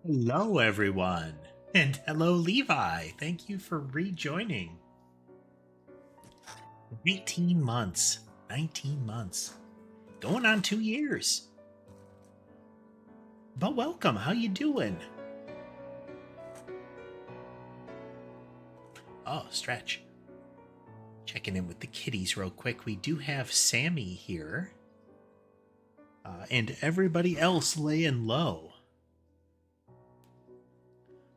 Hello, everyone, and hello, Levi. Thank you for rejoining. 18 months, 19 months, going on 2 years. But welcome. How you doing? Oh, stretch. Checking in with the kitties real quick. We do have Sammy here, and everybody else laying low.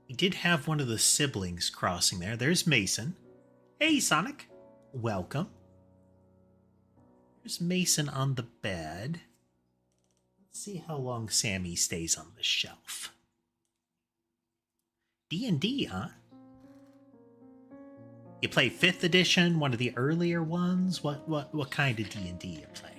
We did have one of the siblings crossing there. There's Mason. Hey, Sonic. Welcome. There's Mason on the bed. Let's see how long Sammy stays on the shelf. D&D, huh? You play 5th edition, one of the earlier ones? What kind of D&D you play?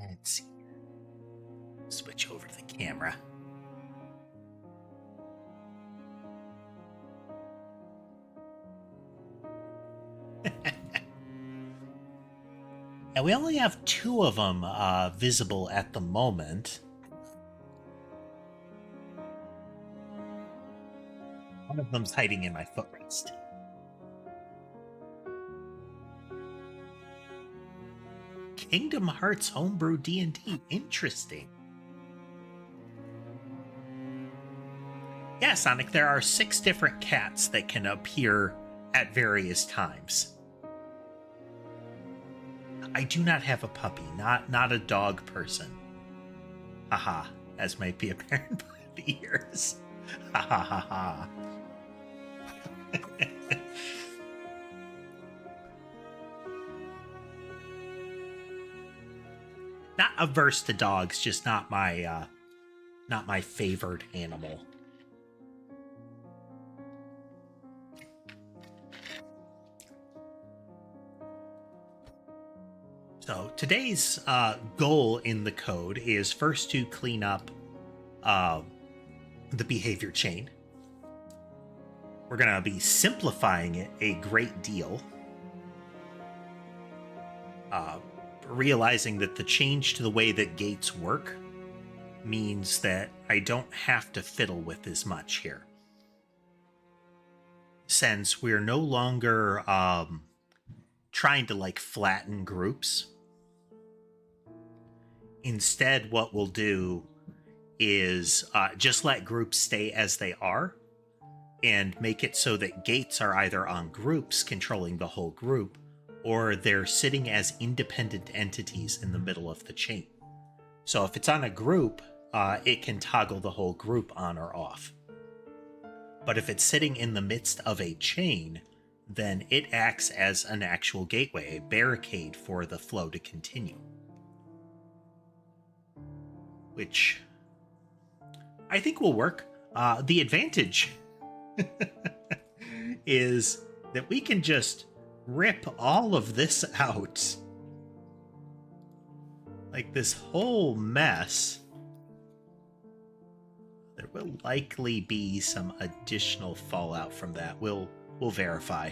Let's see. Switch over to the camera. And we only have 2 of them visible at the moment. One of them's hiding in my footrest. Kingdom Hearts homebrew D&D. Interesting. Yeah, Sonic, there are 6 different cats that can appear at various times. I do not have a puppy, not a dog person. Haha, as might be apparent by the ears. Ha ha ha ha. Not averse to dogs, just not my favorite animal. So today's goal in the code is first to clean up the behavior chain. We're going to be simplifying it a great deal. Realizing that the change to the way that gates work means that I don't have to fiddle with as much here. Since we're no longer trying to like flatten groups. Instead, what we'll do is just let groups stay as they are and make it so that gates are either on groups controlling the whole group or they're sitting as independent entities in the middle of the chain. So if it's on a group, it can toggle the whole group on or off. But if it's sitting in the midst of a chain, then it acts as an actual gateway, a barricade for the flow to continue. Which I think will work. The advantage is that we can just rip all of this out. Like this whole mess. There will likely be some additional fallout from that. We'll verify.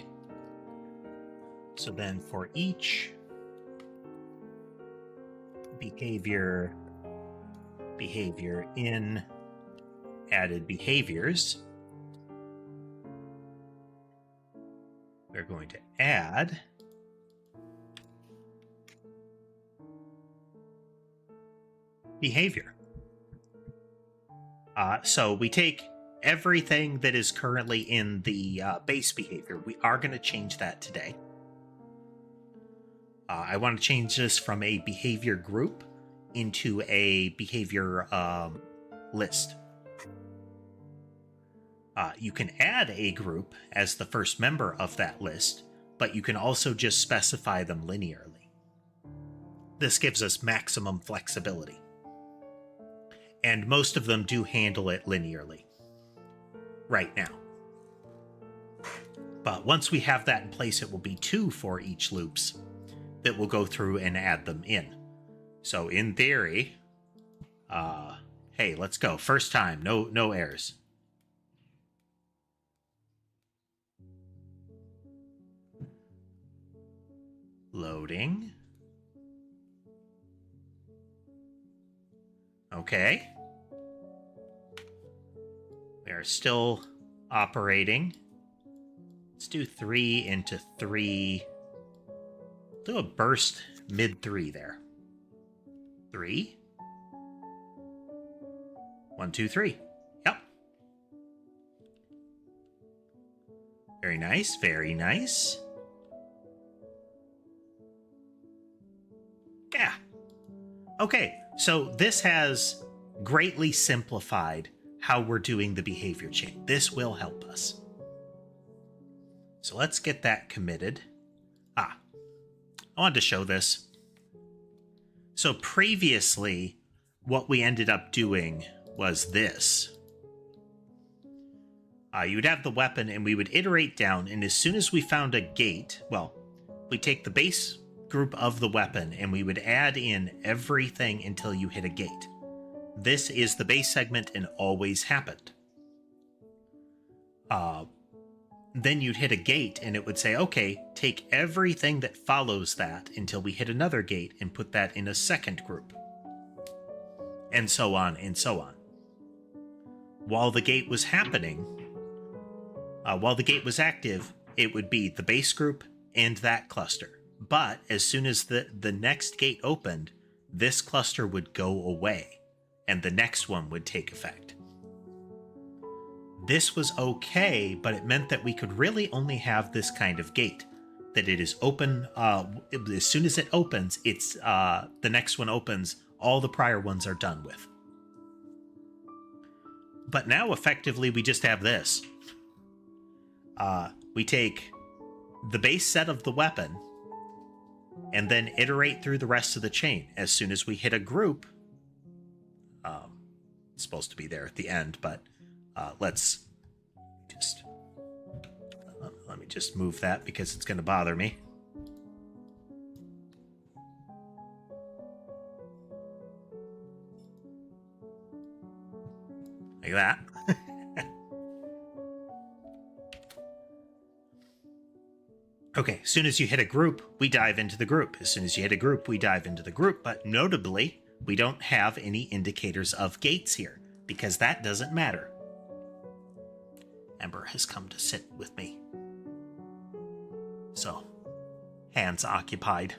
So then for each behavior in added behaviors, we're going to add behavior. So we take everything that is currently in the base behavior. We are going to change that today. I want to change this from a behavior group into a behavior list. You can add a group as the first member of that list, but you can also just specify them linearly. This gives us maximum flexibility. And most of them do handle it linearly right now. But once we have that in place, it will be 2 for each loops. that will go through and add them in. So in theory, hey, let's go. First time, no errors. Loading. Okay. We are still operating. Let's do 3 into 3. Do a burst mid 3 there. 3. 1, 2, 3. Yep. Very nice, very nice. Yeah. Okay, so this has greatly simplified how we're doing the behavior chain. This will help us. So let's get that committed. I wanted to show this. So previously, what we ended up doing was this. You'd have the weapon and we would iterate down, and as soon as we found a gate, well, we take the base group of the weapon and we would add in everything until you hit a gate. This is the base segment and always happened. Then you'd hit a gate and it would say, okay, take everything that follows that until we hit another gate and put that in a second group. And so on and so on. While the gate was happening, while the gate was active, it would be the base group and that cluster. But as soon as the next gate opened, this cluster would go away and the next one would take effect. This was okay, but it meant that we could really only have this kind of gate. That it is open, as soon as it opens, it's the next one opens, all the prior ones are done with. But now, effectively, we just have this. We take the base set of the weapon, and then iterate through the rest of the chain. As soon as we hit a group, it's supposed to be there at the end, but let's just... let me just move that because it's going to bother me. Like that. Okay, as soon as you hit a group, we dive into the group. As soon as you hit a group, we dive into the group. But notably, we don't have any indicators of gates here, because that doesn't matter. Ember has come to sit with me. So, hands occupied.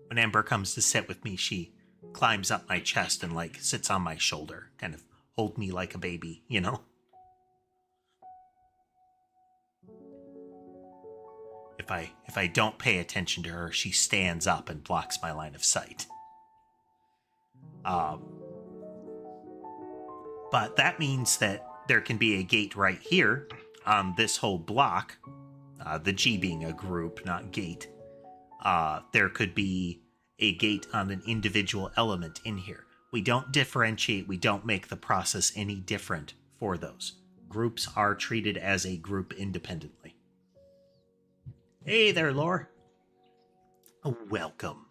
When Ember comes to sit with me, she climbs up my chest and, like, sits on my shoulder. Kind of hold me like a baby, you know? If I don't pay attention to her, she stands up and blocks my line of sight. But that means that there can be a gate right here on this whole block, the G being a group, not gate. There could be a gate on an individual element in here. We don't differentiate, we don't make the process any different for those. Groups are treated as a group independently. Hey there, Lore. Welcome.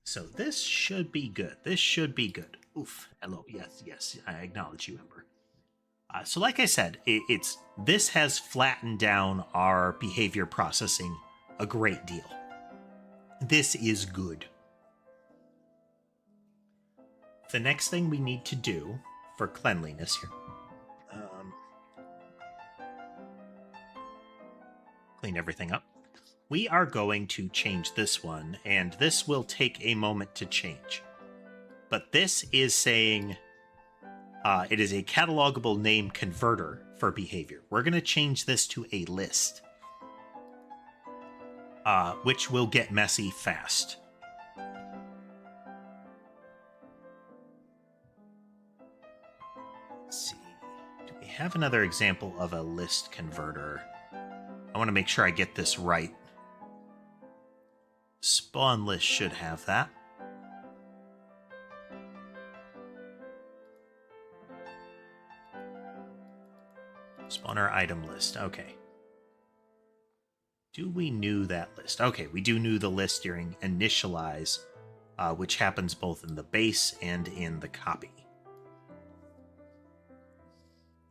So this should be good. This should be good. Oof. Hello. Yes. I acknowledge you, Ember. So like I said, this has flattened down our behavior processing a great deal. This is good. The next thing we need to do for cleanliness here. Clean everything up. We are going to change this one, and this will take a moment to change. But this is saying it is a catalogable name converter for behavior. We're going to change this to a list, which will get messy fast. Let's see. Do we have another example of a list converter? I want to make sure I get this right. Spawn list should have that. Spawner item list. Okay. Do we new that list? Okay, we do new the list during initialize, which happens both in the base and in the copy.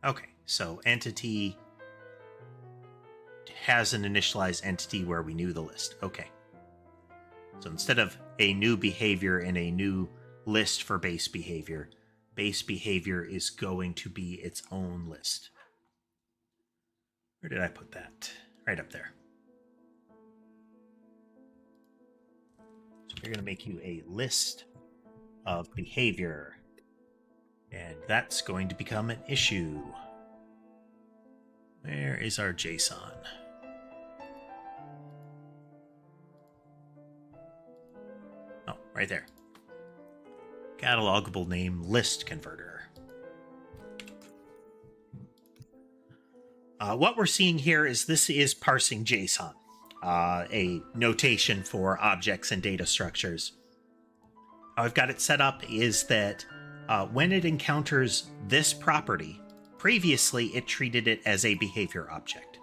Okay, so entity has an initialized entity where we new the list. Okay. So instead of a new behavior and a new list for base behavior is going to be its own list. Where did I put that? Right up there. So we're going to make you a list of behavior. And that's going to become an issue. Where is our JSON? Oh, right there. Catalogable name list converter. What we're seeing here is this is parsing JSON, a notation for objects and data structures. How I've got it set up is that when it encounters this property, previously it treated it as a behavior object.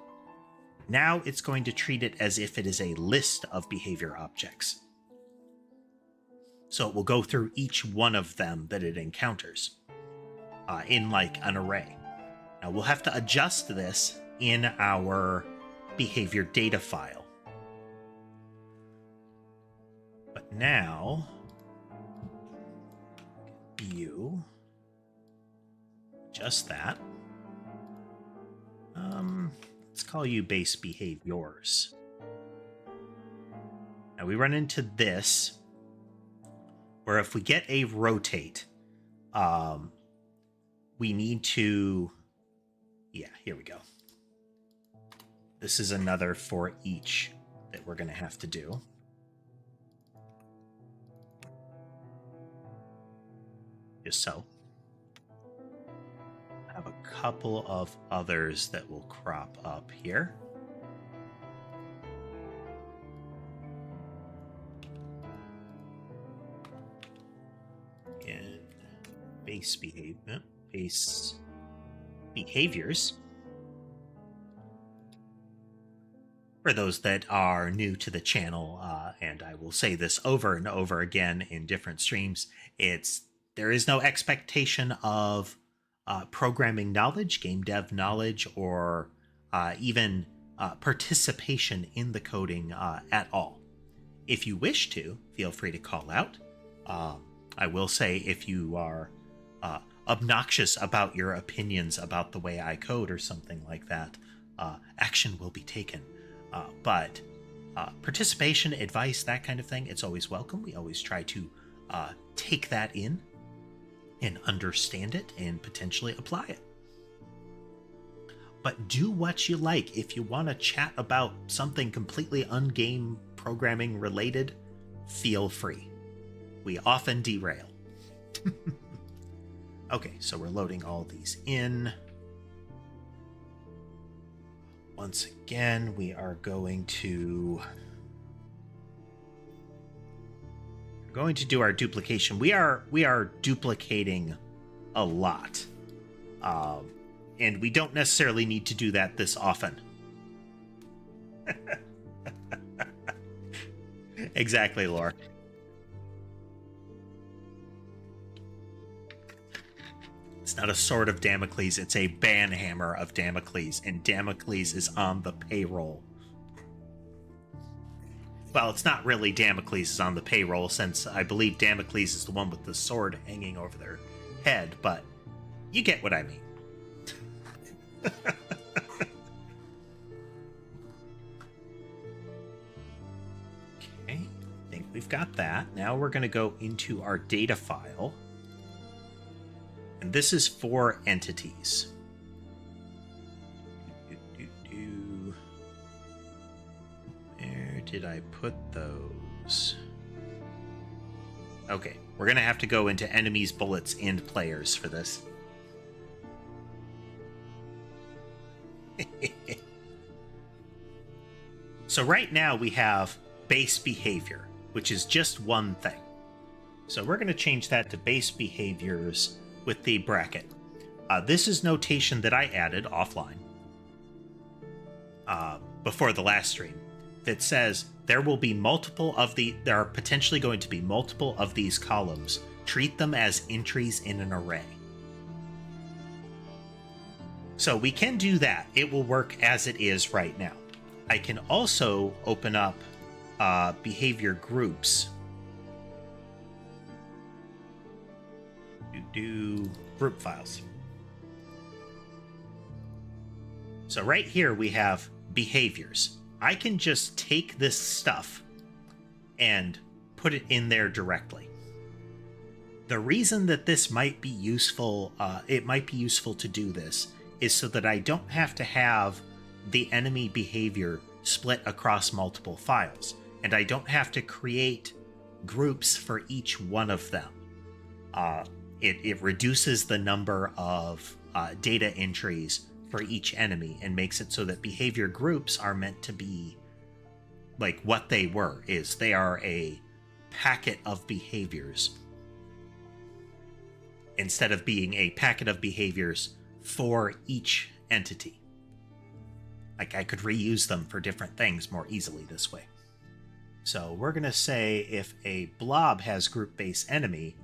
Now it's going to treat it as if it is a list of behavior objects. So it will go through each one of them that it encounters in like an array. Now we'll have to adjust this in our behavior data file. But now, view, adjust that. Let's call you base behaviors. Now we run into this, where if we get a rotate, we need to, yeah, here we go. This is another for each that we're going to have to do. Just so. I have a couple of others that will crop up here. And base behaviors. For those that are new to the channel, and I will say this over and over again in different streams, there is no expectation of programming knowledge, game dev knowledge, or even participation in the coding at all. If you wish to, feel free to call out. I will say if you are obnoxious about your opinions about the way I code or something like that, action will be taken. But participation, advice, that kind of thing, it's always welcome. We always try to take that in and understand it and potentially apply it. But do what you like. If you want to chat about something completely ungame programming related, feel free. We often derail. Okay, so we're loading all these in. Once again, we are going to do our duplication. We are duplicating a lot, and we don't necessarily need to do that this often. Exactly, Laura. It's not a sword of Damocles, it's a banhammer of Damocles, and Damocles is on the payroll. Well, it's not really Damocles is on the payroll, since I believe Damocles is the one with the sword hanging over their head, but you get what I mean. Okay, I think we've got that. Now we're going to go into our data file. And this is for entities. Where did I put those? Okay, we're going to have to go into enemies, bullets, and players for this. So right now we have base behavior, which is just one thing. So we're going to change that to base behaviors with the bracket. This is notation that I added offline before the last stream. that says there are potentially going to be multiple of these columns. Treat them as entries in an array. So we can do that. It will work as it is right now. I can also open up behavior groups. Do group files. So right here we have behaviors. I can just take this stuff and put it in there directly. The reason that this might be useful, it might be useful to do this, is so that I don't have to have the enemy behavior split across multiple files, and I don't have to create groups for each one of them. It reduces the number of data entries for each enemy and makes it so that behavior groups are meant to be like what they were, is they are a packet of behaviors instead of being a packet of behaviors for each entity. Like I could reuse them for different things more easily this way. So we're going to say if a blob has group base enemy,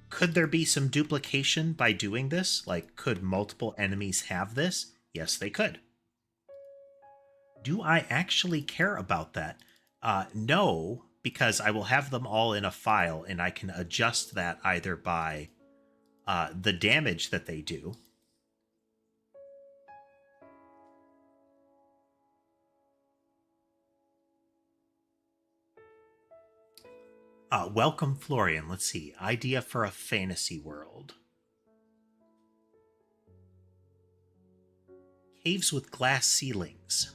could there be some duplication by doing this? Like, could multiple enemies have this? Yes, they could. Do I actually care about that? No, because I will have them all in a file, and I can adjust that either by the damage that they do. Welcome, Florian. Let's see. Idea for a fantasy world. Caves with glass ceilings.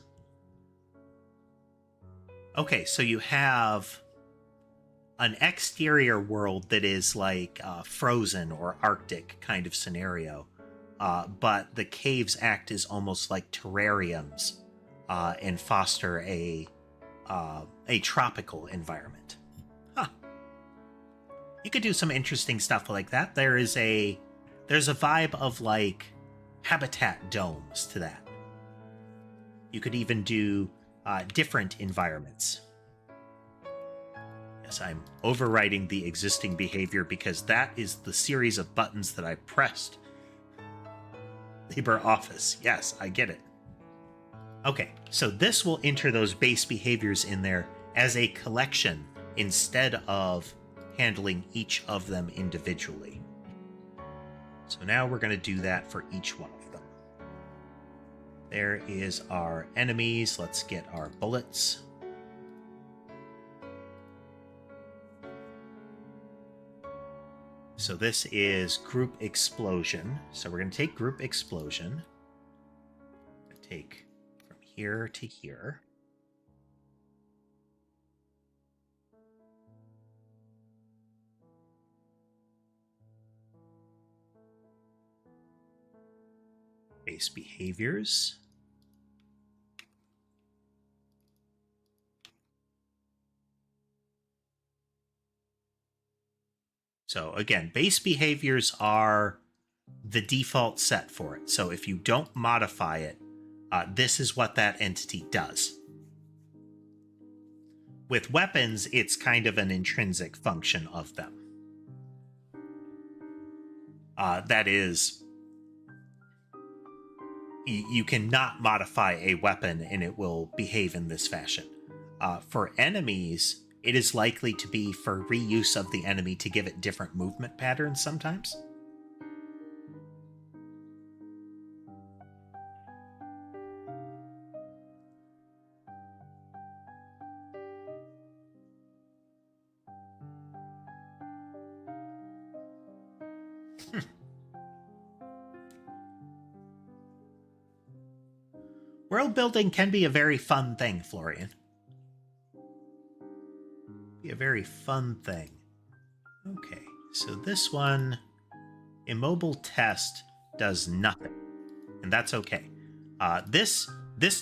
Okay, so you have an exterior world that is like frozen or Arctic kind of scenario, but the caves act as almost like terrariums and foster a tropical environment. Huh. You could do some interesting stuff like that. There's a vibe of like habitat domes to that. You could even do different environments. Yes, I'm overriding the existing behavior because that is the series of buttons that I pressed. LibreOffice. Yes, I get it. Okay, so this will enter those base behaviors in there as a collection instead of handling each of them individually. So now we're going to do that for each one of them. There is our enemies. Let's get our bullets. So this is group explosion. So we're going to take group explosion. Take from here to here. Base behaviors. So again, base behaviors are the default set for it. So if you don't modify it, this is what that entity does. With weapons, it's kind of an intrinsic function of them. That is, you cannot modify a weapon and it will behave in this fashion. For enemies, it is likely to be for reuse of the enemy to give it different movement patterns sometimes. World building can be a very fun thing, Florian. Be a very fun thing. Okay, so this one, immobile test, does nothing, and that's okay. This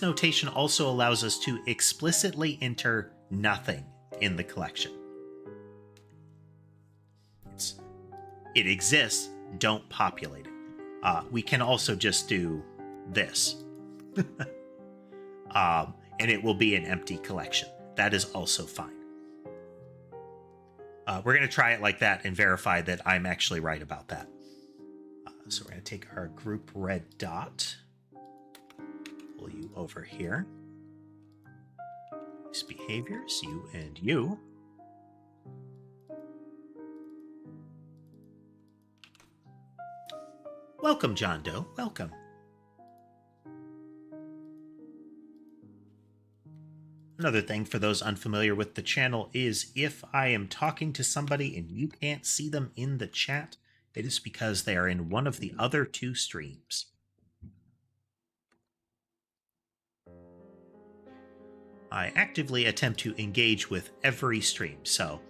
notation also allows us to explicitly enter nothing in the collection. It exists, don't populate it. We can also just do this. and it will be an empty collection. That is also fine. We're going to try it like that and verify that I'm actually right about that. So we're going to take our group red dot, pull you over here. These behaviors, you and you. Welcome, John Doe. Welcome. Another thing for those unfamiliar with the channel is if I am talking to somebody and you can't see them in the chat, it is because they are in one of the other two streams. I actively attempt to engage with every stream, so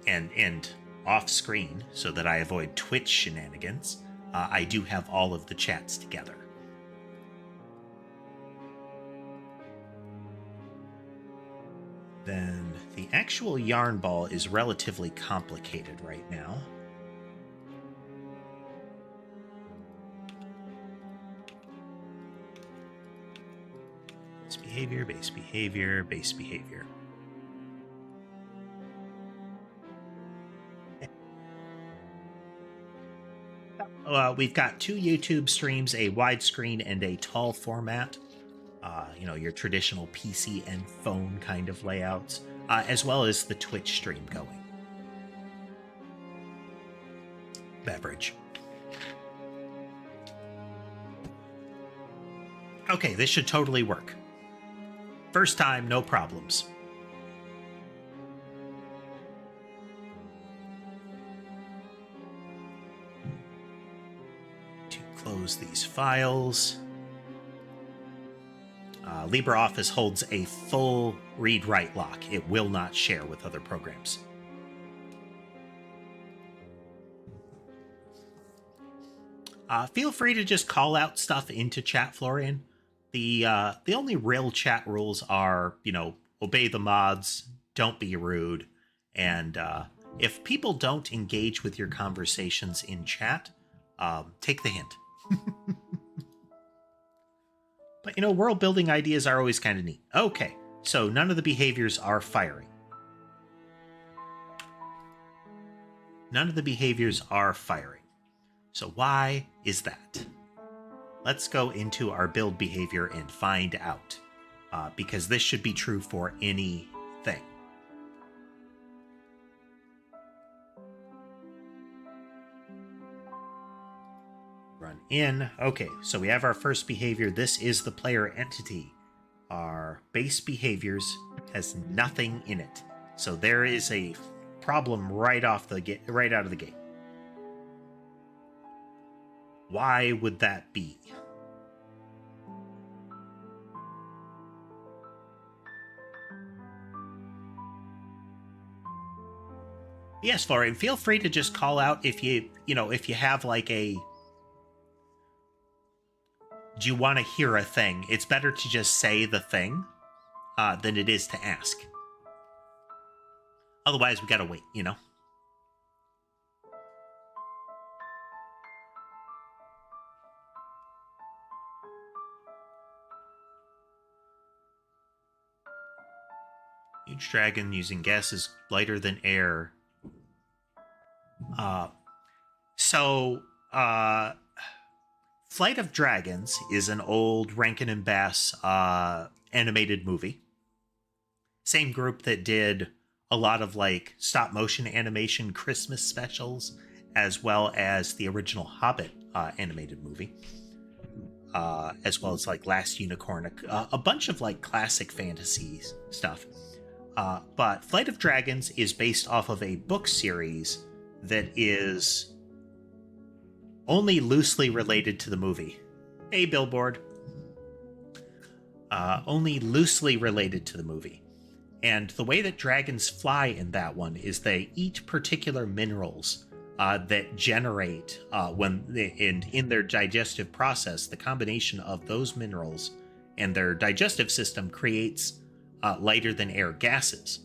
and off screen so that I avoid Twitch shenanigans. I do have all of the chats together. Then the actual yarn ball is relatively complicated right now. Base behavior, base behavior, base behavior. We've got two YouTube streams, a widescreen and a tall format. You know, your traditional PC and phone kind of layouts, as well as the Twitch stream going. Beverage. Okay, this should totally work. First time, no problems. To close these files. LibreOffice holds a full read-write lock. It will not share with other programs. Feel free to just call out stuff into chat, Florian. The only real chat rules are, you know, obey the mods, don't be rude, and if people don't engage with your conversations in chat, take the hint. But, you know, world building ideas are always kind of neat. Okay, so none of the behaviors are firing. None of the behaviors are firing. So why is that? Let's go into our build behavior and find out, because this should be true for anything. Run in. Okay, so we have our first behavior. This is the player entity. Our base behaviors has nothing in it. So there is a problem right off the gate, right out of the gate. Why would that be? Yes, Florian, feel free to just call out if you have like a... Do you want to hear a thing? It's better to just say the thing than it is to ask. Otherwise, we gotta wait, you know? Huge dragon using gas is lighter than air. Flight of Dragons is an old Rankin and Bass animated movie. Same group that did a lot of like stop motion animation Christmas specials, as well as the original Hobbit animated movie, as well as like Last Unicorn, a bunch of like classic fantasy stuff. But Flight of Dragons is based off of a book series that is only loosely related to the movie. Hey, Billboard. Only loosely related to the movie. And the way that dragons fly in that one is they eat particular minerals that generate, in their digestive process, the combination of those minerals and their digestive system creates lighter than air gases.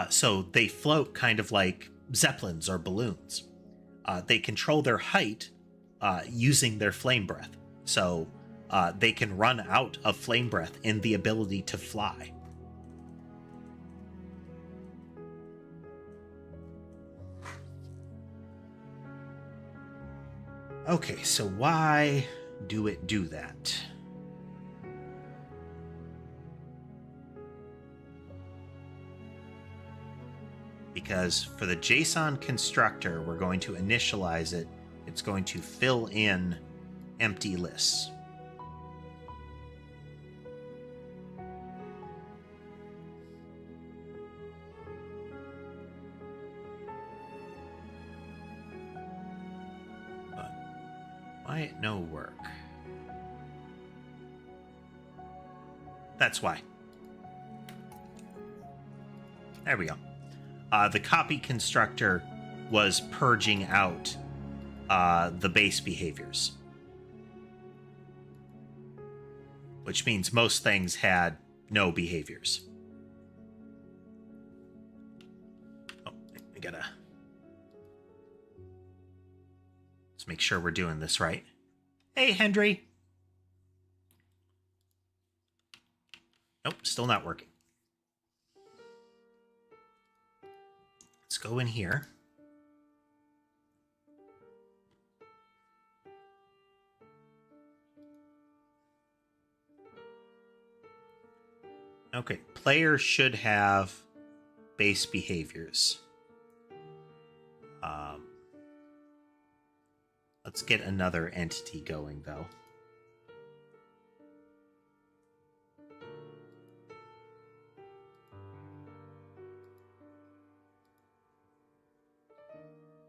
So they float kind of like zeppelins or balloons. They control their height using their flame breath. So they can run out of flame breath and the ability to fly. Okay, so why do it do that? Because for the JSON constructor, we're going to initialize it. It's going to fill in empty lists. But why it no work? That's why. There we go. The copy constructor was purging out the base behaviors, which means most things had no behaviors. Oh, I gotta... Let's make sure we're doing this right. Hey, Henry! Nope, still not working. Let's go in here. Okay, player should have base behaviors. Let's get another entity going, though.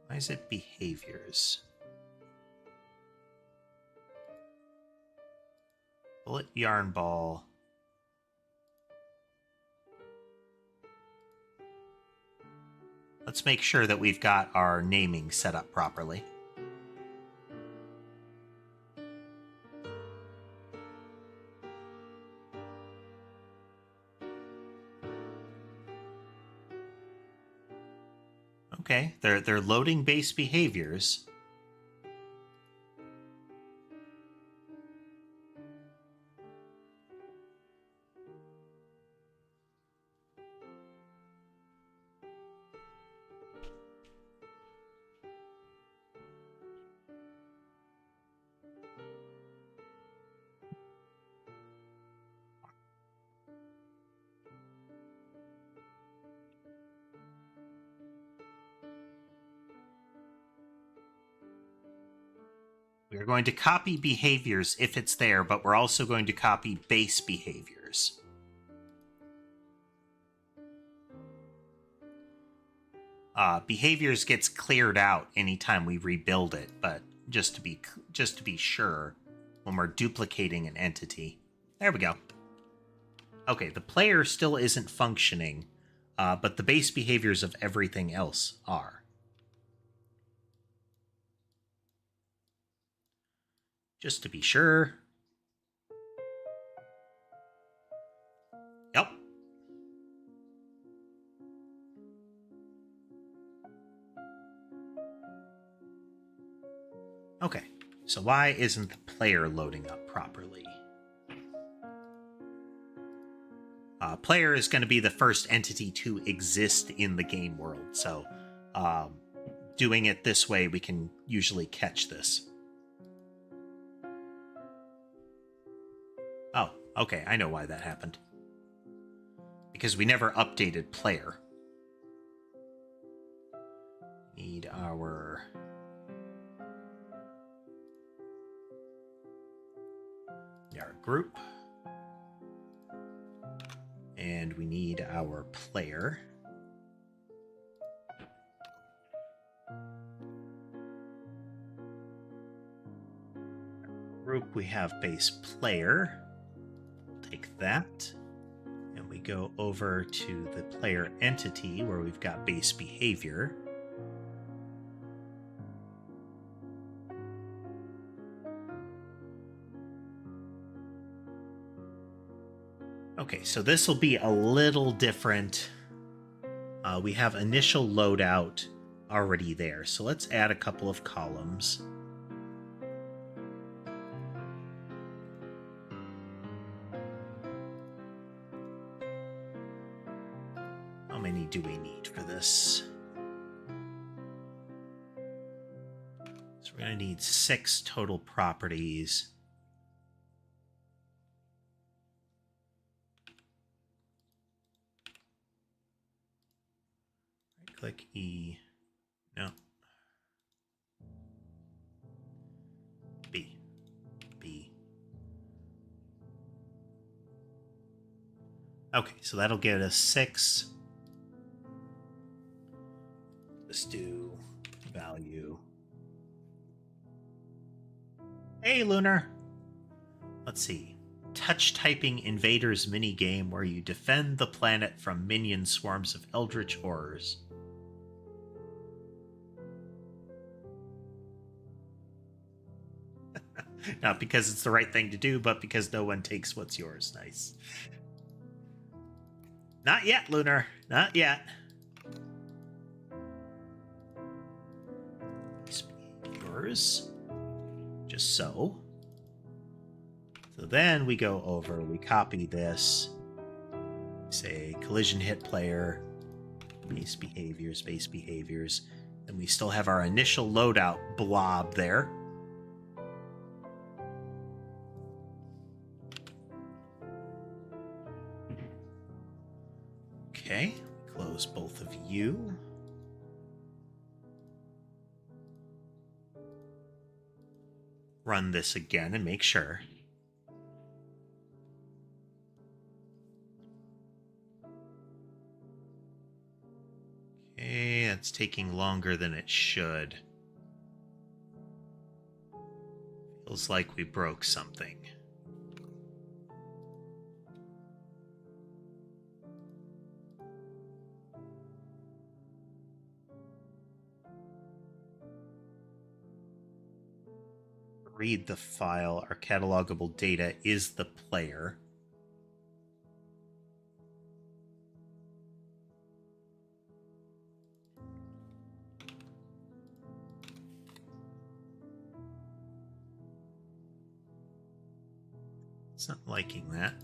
Why is it behaviors? Bullet yarn ball. Let's make sure that we've got our naming set up properly. Okay, they're loading base behaviors. We're going to copy behaviors if it's there, but we're also going to copy base behaviors. Behaviors gets cleared out anytime we rebuild it, but just to be sure, when we're duplicating an entity. There we go. Okay, the player still isn't functioning, but the base behaviors of everything else are. Just to be sure. Yep. Okay, so why isn't the player loading up properly? Player is going to be the first entity to exist in the game world, so doing it this way, we can usually catch this. Oh, okay, I know why that happened. Because we never updated player. Need our... group. And we need our player. Group, we have base player. Take that. And we go over to the player entity where we've got base behavior. Okay, so this will be a little different. We have initial loadout already there, so let's add a couple of columns. do we need for this? So we're going to need 6 total properties. Right-click E. No. B. B. Okay, so that'll get us 6. Let's do value. Hey, Lunar. Let's see. Touch typing invaders minigame where you defend the planet from minion swarms of eldritch horrors. Not because it's the right thing to do, but because no one takes what's yours. Nice. Not yet, Lunar. Not yet. Yours. Just so. So then we go over, we copy this. Say collision hit player, base behaviors. And we still have our initial loadout blob there. Okay, close both of you. Run this again and make sure. Okay, that's taking longer than it should. Feels like we broke something. Read the file. Our catalogable data is the player. It's not liking that.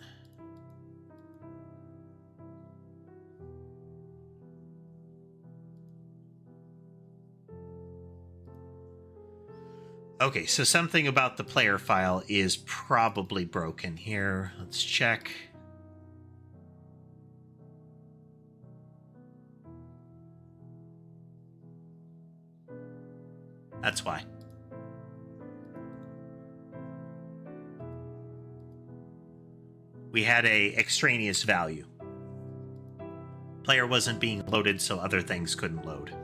Okay, so something about the player file is probably broken here. Let's check. That's why. We had a extraneous value. Player wasn't being loaded, so other things couldn't load.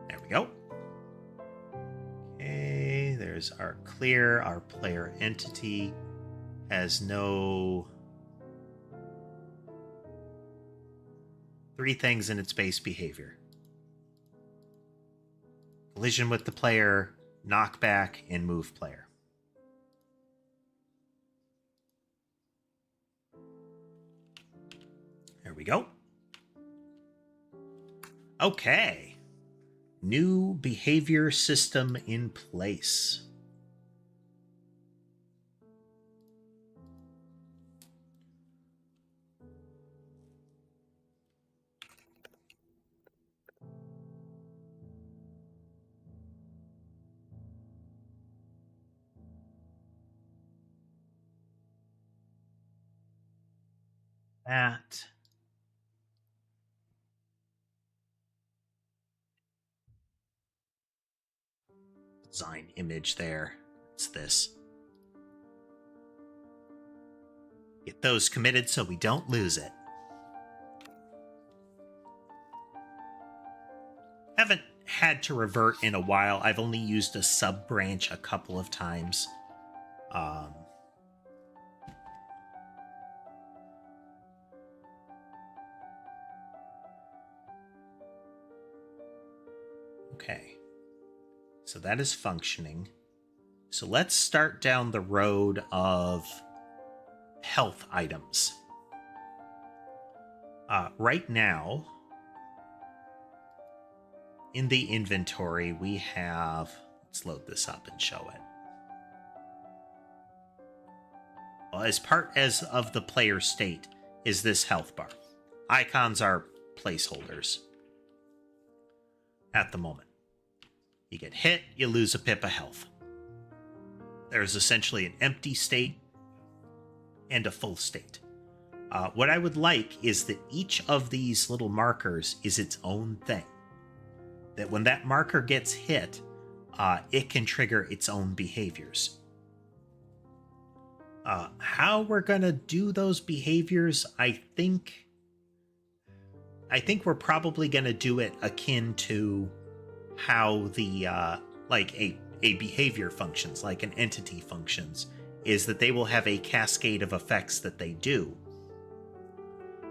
There we go. Okay, there's our clear. Our player entity has no 3 things in its base behavior. Collision with the player, knockback, and move player. There we go. Okay. New behavior system in place. That. Design image there. It's this. Get those committed so we don't lose it. Haven't had to revert in a while. I've only used a sub branch a couple of times. Okay. So that is functioning. So let's start down the road of health items. Right now, in the inventory, we have... Let's load this up and show it. Well, as part as of the player state is this health bar. Icons are placeholders at the moment. You get hit, you lose a pip of health. There's essentially an empty state and a full state. What I would like is that each of these little markers is its own thing. That when that marker gets hit, it can trigger its own behaviors. How we're gonna do those behaviors, I think we're probably gonna do it akin to how the like a behavior functions, like an entity functions, is that they will have a cascade of effects that they do,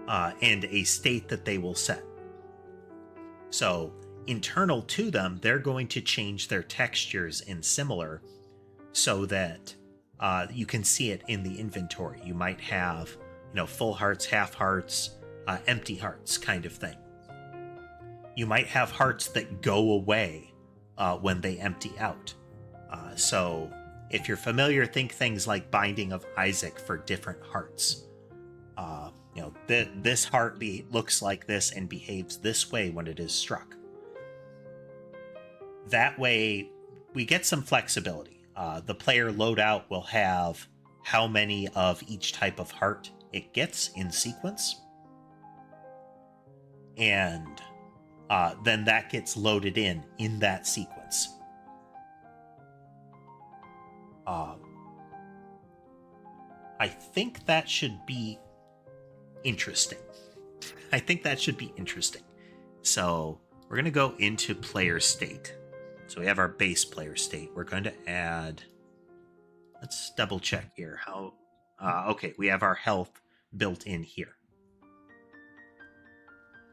and a state that they will set. So internal to them, they're going to change their textures in similar so that you can see it in the inventory. You might have, full hearts, half hearts, empty hearts kind of thing. You might have hearts that go away when they empty out. So if you're familiar, think things like Binding of Isaac for different hearts. This heart looks like this and behaves this way when it is struck. That way, we get some flexibility. The player loadout will have how many of each type of heart it gets in sequence. And then that gets loaded in that sequence. I think that should be interesting. So we're going to go into player state. So we have our base player state. We're going to add, let's double check here. Okay, we have our health built in here.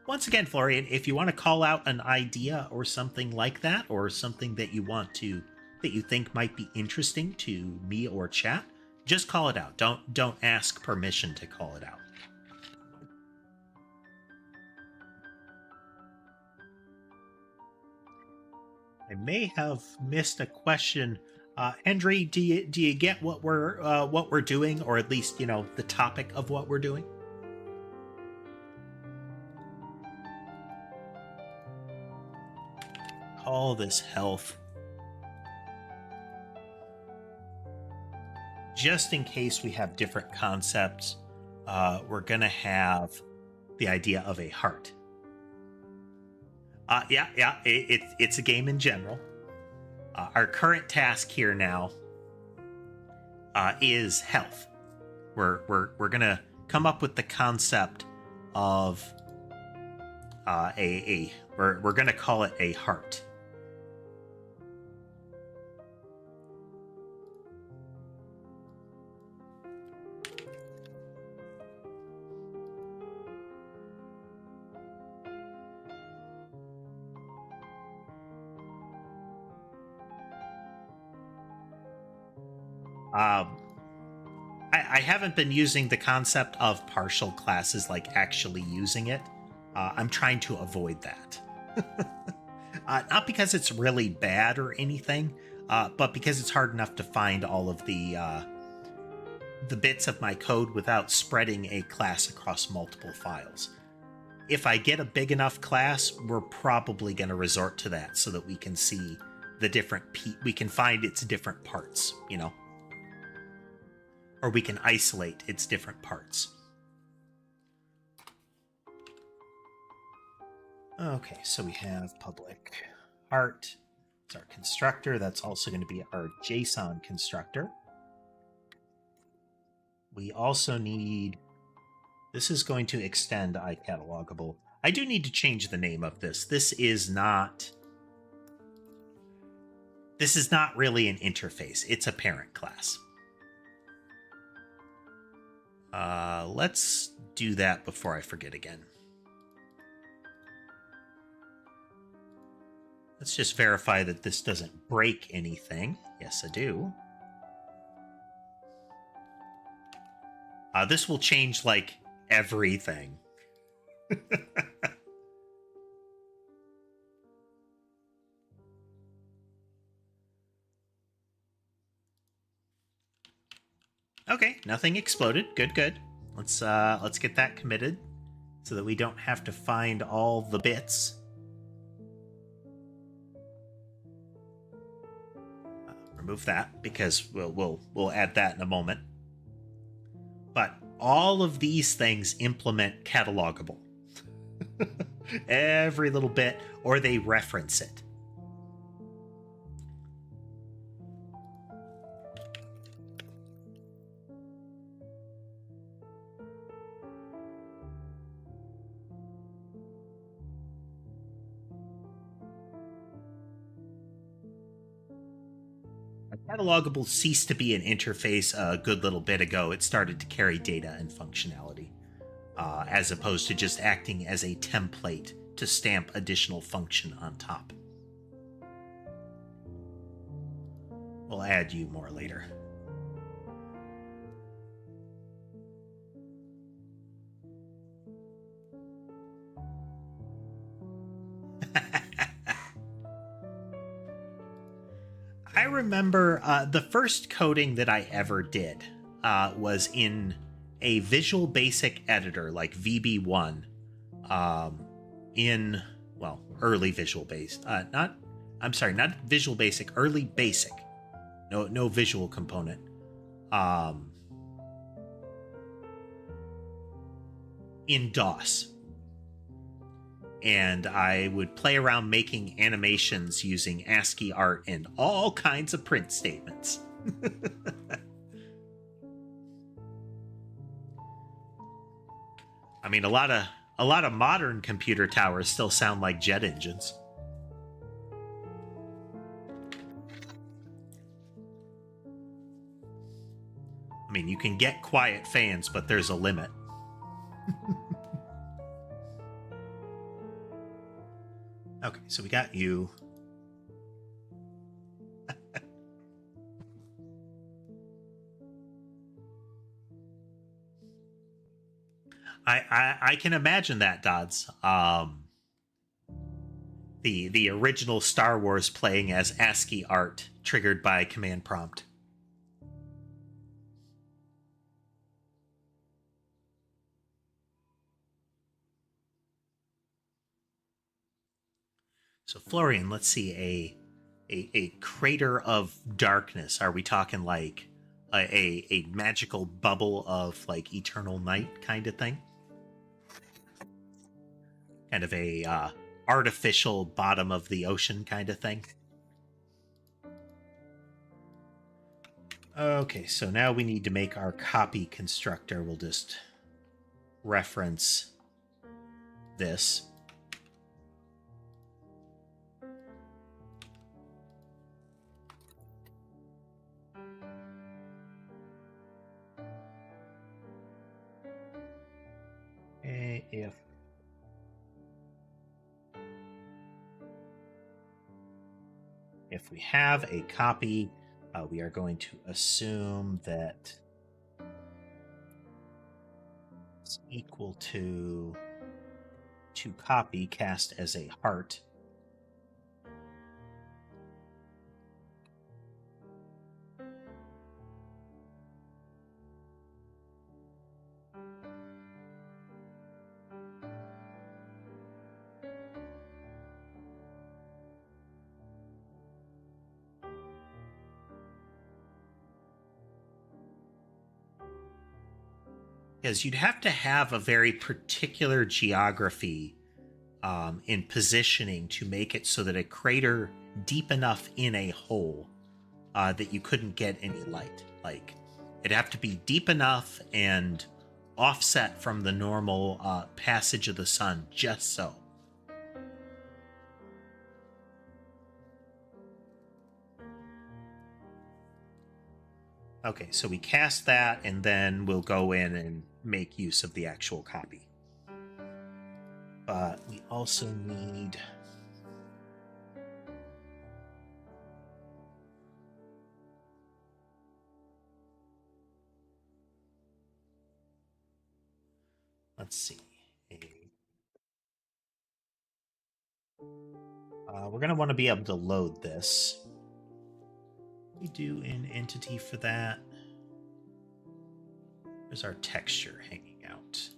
Once again, Florian, if you want to call out an idea or something like that, or something that you think might be interesting to me or chat, just call it out. Don't ask permission to call it out. I may have missed a question. Hendry, do you get what we're doing, or at least the topic of what we're doing? Call this health. Just in case we have different concepts, we're gonna have the idea of a heart. It's a game in general. Our current task here now is health. We're gonna come up with the concept of we're gonna call it a heart. I haven't been using the concept of partial classes, like actually using it. I'm trying to avoid that. Not because it's really bad or anything, but because it's hard enough to find all of the bits of my code without spreading a class across multiple files. If I get a big enough class, we're probably going to resort to that so that we can see the different we can find its different parts, or we can isolate its different parts. Okay, so we have public heart. It's our constructor. That's also going to be our JSON constructor. We also need, this is going to extend iCatalogable. I do need to change the name of this. This is not really an interface. It's a parent class. Let's do that before I forget again. Let's just verify that this doesn't break anything. Yes, I do. This will change, like, everything. Okay, nothing exploded. Good, good. Let's get that committed so that we don't have to find all the bits. Remove that because we'll add that in a moment. But all of these things implement catalogable. Every little bit, or they reference it. Catalogable ceased to be an interface a good little bit ago. It started to carry data and functionality, as opposed to just acting as a template to stamp additional function on top. We'll add you more later. I remember the first coding that I ever did was in a Visual Basic editor like VB1 in, well, early Visual Basic. Not Visual Basic, early Basic. No visual component. In DOS. And I would play around making animations using ASCII art and all kinds of print statements. I mean, a lot of modern computer towers still sound like jet engines. I mean, you can get quiet fans, but there's a limit. Okay, so we got you. I can imagine that, Dodds. The original Star Wars playing as ASCII art triggered by command prompt. So Florian, let's see, a crater of darkness. Are we talking like a magical bubble of like eternal night kind of thing? Kind of a artificial bottom of the ocean kind of thing? Okay, so now we need to make our copy constructor. We'll just reference this. If we have a copy, we are going to assume that it's equal to copy cast as a heart. Because you'd have to have a very particular geography in positioning to make it so that a crater deep enough in a hole that you couldn't get any light. Like, it'd have to be deep enough and offset from the normal passage of the sun, just so. Okay, so we cast that, and then we'll go in and make use of the actual copy. But we also need... Let's see. We're going to want to be able to load this. We do an entity for that. Where's our texture hanging out?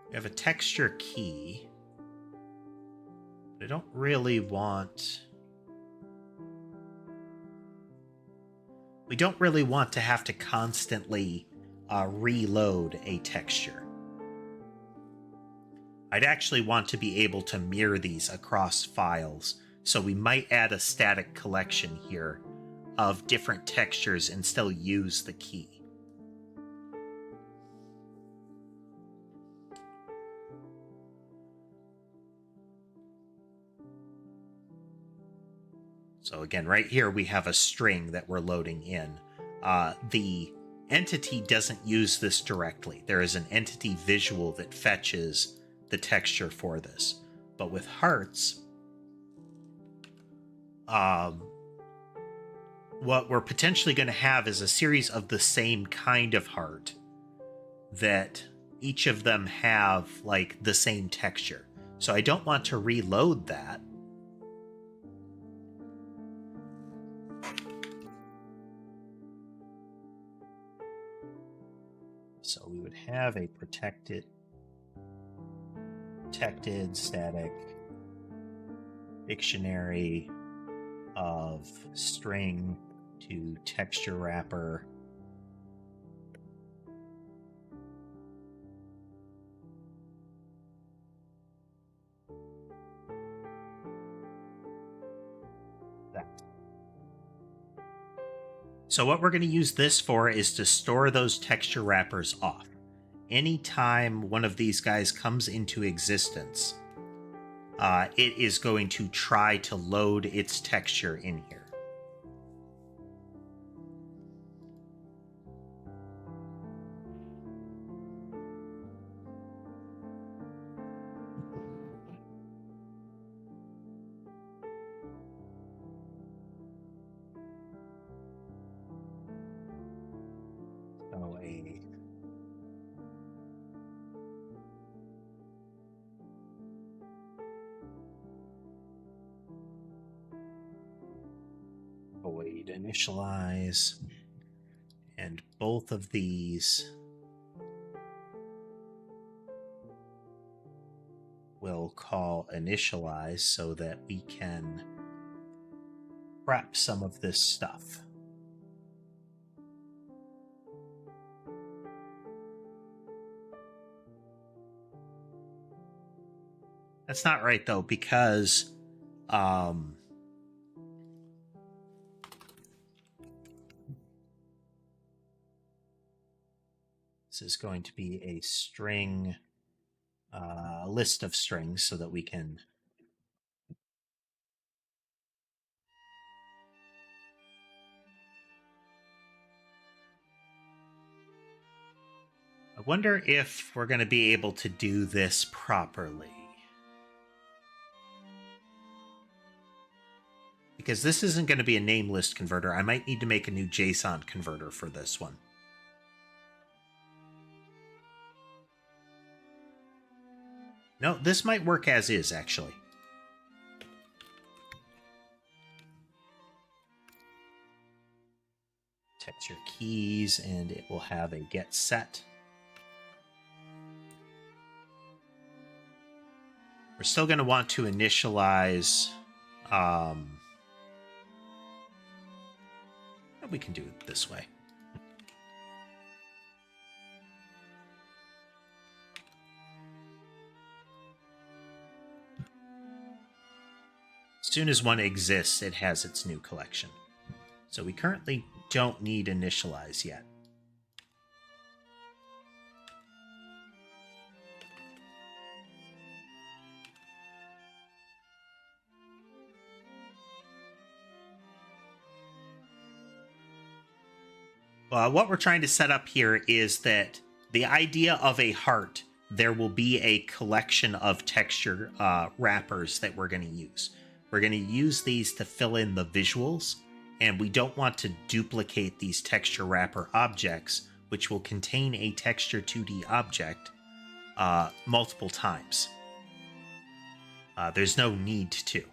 We have a texture key. But I don't really want... We don't really want to have to constantly reload a texture. I'd actually want to be able to mirror these across files, so we might add a static collection here of different textures and still use the key. So again, right here we have a string that we're loading in. The entity doesn't use this directly. There is an entity visual that fetches the texture for this. But with hearts, what we're potentially going to have is a series of the same kind of heart that each of them have like the same texture. So I don't want to reload that. So we would have a protected static dictionary of string to texture wrapper. That. So what we're going to use this for is to store those texture wrappers off. Anytime one of these guys comes into existence, it is going to try to load its texture in here. So void initialize, and both of these will call initialize so that we can wrap some of this stuff. That's not right though, because this is going to be a string, list of strings so that we can I wonder if we're going to be able to do this properly. Because this isn't going to be a name list converter. I might need to make a new JSON converter for this one. No, this might work as is, actually. Text your keys, and it will have a get set. We're still going to want to initialize... we can do it this way. As soon as one exists, it has its new collection. So we currently don't need initialize yet. What we're trying to set up here is that the idea of a heart, there will be a collection of texture wrappers that we're going to use. We're going to use these to fill in the visuals, and we don't want to duplicate these texture wrapper objects, which will contain a texture 2D object, multiple times. There's no need to.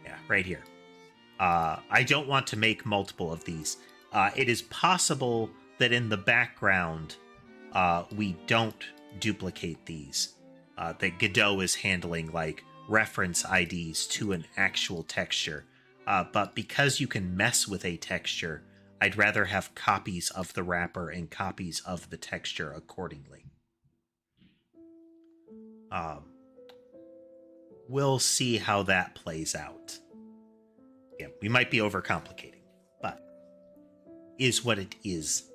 Yeah, right here. I don't want to make multiple of these. It is possible that in the background, we don't duplicate these. That Godot is handling like reference IDs to an actual texture. But because you can mess with a texture, I'd rather have copies of the wrapper and copies of the texture accordingly. We'll see how that plays out. Yeah, we might be overcomplicating, but is what it is.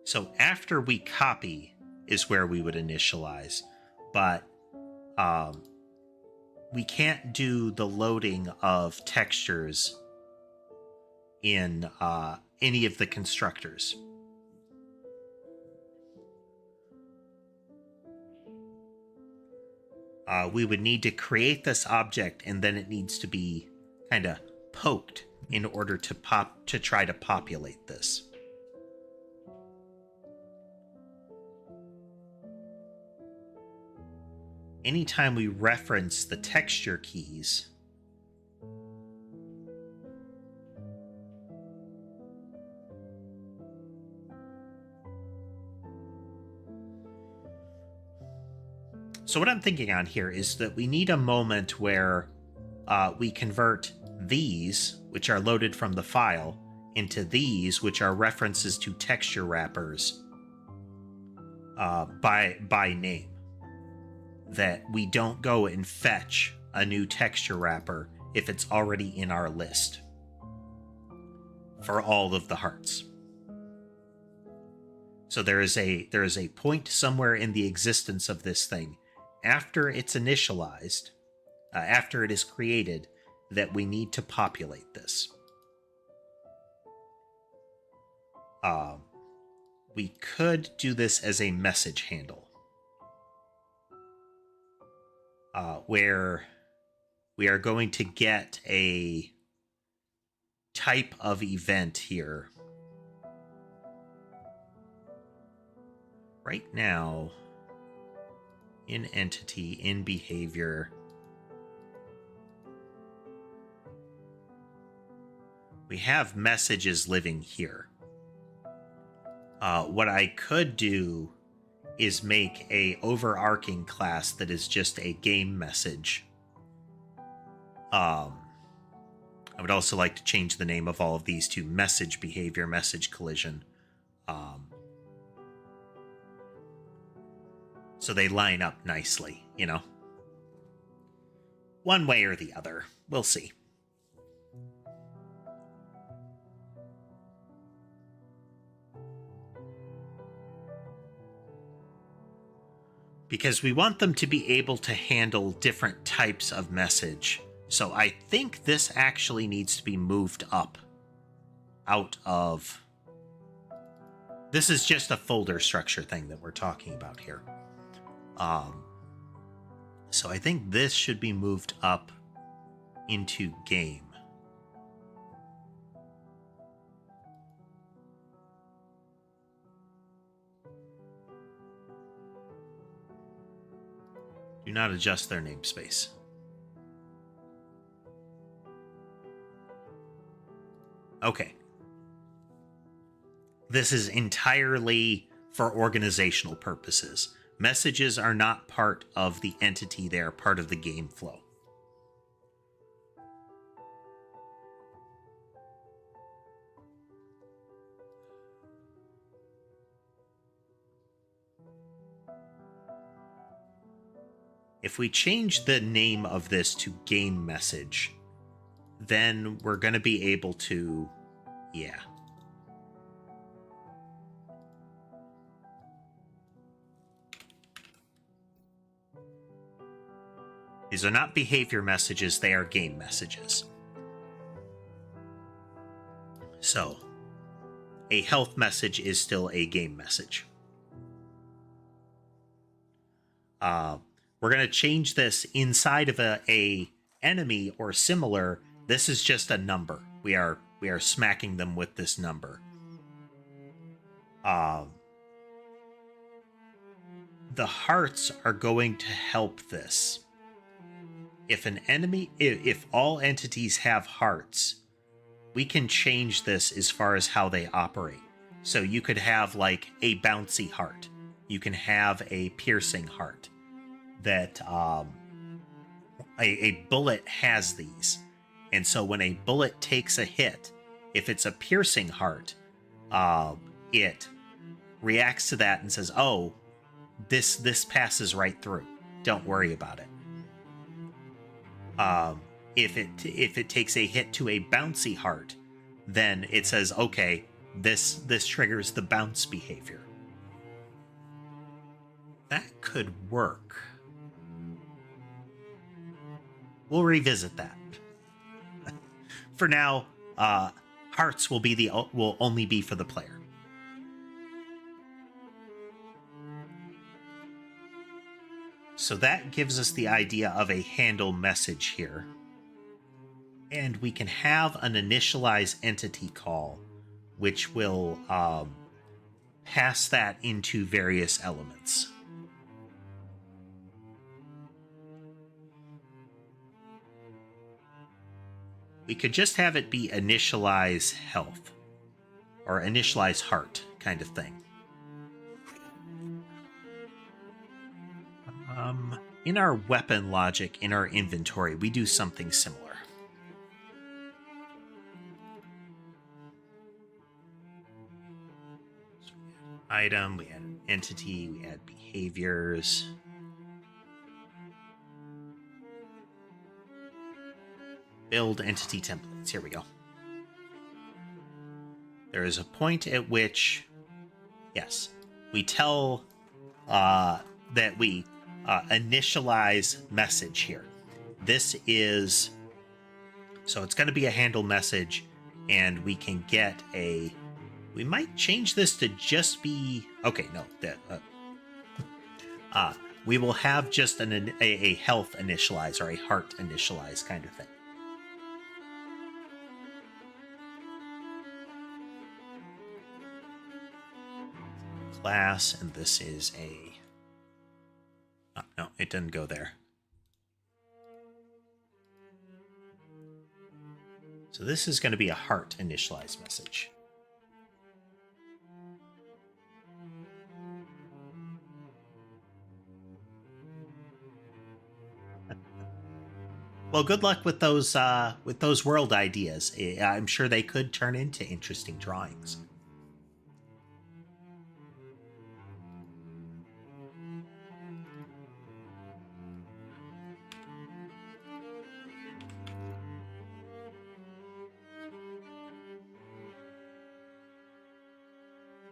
So after we copy is where we would initialize, but we can't do the loading of textures in any of the constructors. We would need to create this object, and then it needs to be kind of poked in order to try to populate this. Anytime we reference the texture keys, so what I'm thinking on here is that we need a moment where we convert these, which are loaded from the file, into these, which are references to texture wrappers by name. That we don't go and fetch a new texture wrapper if it's already in our list for all of the hearts. So there is a point somewhere in the existence of this thing after it's initialized, after it is created, that we need to populate this. We could do this as a message handle. Where we are going to get a type of event here. Right now, in entity, in behavior, we have messages living here. What I could do is make a overarching class that is just a game message. I would also like to change the name of all of these to message behavior, message collision. So they line up nicely, you know? One way or the other. We'll see. Because we want them to be able to handle different types of message. So I think this actually needs to be moved up out of... This is just a folder structure thing that we're talking about here. So I think this should be moved up into game. Do not adjust their namespace. Okay. This is entirely for organizational purposes. Messages are not part of the entity, they are part of the game flow. If we change the name of this to game message, then we're going to be able to, yeah. These are not behavior messages, they are game messages. So, a health message is still a game message. We're going to change this inside of a enemy or similar. This is just a number. We are smacking them with this number. the hearts are going to help this. If all entities have hearts, we can change this as far as how they operate. So you could have like a bouncy heart. You can have a piercing heart. That a bullet has these. And so when a bullet takes a hit, if it's a piercing heart, it reacts to that and says, oh, this passes right through. Don't worry about it. If it takes a hit to a bouncy heart, then it says, okay, this triggers the bounce behavior. That could work. We'll revisit that. For now, hearts will only be for the player. So that gives us the idea of a handle message here. And we can have an initialize entity call, which will pass that into various elements. We could just have it be initialize health or initialize heart kind of thing. In our weapon logic, in our inventory, we do something similar. So we add item, we add entity, we add behaviors. Build entity templates. Here we go. There is a point at which, yes, we tell that we initialize message here. This is, so it's going to be a handle message, and we can get a, we might change this to just be, okay, no, that, we will have just a health initialize or a heart initialize kind of thing. Class, and this is a, oh, no, it didn't go there. So this is going to be a heart initialize message. Well, good luck with those world ideas. I'm sure they could turn into interesting drawings.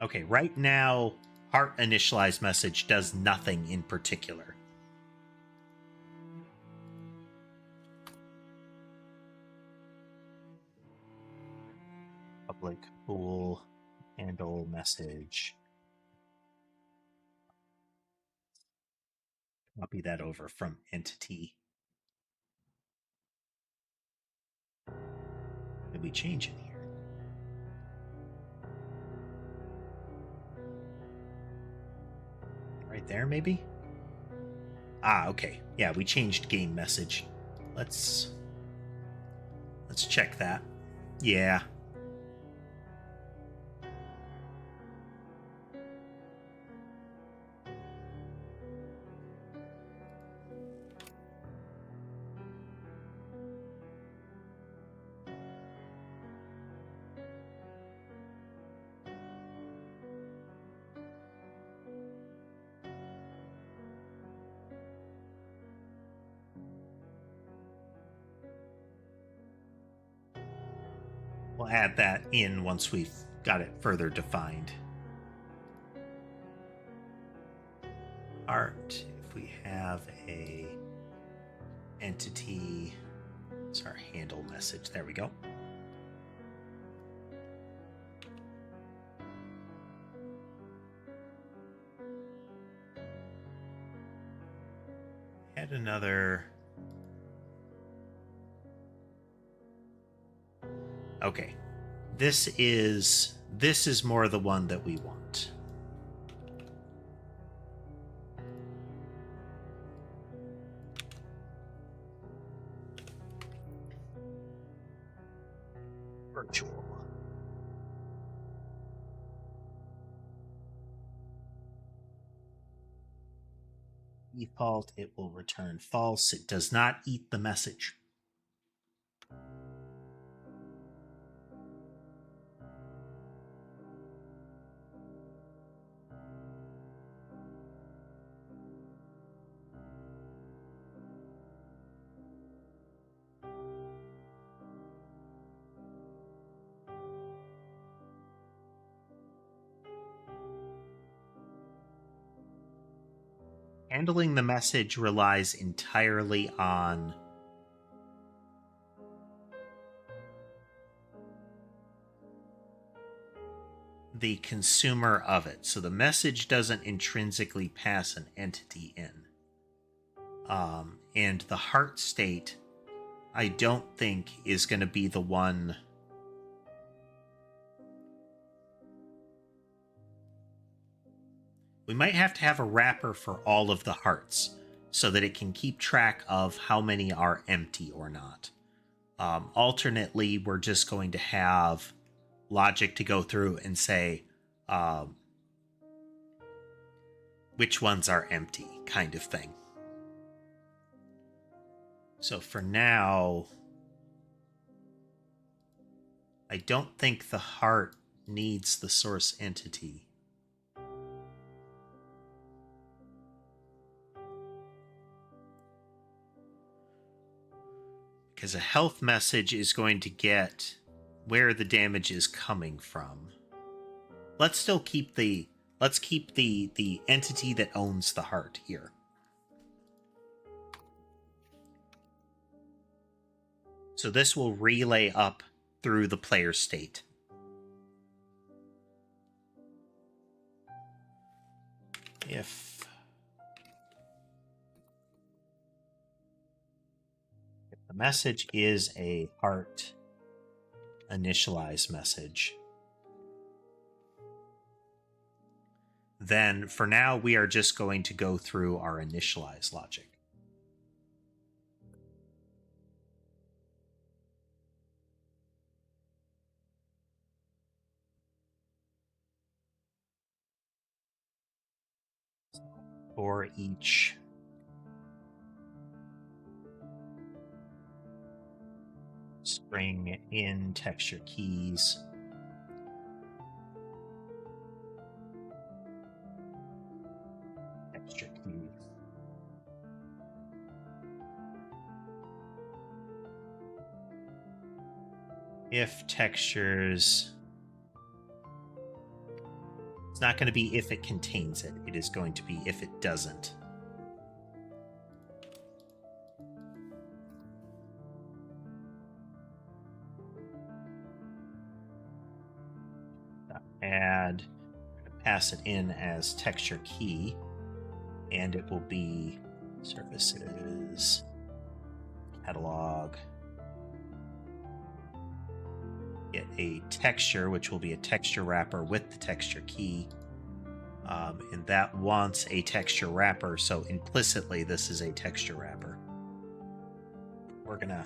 Okay, right now, heart initialize message does nothing in particular. Public bool handle message. Copy that over from entity. Did we change it here? Right there, maybe? Ah, okay. Yeah, we changed game message. Let's check that. Yeah. We'll add that in once we've got it further defined. Art, if we have a entity, it's our handle message. There we go. Add another. Okay, this is more the one that we want. virtual. Default, it will return false. It does not eat the message. Handling the message relies entirely on the consumer of it. So the message doesn't intrinsically pass an entity in. And the heart state, I don't think, is going to be the one. We might have to have a wrapper for all of the hearts so that it can keep track of how many are empty or not. Alternately, we're just going to have logic to go through and say which ones are empty, kind of thing. So for now, I don't think the heart needs the source entity. Because a health message is going to get where the damage is coming from. Let's still keep the entity that owns the heart here. So this will relay up through the player state. If the message is a heart initialize message, then for now we are just going to go through our initialize logic. For each string in texture keys, texture key, if textures, it's not going to be if it contains it, it is going to be if it doesn't. Add, pass it in as texture key, and it will be services, catalog, get a texture, which will be a texture wrapper with the texture key, and that wants a texture wrapper, so implicitly this is a texture wrapper. We're gonna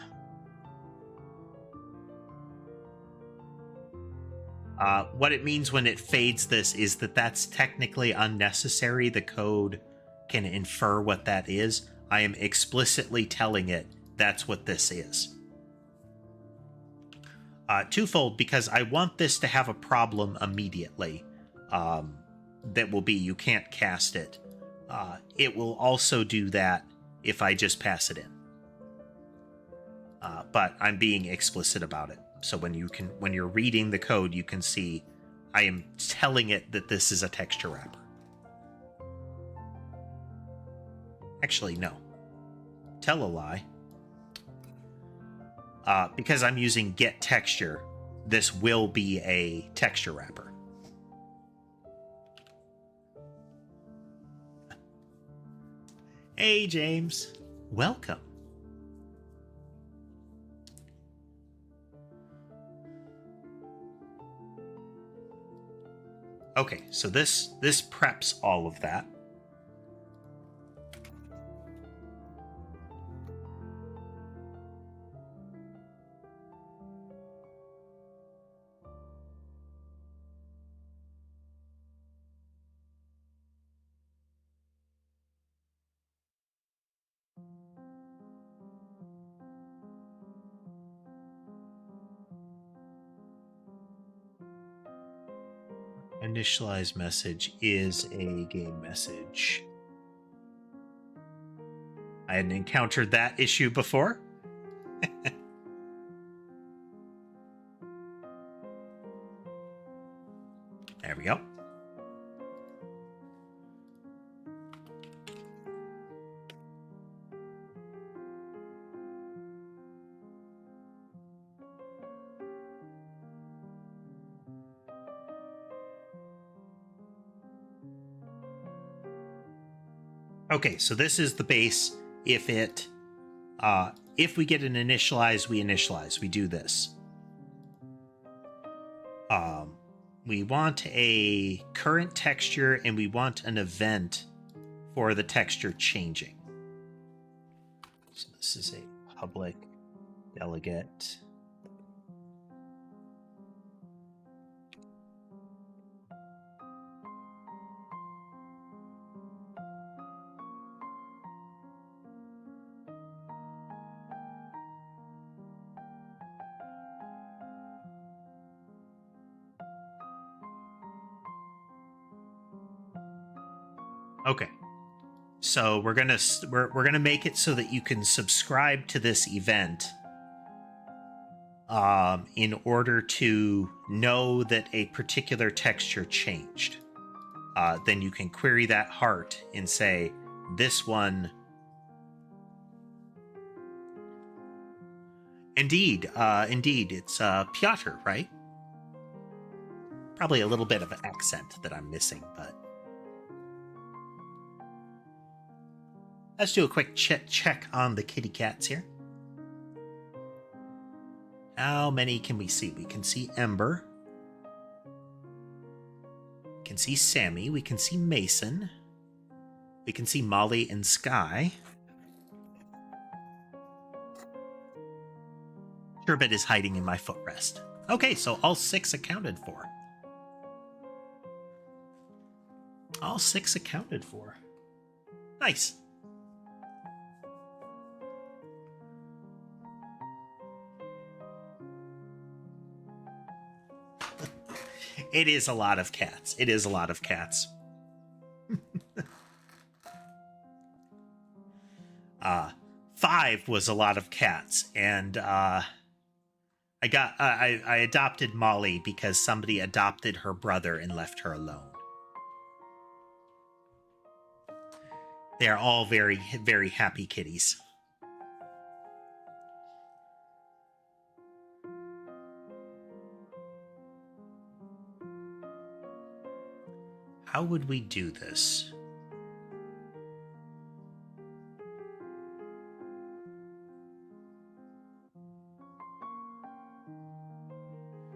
what it means when it fades this is that that's technically unnecessary. The code can infer what that is. I am explicitly telling it that's what this is. Twofold, because I want this to have a problem immediately. That will be you can't cast it. It will also do that if I just pass it in. But I'm being explicit about it. So when you're reading the code, you can see I am telling it that this is a texture wrapper. Actually, no. Tell a lie. Because I'm using get texture, this will be a texture wrapper. Hey, James. Welcome. Okay, so this preps all of that. Initialize message is a game message. I hadn't encountered that issue before. There we go. Okay, so this is the base. If we get an initialize, we initialize. We do this. We want a current texture and we want an event for the texture changing. So this is a public delegate. Okay, so we're gonna make it so that you can subscribe to this event in order to know that a particular texture changed. Then you can query that heart and say this one. Indeed, it's Piotr, right? Probably a little bit of an accent that I'm missing, but. Let's do a quick check on the kitty cats here. How many can we see? We can see Ember. We can see Sammy. We can see Mason. We can see Molly and Sky. Sherbet is hiding in my footrest. Okay, so all 6 accounted for. All 6 accounted for. Nice. It is a lot of cats. It is a lot of cats. 5 was a lot of cats, and I adopted Molly because somebody adopted her brother and left her alone. They are all very, very happy kitties. How would we do this?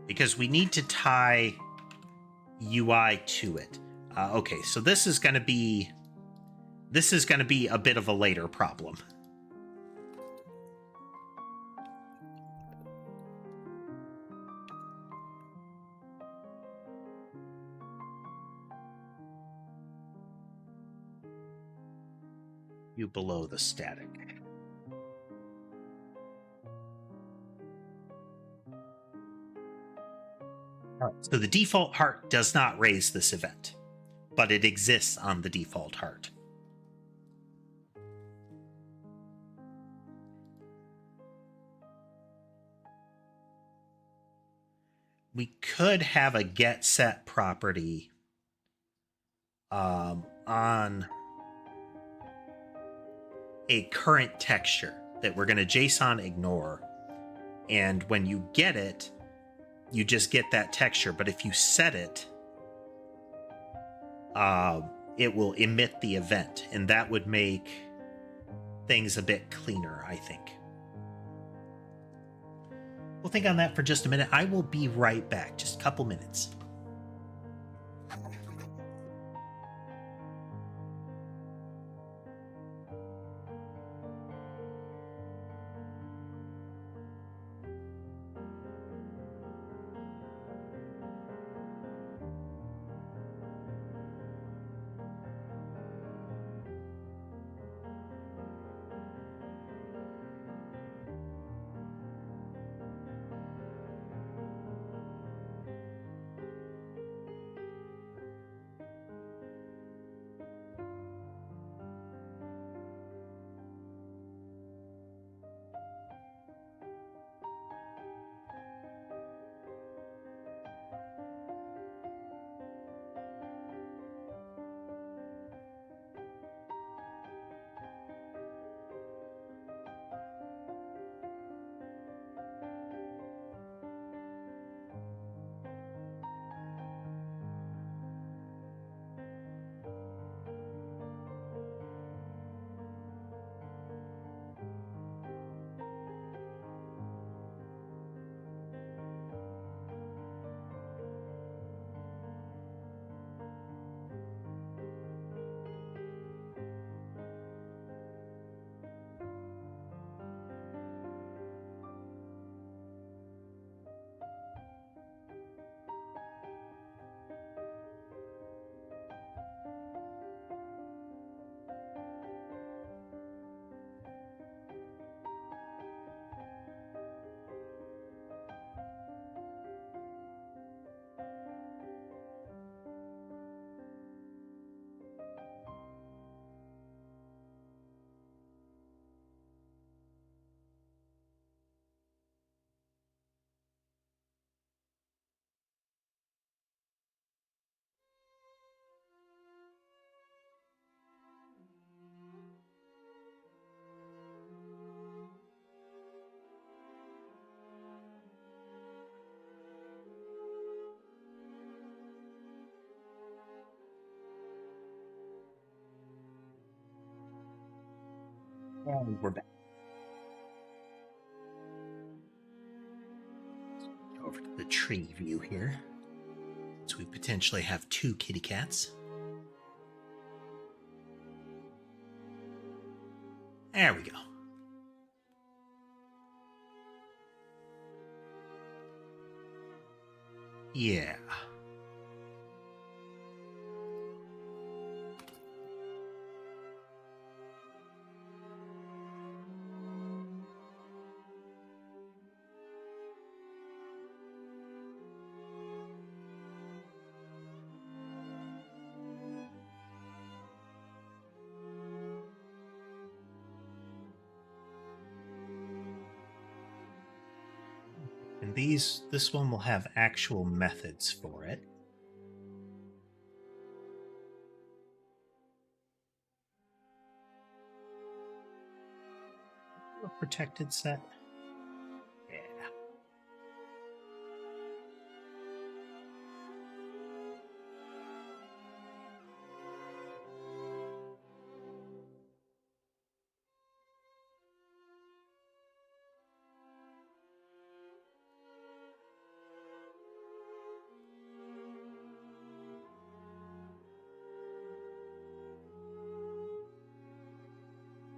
Because we need to tie UI to it. Okay, so this is going to be a bit of a later problem. You below the static. All right, so the default heart does not raise this event, but it exists on the default heart. We could have a get set property on a current texture that we're going to JSON ignore. And when you get it, you just get that texture. But if you set it, it will emit the event. And that would make things a bit cleaner, I think. We'll think on that for just a minute. I will be right back. Just a couple minutes. And we're back. Over to the tree view here. So we potentially have 2 kitty cats. There we go. Yeah. And this one will have actual methods for it. A protected set. Yeah.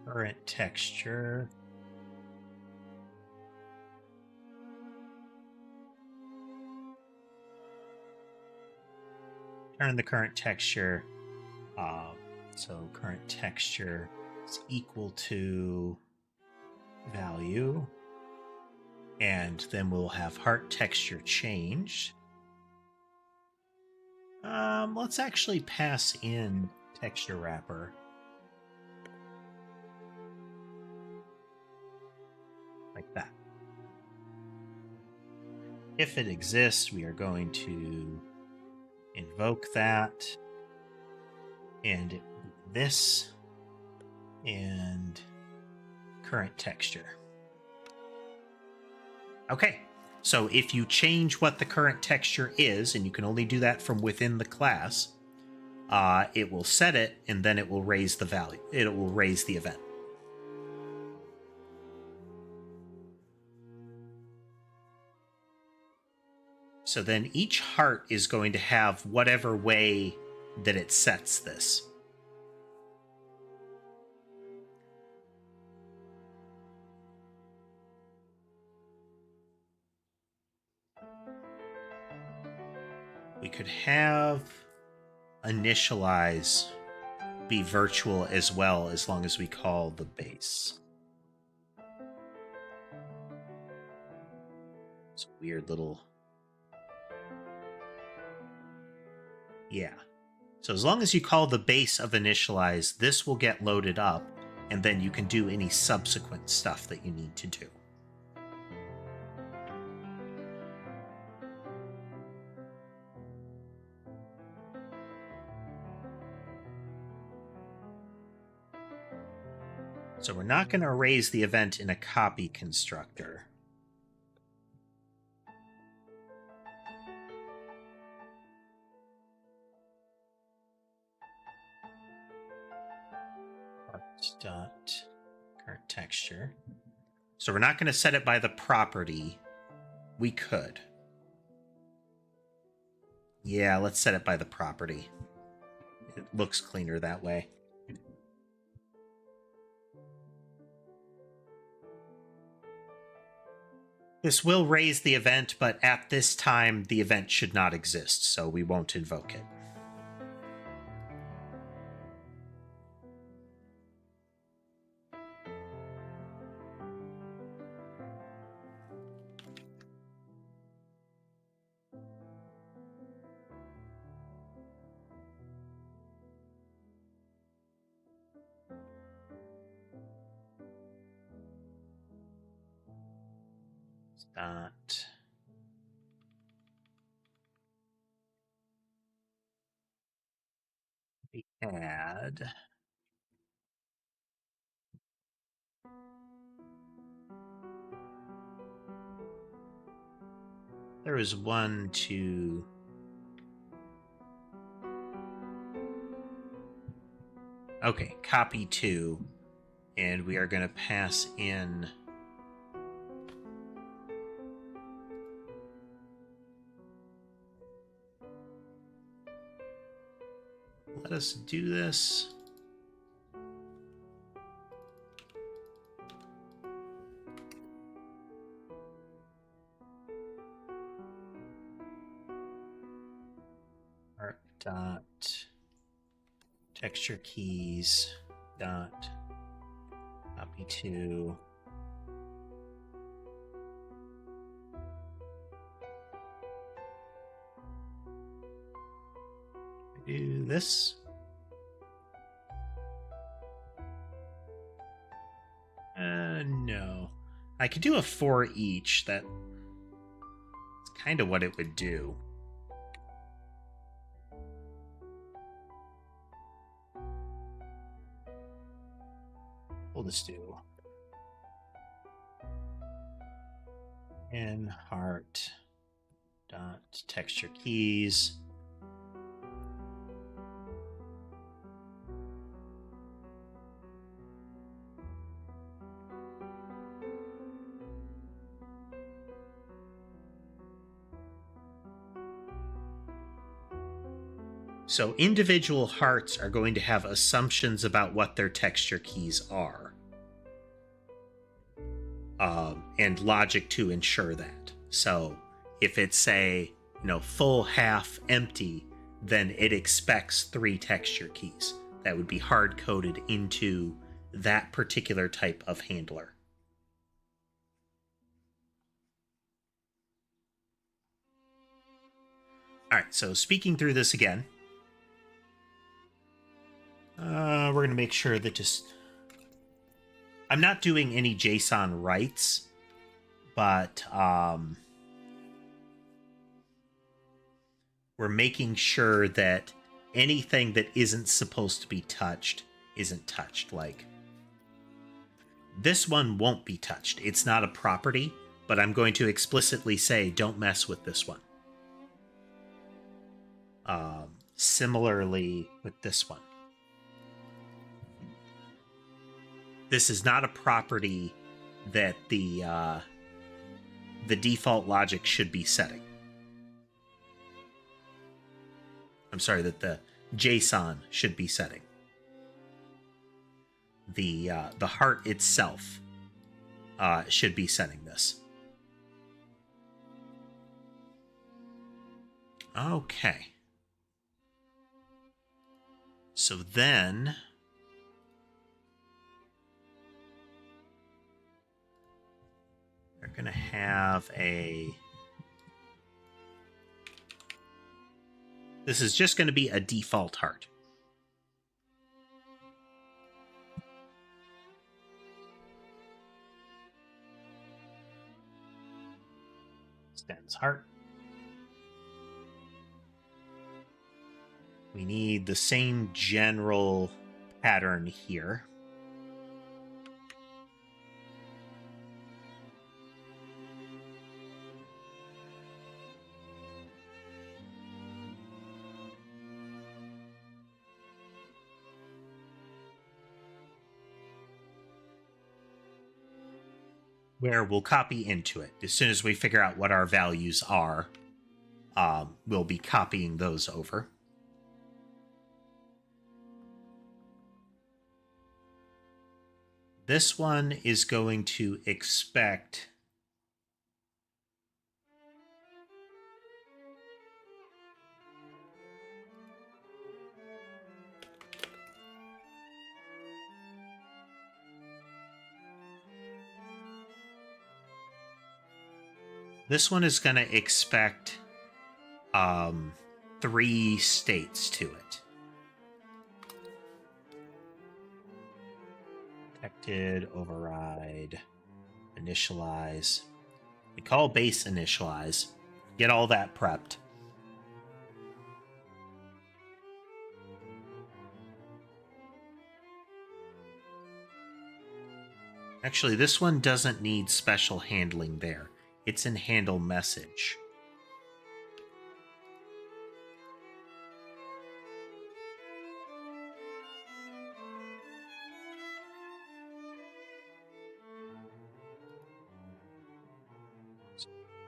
Current texture. Turn the current texture. So current texture is equal to value. And then we'll have heart texture changed. Let's actually pass in texture wrapper. Like that. If it exists, we are going to invoke that, and this, and current texture. Okay, so if you change what the current texture is, and you can only do that from within the class, it will set it, and then it will raise the value. It will raise the event. So then each heart is going to have whatever way that it sets this. We could have initialize be virtual as well, as long as we call the base. It's a weird little... Yeah. So as long as you call the base of initialize, this will get loaded up, and then you can do any subsequent stuff that you need to do. So we're not going to erase the event in a copy constructor. Dot current texture. So we're not going to set it by the property. We could. Yeah, let's set it by the property. It looks cleaner that way. This will raise the event, but at this time the event should not exist, so we won't invoke it. Dot add there is 1, 2. Okay, copy 2 And we are going to pass in let us do this. Art dot texture keys dot copy to do this. No. I could do a for each. That's kind of what it would do. We'll just do in heart dot texture keys. So individual hearts are going to have assumptions about what their texture keys are. And logic to ensure that. So if it's, say, full, half, empty, then it expects 3 texture keys that would be hard-coded into that particular type of handler. All right, so speaking through this again, we're going to make sure that I'm not doing any JSON writes, but we're making sure that anything that isn't supposed to be touched isn't touched. Like, this one won't be touched. It's not a property, but I'm going to explicitly say, don't mess with this one. Similarly with this one. This is not a property that the default logic should be setting. I'm sorry, that the JSON should be setting. The heart itself should be setting this. Okay. So then we're going to have this is just going to be a default heart. Extends heart. We need the same general pattern here. Where we'll copy into it. As soon as we figure out what our values are, we'll be copying those over. This one is going to expect this one is going to expect 3 states to it. Detected, override, initialize. We call base initialize. Get all that prepped. Actually, this one doesn't need special handling there. It's in handle message.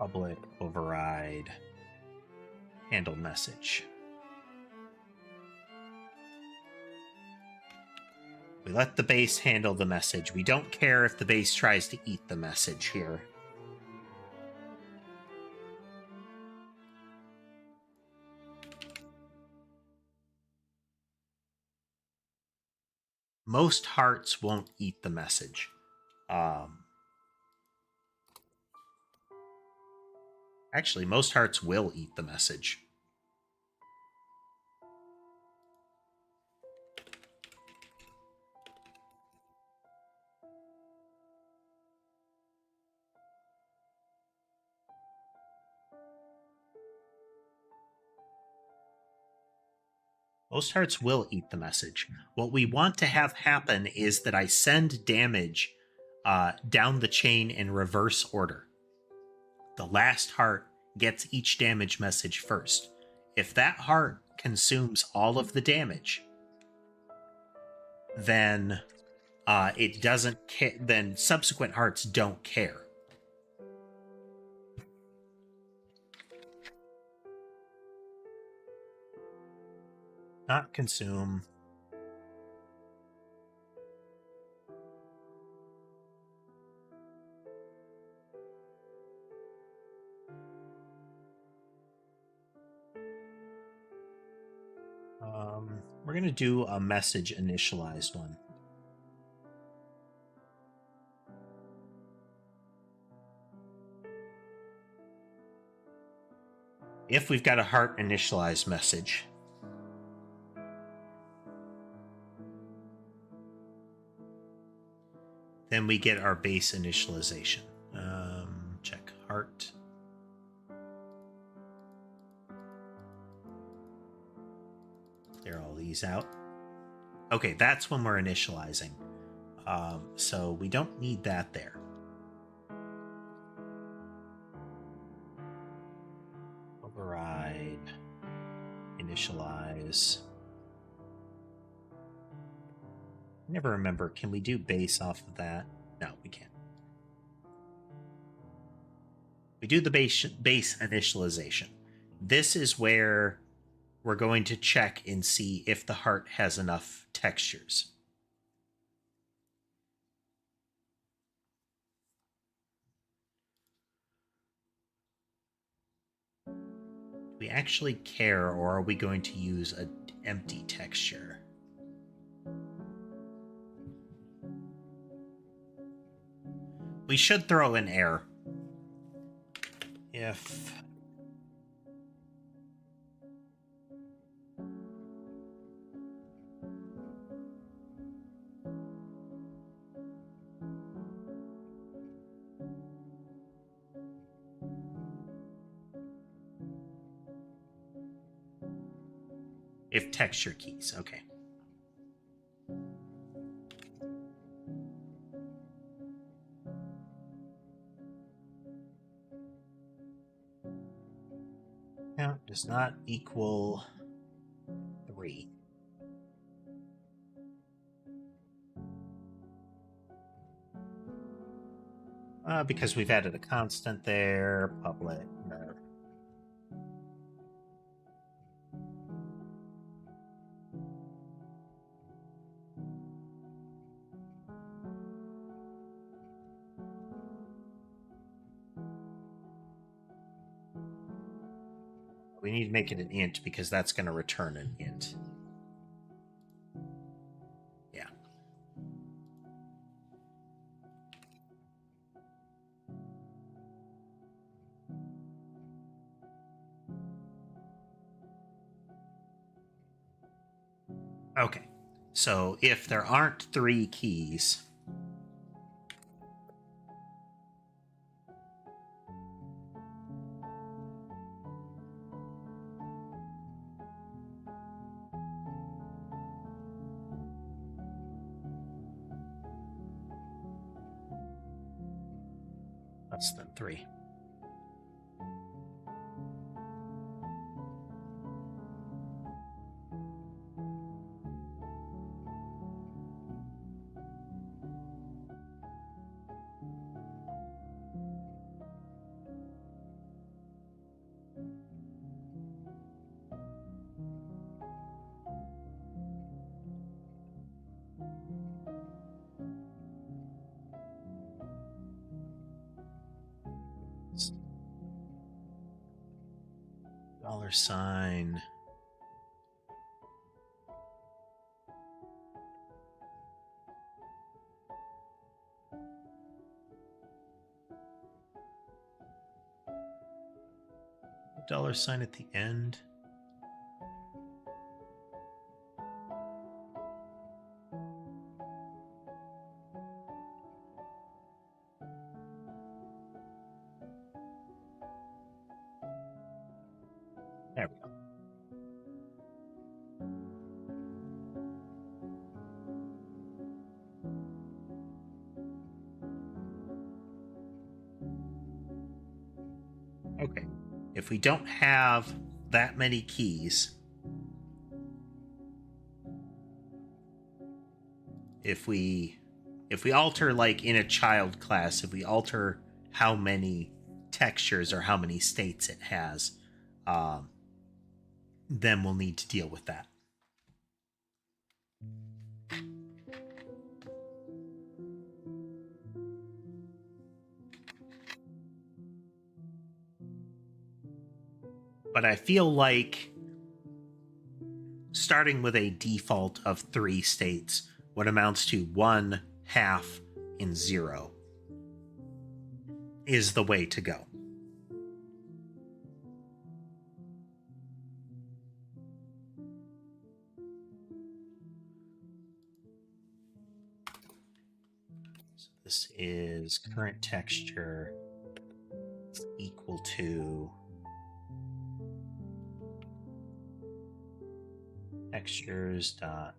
public override handle message. We let the base handle the message. We don't care if the base tries to eat the message here. Most hearts won't eat the message. Actually, most hearts will eat the message. Most hearts will eat the message. What we want to have happen is that I send damage down the chain in reverse order. The last heart gets each damage message first. If that heart consumes all of the damage, then it doesn't care. Then subsequent hearts don't care. Not consume. We're going to do a message initialized one. If we've got a heart initialized message, then we get our base initialization. Check heart. Clear all these out. Okay, that's when we're initializing. So we don't need that there. Override. Initialize. I never remember. Can we do base off of that? No, we can't. We do the base initialization. This is where we're going to check and see if the heart has enough textures. Do we actually care, or are we going to use an empty texture? We should throw an error. If texture keys, okay. Count does not equal 3. Because we've added a constant there, public, no. We need to make it an int because that's going to return an int. Yeah. Okay. So if there aren't 3 keys, less than 3. $. $sign at the end. There we go. Okay. If we don't have that many keys, if we alter, like in a child class, if we alter how many textures or how many states it has, then we'll need to deal with that. But I feel like starting with a default of 3 states, what amounts to 1, half, and 0, is the way to go. So this is current texture equal to textures dot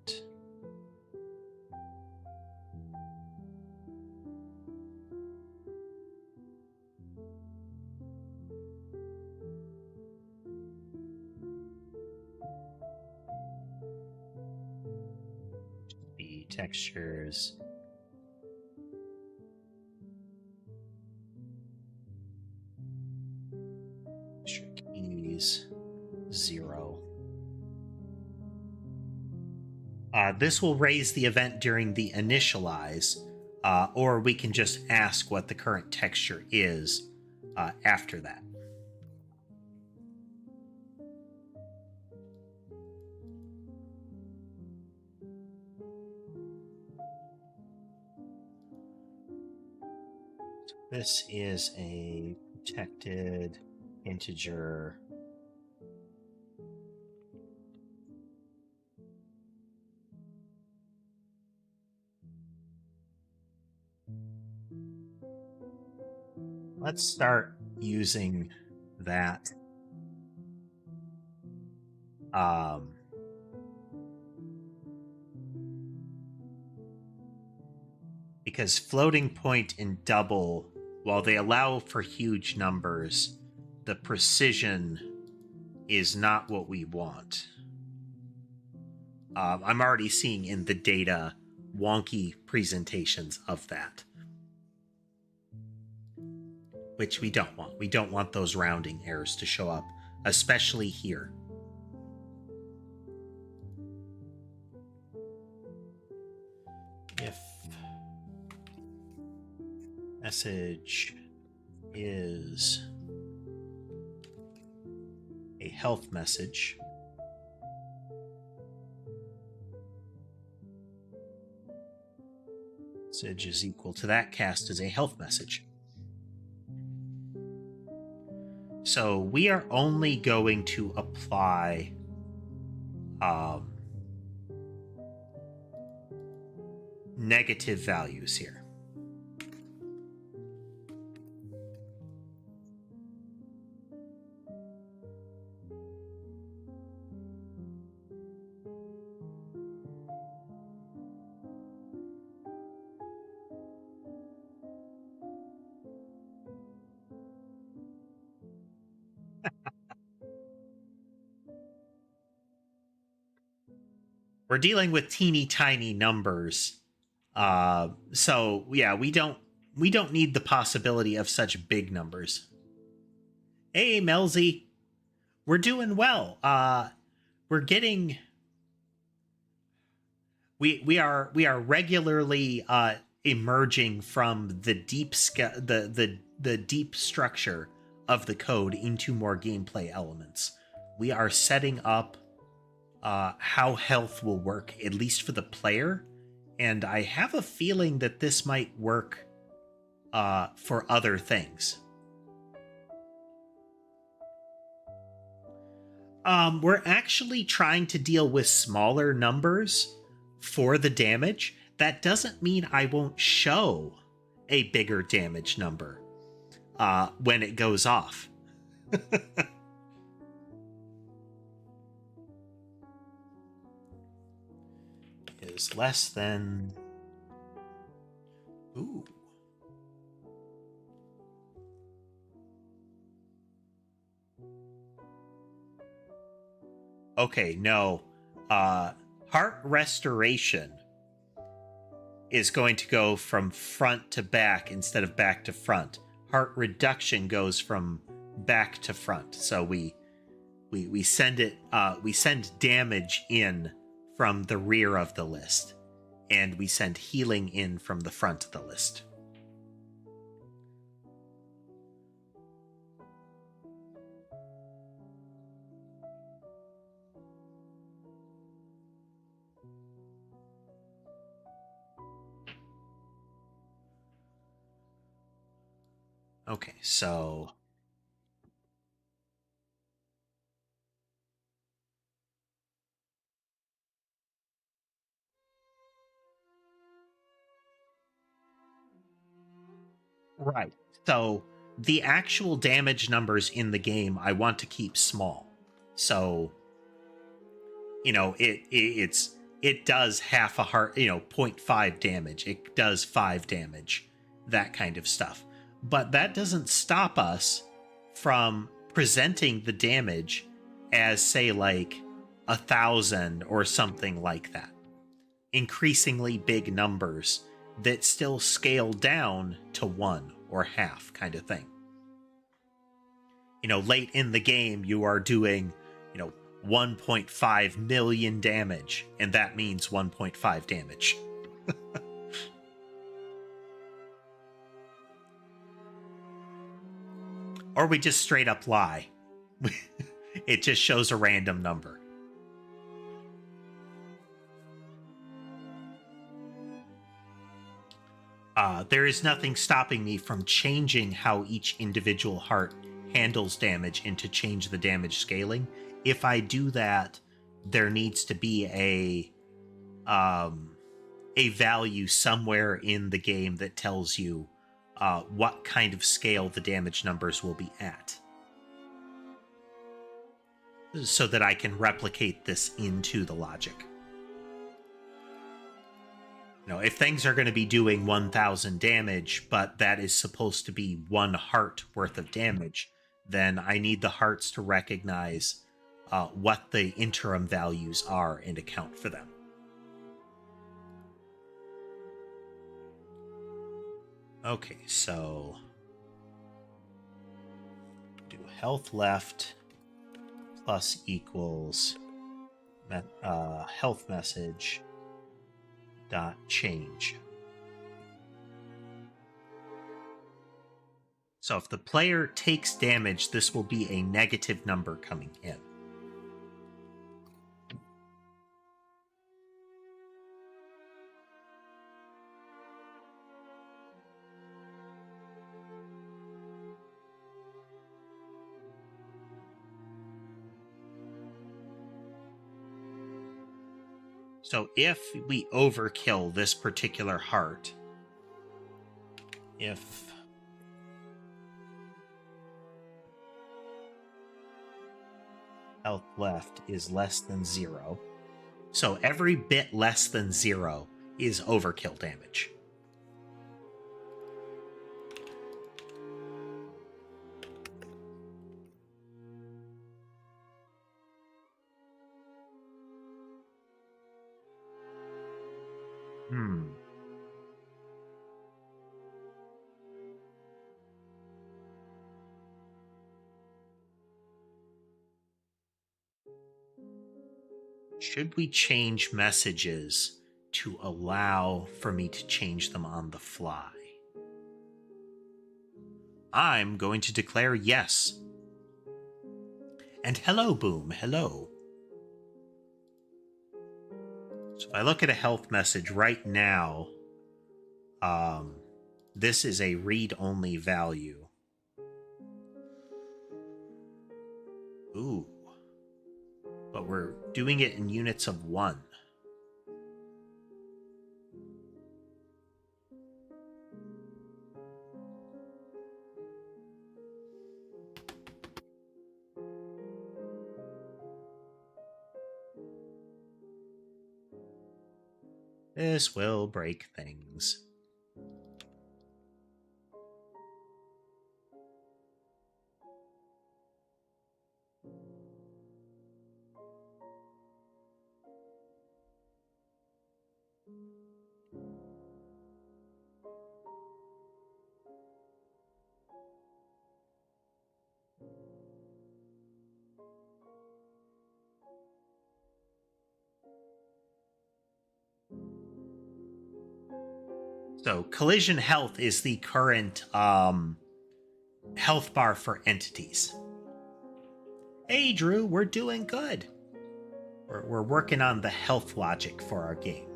the textures keys 0. This will raise the event during the initialize, or we can just ask what the current texture is after that. So this is a protected integer . Let's start using that. Because floating point and double, while they allow for huge numbers, the precision is not what we want. I'm already seeing in the data wonky presentations of that, which we don't want. We don't want those rounding errors to show up, especially here. If message is a health message, message is equal to that cast as a health message. So we are only going to apply negative values here. We're dealing with teeny tiny numbers. So yeah, we don't need the possibility of such big numbers. Hey, Melzy, we're doing well. We're getting we are regularly emerging from the the deep structure of the code into more gameplay elements. We are setting up how health will work, at least for the player, and I have a feeling that this might work for other things. We're actually trying to deal with smaller numbers for the damage. That doesn't mean I won't show a bigger damage number when it goes off. Is less than... Ooh. Okay, no. Heart restoration is going to go from front to back instead of back to front. Heart reduction goes from back to front. So we send it we send damage in from the rear of the list, and we send healing in from the front of the list. Okay, so right. So the actual damage numbers in the game I want to keep small. So it does half a heart, 0.5 damage. It does 5 damage, that kind of stuff. But that doesn't stop us from presenting the damage as, say, like 1,000 or something like that. Increasingly big numbers that still scale down to 1 or half kind of thing. Late in the game, you are doing, 1.5 million damage, and that means 1.5 damage. Or we just straight up lie. It just shows a random number. There is nothing stopping me from changing how each individual heart handles damage and to change the damage scaling. If I do that, there needs to be a value somewhere in the game that tells you what kind of scale the damage numbers will be at, so that I can replicate this into the logic. If things are going to be doing 1,000 damage, but that is supposed to be 1 heart worth of damage, then I need the hearts to recognize what the interim values are and account for them. Okay, so do health left plus equals health message dot change. So if the player takes damage, this will be a negative number coming in. So if we overkill this particular heart, if health left is less than 0, so every bit less than 0 is overkill damage. Should we change messages to allow for me to change them on the fly. I'm going to declare yes. And hello, Boom, hello. So if I look at a health message right now, this is a read-only value. Ooh. But we're doing it in units of 1. This will break things. So collision health is the current health bar for entities. Hey, Drew, we're doing good. We're working on the health logic for our game.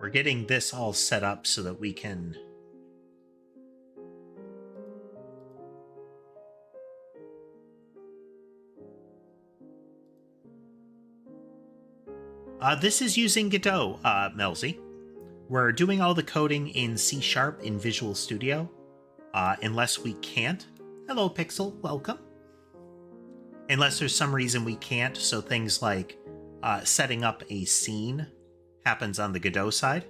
We're getting this all set up so that we can... this is using Godot, Melzy. We're doing all the coding in C# in Visual Studio, unless we can't. Hello, Pixel, welcome. Unless there's some reason we can't, so things like setting up a scene happens on the Godot side.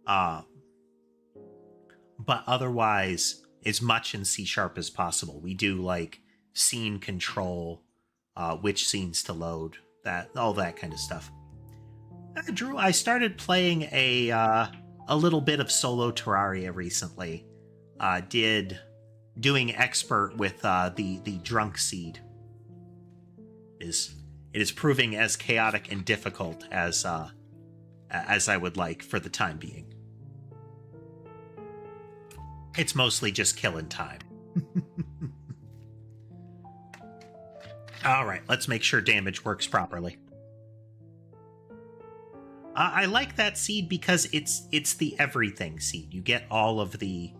But otherwise, as much in C# as possible. We do like scene control, which scenes to load, all that kind of stuff. Drew, I started playing a little bit of solo Terraria recently. Doing expert with the drunk seed. It is proving as chaotic and difficult as I would like for the time being. It's mostly just killing time. All right, let's make sure damage works properly. I like that seed because it's the everything seed. You get all of the,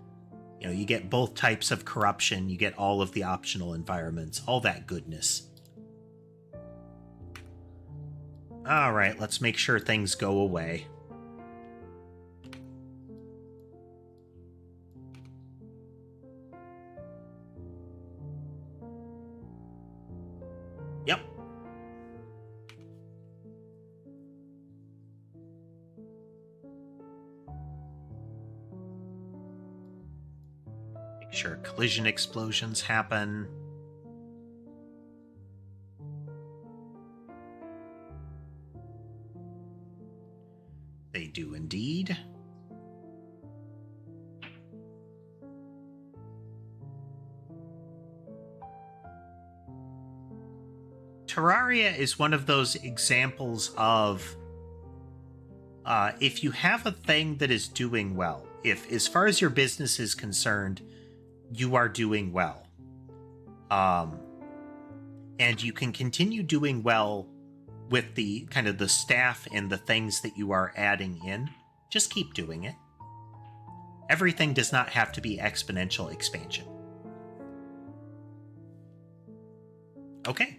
you get both types of corruption. You get all of the optional environments, all that goodness. All right, let's make sure things go away. Yep. Make sure collision explosions happen. They do indeed. Terraria is one of those examples of if you have a thing that is doing well, if as far as your business is concerned, you are doing well, and you can continue doing well with the kind of the staff and the things that you are adding in, just keep doing it. Everything does not have to be exponential expansion. Okay.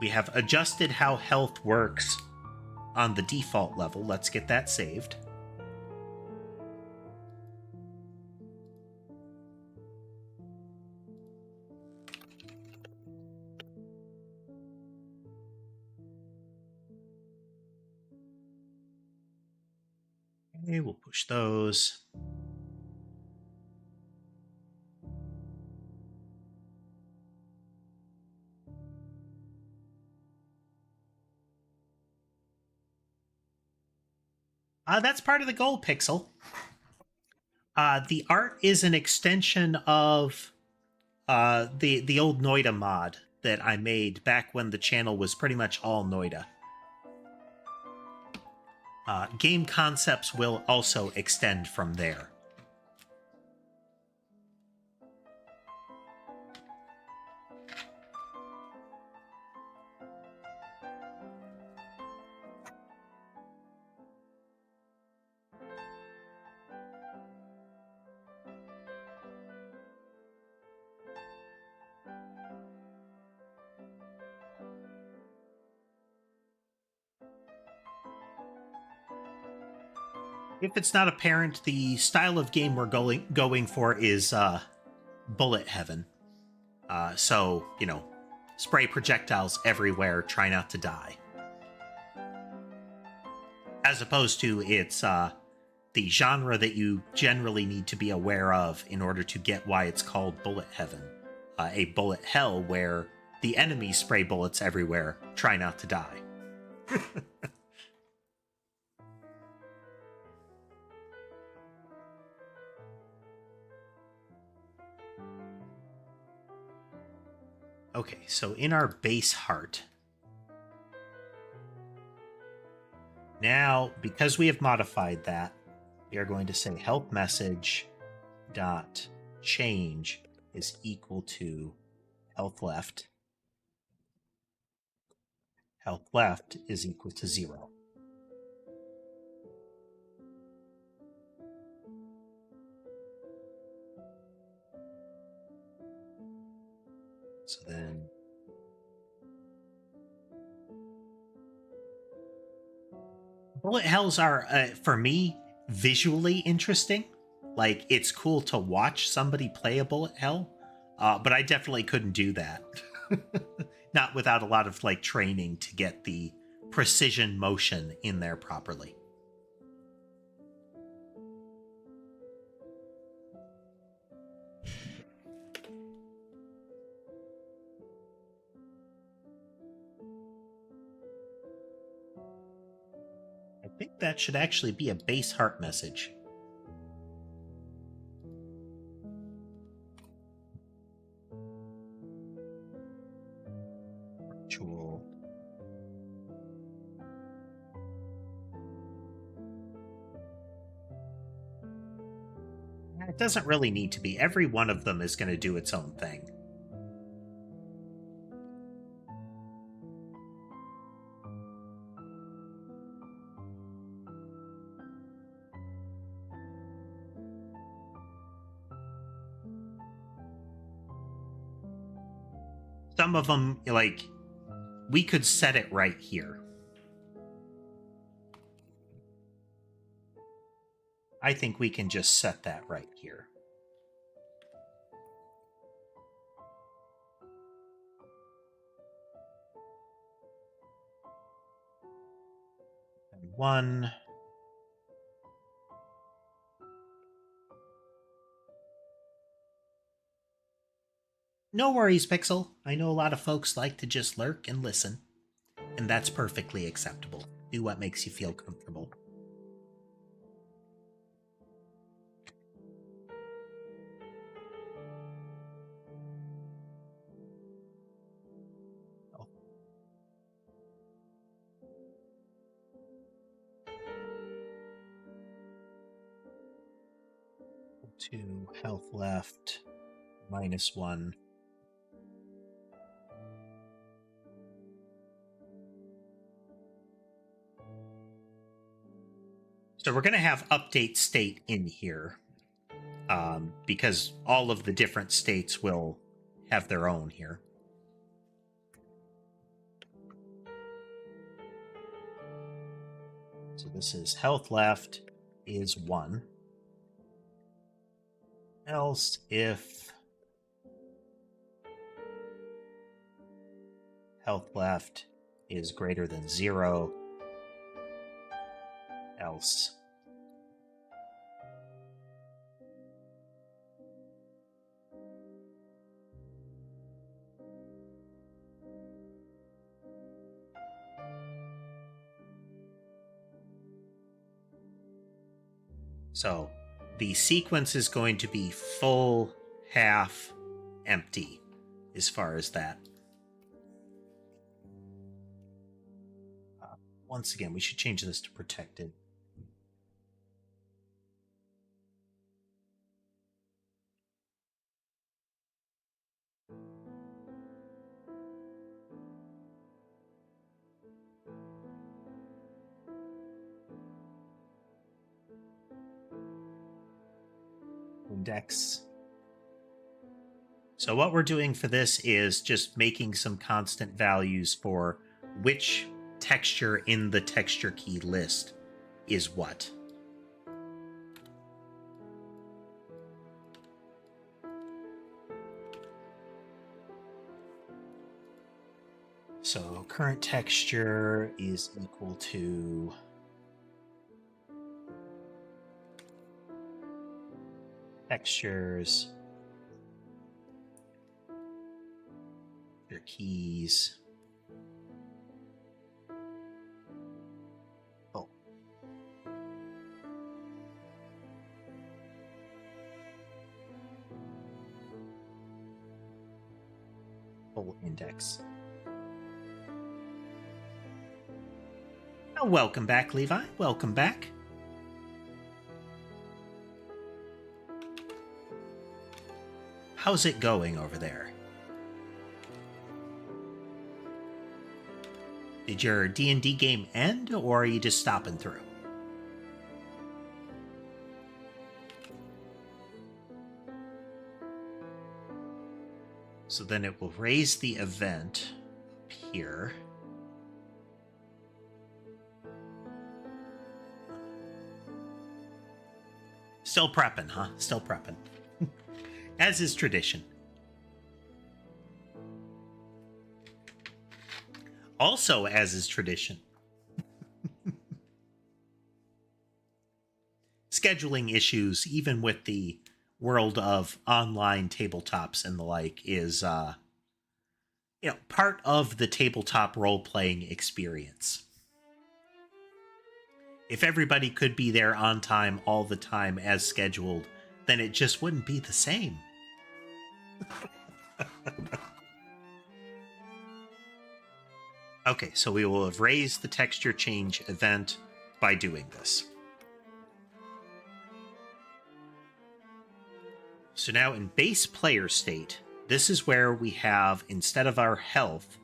We have adjusted how health works on the default level. Let's get that saved. Okay, we'll push those. That's part of the goal, Pixel. The art is an extension of the old Noida mod that I made back when the channel was pretty much all Noida. Game concepts will also extend from there. If it's not apparent, the style of game we're going for is bullet heaven. So, you know, spray projectiles everywhere, try not to die. As opposed to it's the genre that you generally need to be aware of in order to get why it's called bullet heaven. A bullet hell where the enemies spray bullets everywhere, try not to die. Okay, so in our base heart, now, because we have modified that, we are going to say help message dot change is equal to health left. Health left is equal to 0. So then bullet hells are, for me, visually interesting. Like, it's cool to watch somebody play a bullet hell, but I definitely couldn't do that. Not without a lot of, like, training to get the precision motion in there properly. I think that should actually be a base heart message. Virtual. It doesn't really need to be. Every one of them is going to do its own thing. Some of them, like, we could set it right here. I think we can just set that right here. And 1. No worries, Pixel. I know a lot of folks like to just lurk and listen, and that's perfectly acceptable. Do what makes you feel comfortable. Oh. Two health left, -1. So we're going to have update state in here, because all of the different states will have their own here. So this is health left is 1. Else if health left is greater than 0, else. So the sequence is going to be full, half, empty as far as that. Once again, we should change this to protected. Index. So what we're doing for this is just making some constant values for which texture in the texture key list is what. So current texture is equal to textures, your keys. Oh. Full index. Oh, welcome back, Levi. Welcome back. How's it going over there? Did your D&D game end, or are you just stopping through? So then it will raise the event here. Still prepping, huh? Still prepping. As is tradition. Also, as is tradition. Scheduling issues, even with the world of online tabletops and the like, is part of the tabletop role-playing experience. If everybody could be there on time all the time as scheduled, then it just wouldn't be the same. Okay, so we will have raised the texture change event by doing this. So now in base player state, this is where we have, instead of our health,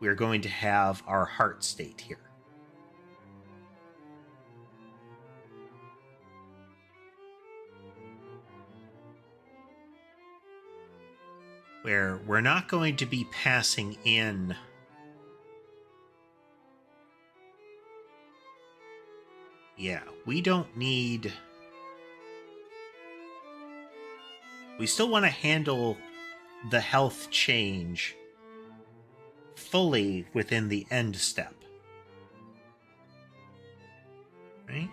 we're going to have our heart state here. Where we're not going to be passing in we don't need... We still want to handle the health change fully within the end step. Right?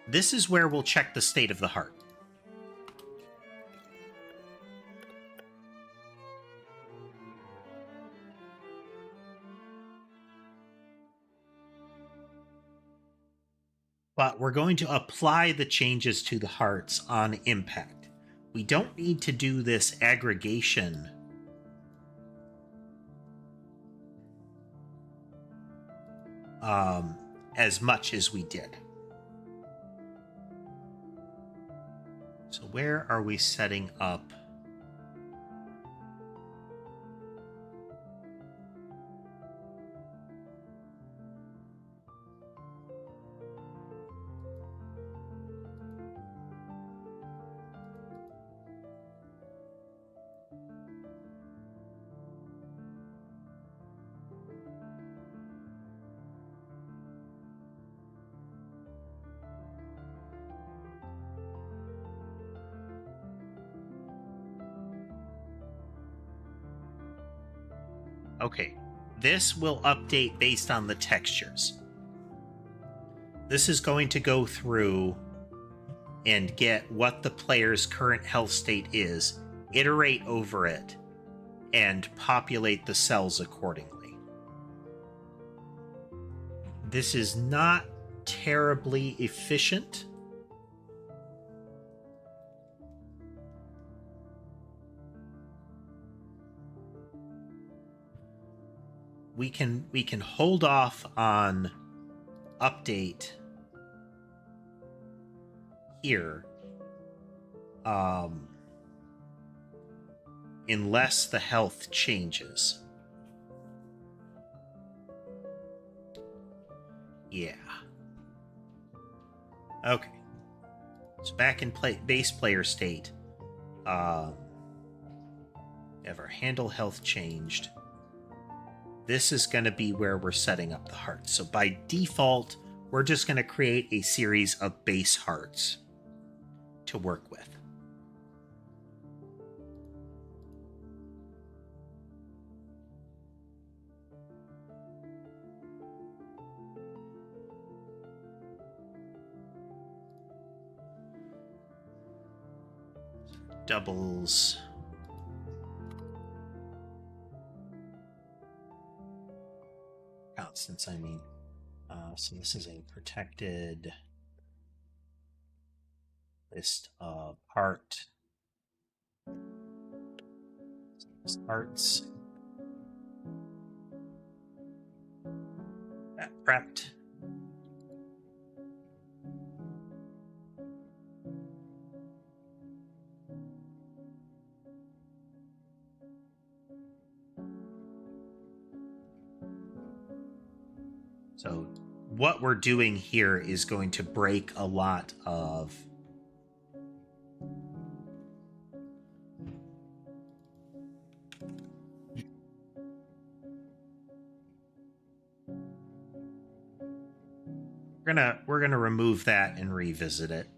This is where we'll check the state of the heart. But we're going to apply the changes to the hearts on impact. We don't need to do this aggregation as much as we did. So where are we setting up? Okay, this will update based on the textures. This is going to go through and get what the player's current health state is, iterate over it, and populate the cells accordingly. This is not terribly efficient. We can hold off on update here, unless the health changes. Yeah. Okay. So back in base player state, have our handle health changed. This is going to be where we're setting up the hearts. So by default, we're just going to create a series of base hearts to work with. Doubles. Constants, I mean. So this is a protected list of hearts. That prepped. So what we're doing here is going to break a lot of we're gonna remove that and revisit it.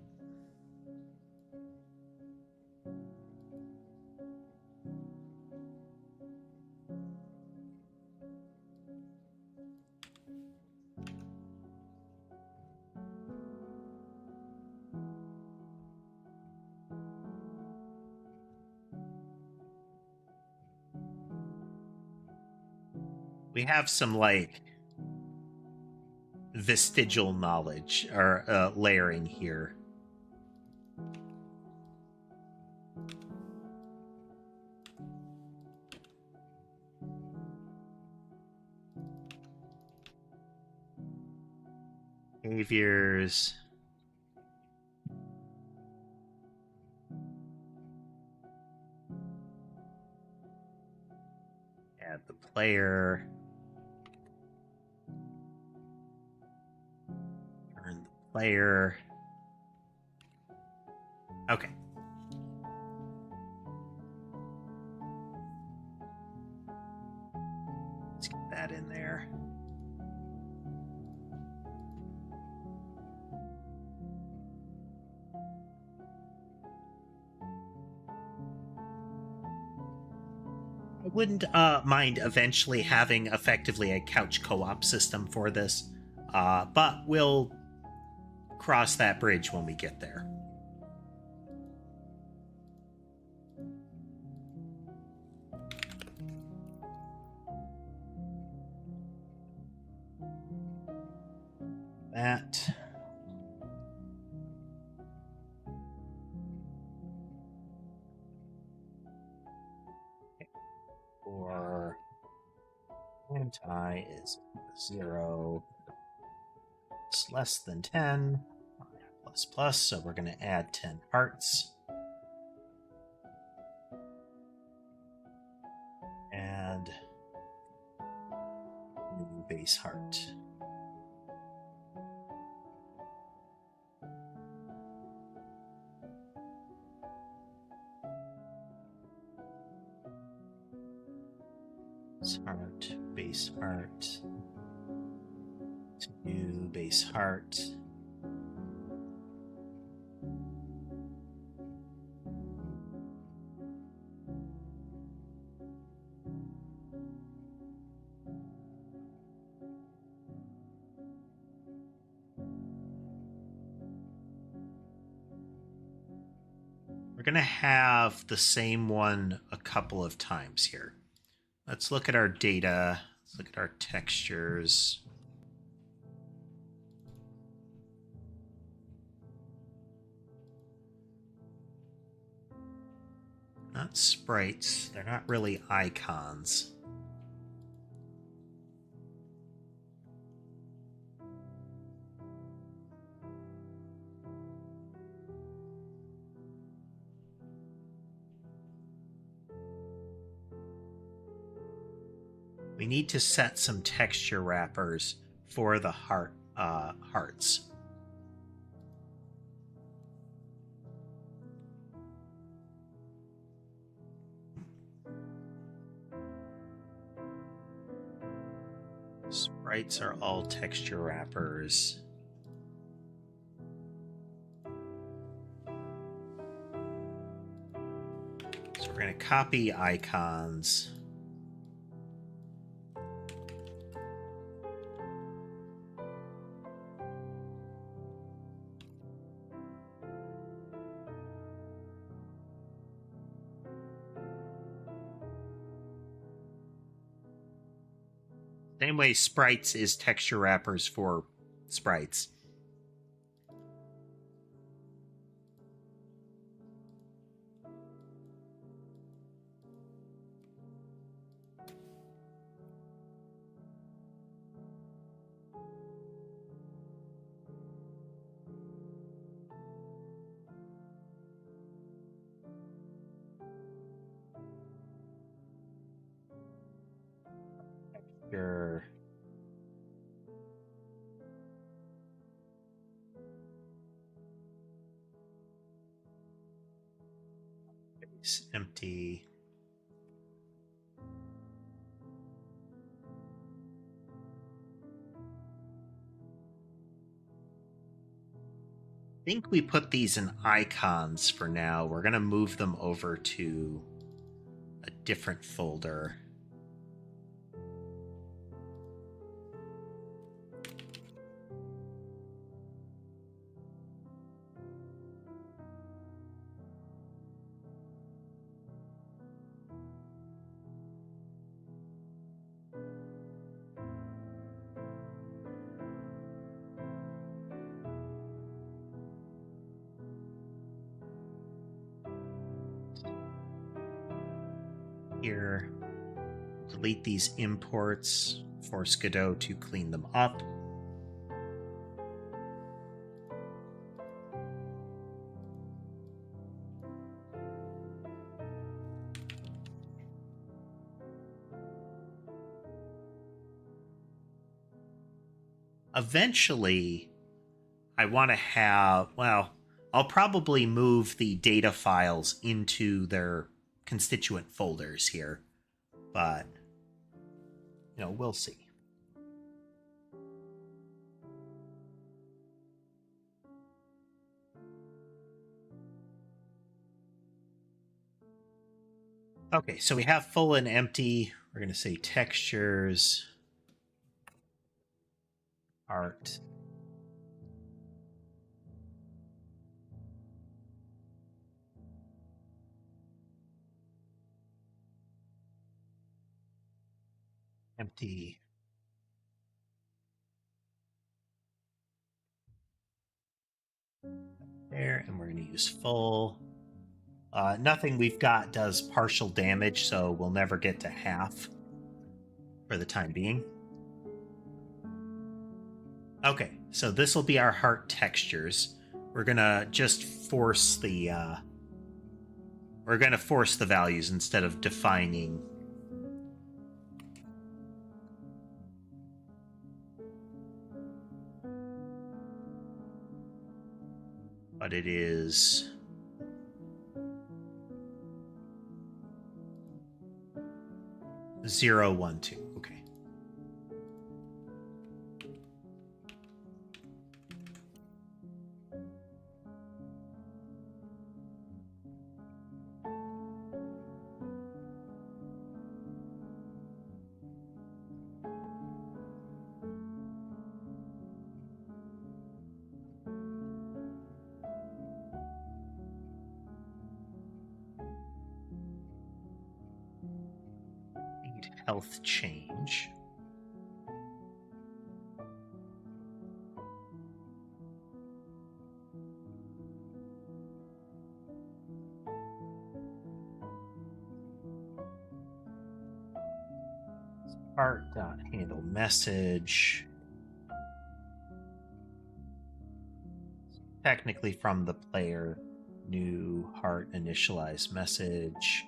We have some like vestigial knowledge or layering here. Behaviors. Add the player. Turn the player. Okay. Let's get that in there. I wouldn't mind eventually having effectively a couch co-op system for this, but we'll cross that bridge when we get there. That. For anti is 0. It's less than 10. Plus plus, so we're going to add 10 hearts. And new base heart. Heart, base heart, new base heart. We're going to have the same one a couple of times here. Let's look at our data. Let's look at our textures. Not sprites. They're not really icons. We need to set some texture wrappers for the hearts. Sprites are all texture wrappers. So we're going to copy icons. Same way sprites is texture wrappers for sprites. Sure. It's empty. I think we put these in icons for now. We're going to move them over to a different folder. Here, delete these imports, force Godot to clean them up. Eventually, I want to have, well, I'll probably move the data files into their constituent folders here, but, you know, we'll see. Okay, so we have full and empty. We're going to say textures, art. Empty. There, and we're going to use full. Nothing we've got does partial damage, so we'll never get to half for the time being. Okay, so this will be our heart textures. We're gonna just force the values instead of defining. But it is 0, 1, 2. Okay. Need health change. Heart.handle message. Technically from the player, new heart initialize message.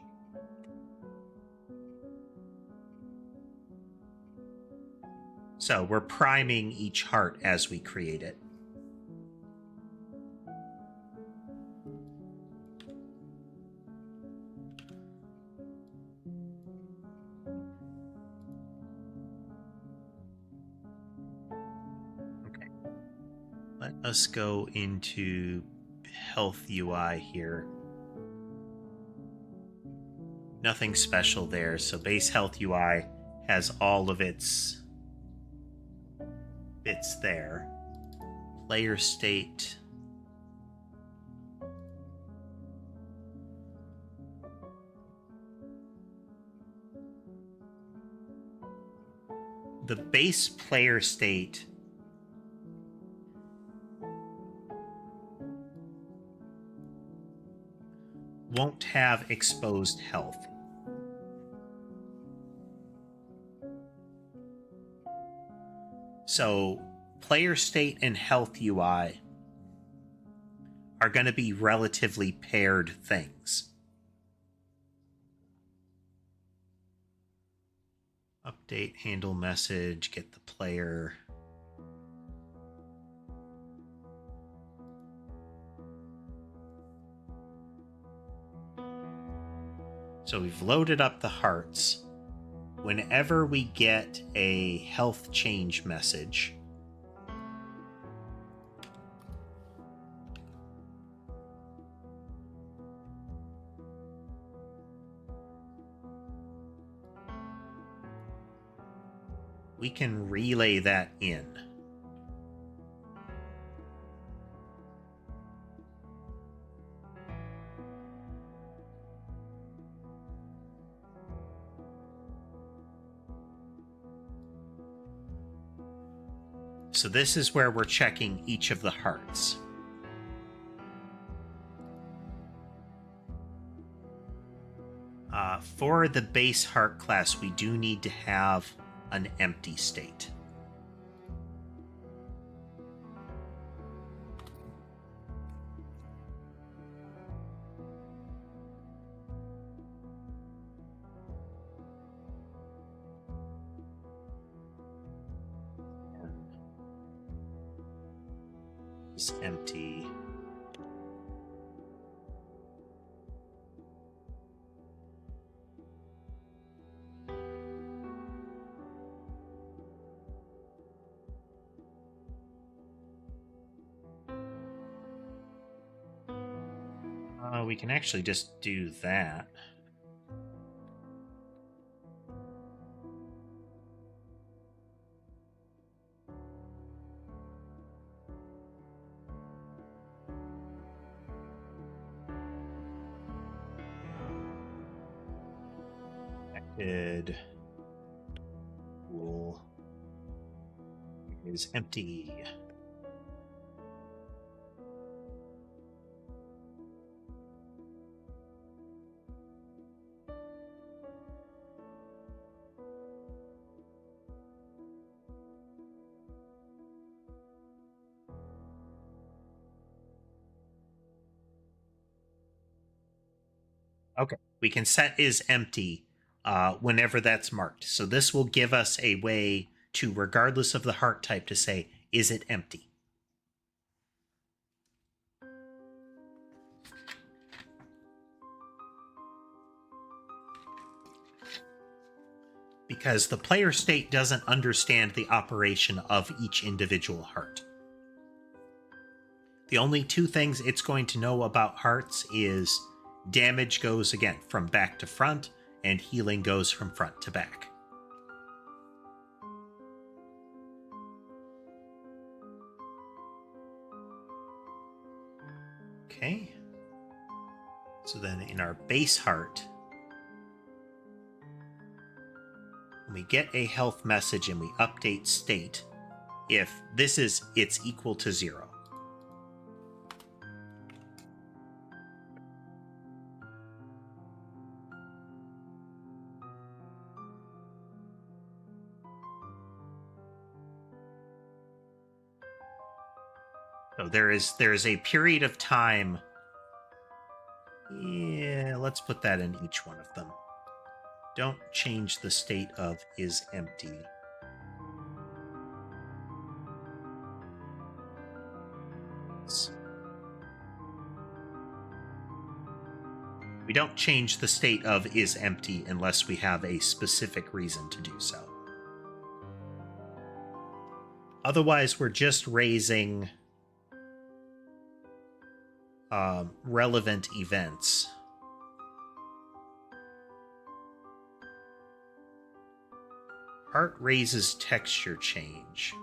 So we're priming each heart as we create it. Okay. Let us go into health UI here. Nothing special there. So base health UI has all of its bits there. Player state. The base player state won't have exposed health. So player state and health UI are going to be relatively paired things. Update handle message, get the player. So we've loaded up the hearts. Whenever we get a health change message, we can relay that in. So this is where we're checking each of the hearts. For the base heart class, we do need to have an empty state. Is empty. We can actually just do that. Connected. Cool. Is empty. Okay, we can set is empty whenever that's marked. So this will give us a way to, regardless of the heart type, to say, is it empty? Because the player state doesn't understand the operation of each individual heart. The only two things it's going to know about hearts is damage goes, again, from back to front, and healing goes from front to back. Okay. So then in our base heart, when we get a health message and we update state, if this is it's equal to 0. So there is a period of time. Yeah, let's put that in each one of them. Don't change the state of is empty. We don't change the state of is empty unless we have a specific reason to do so. Otherwise, we're just raising relevant events. Heart raises texture change.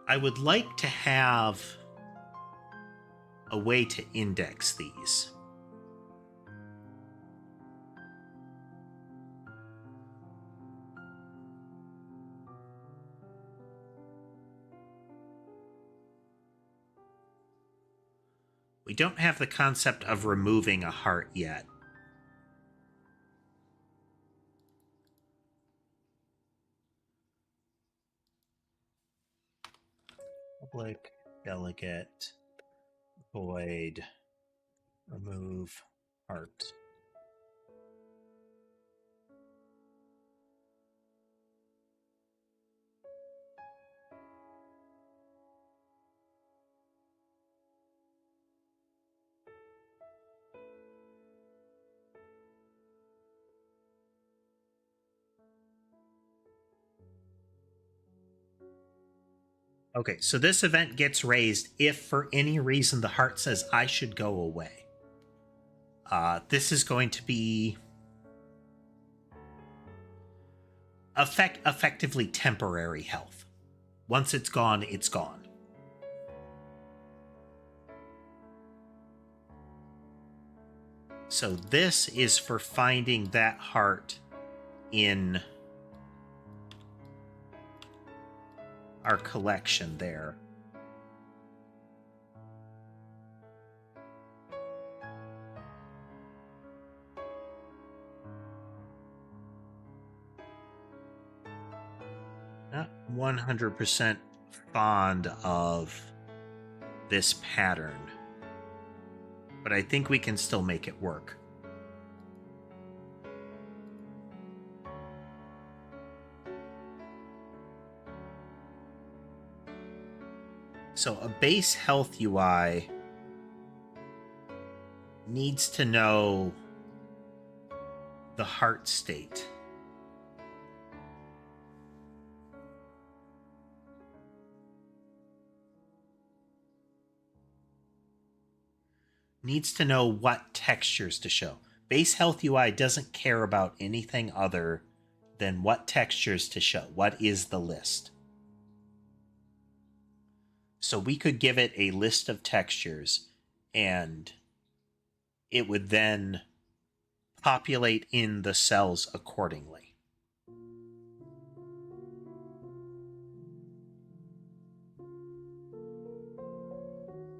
I would like to have a way to index these. We don't have the concept of removing a heart yet. Public, delegate, void, remove, heart. Okay, so this event gets raised if for any reason the heart says I should go away. This is going to be effectively temporary health. Once it's gone, it's gone. So this is for finding that heart in our collection there. Not 100% fond of this pattern, but I think we can still make it work. So a base health UI needs to know the heart state. Needs to know what textures to show. Base health UI doesn't care about anything other than what textures to show. What is the list? So we could give it a list of textures and it would then populate in the cells accordingly.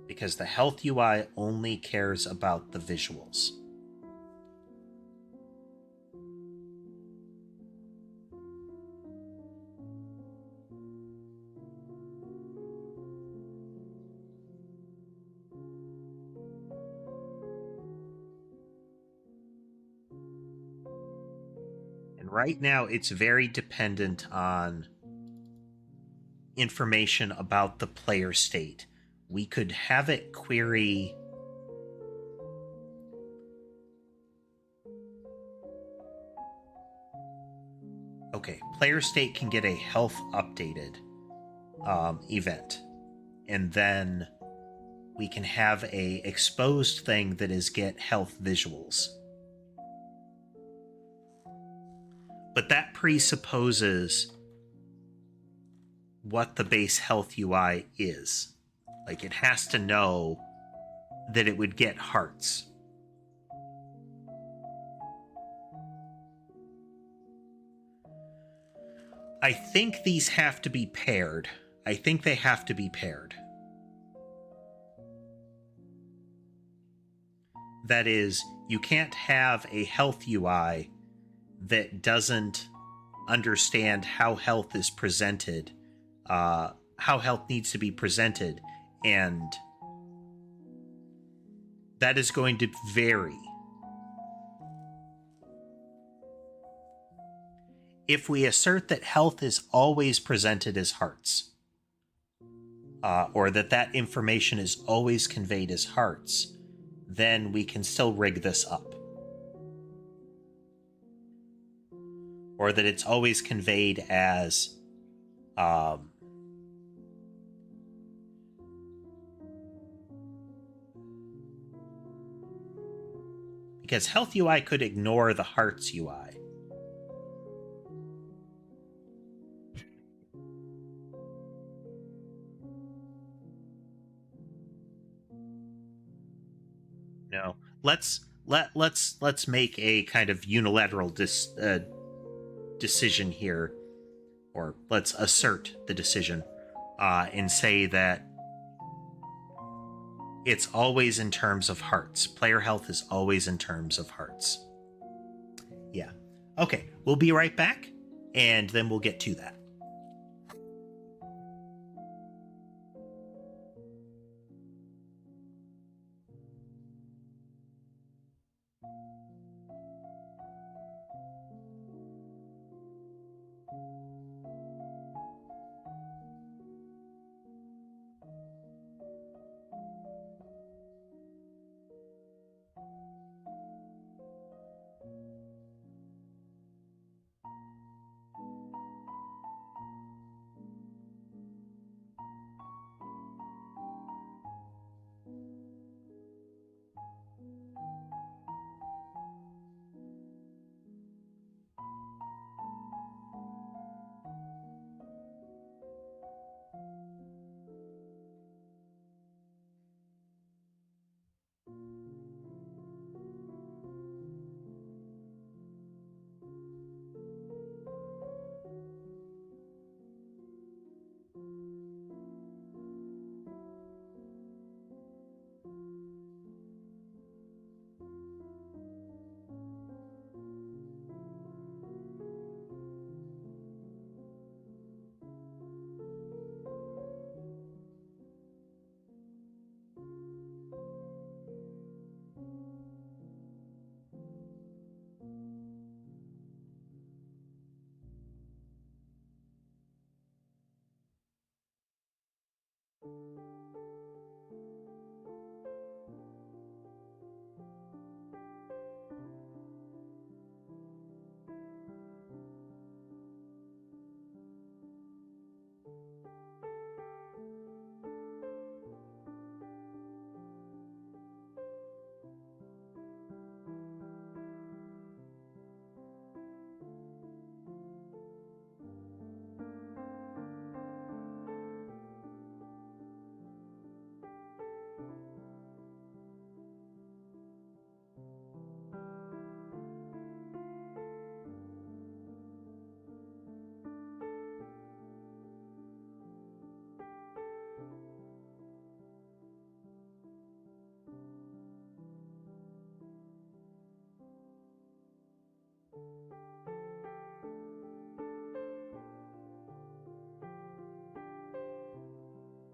Because the health UI only cares about the visuals. And right now it's very dependent on information about the player state. We could have it query okay, player state can get a health updated event, and then we can have a exposed thing that is get health visuals. But that presupposes what the base health UI is. Like, it has to know that it would get hearts. I think these have to be paired. I think they have to be paired. That is, you can't have a health UI that doesn't understand how health is presented, how health needs to be presented, and that is going to vary. If we assert that health is always presented as hearts, or that information is always conveyed as hearts, then we can still rig this up. Or that it's always conveyed as because health UI could ignore the hearts UI. No, let's make a kind of unilateral decision here, or let's assert the decision and say that it's always in terms of hearts. Player health is always in terms of hearts. Yeah. Okay, we'll be right back, and then we'll get to that.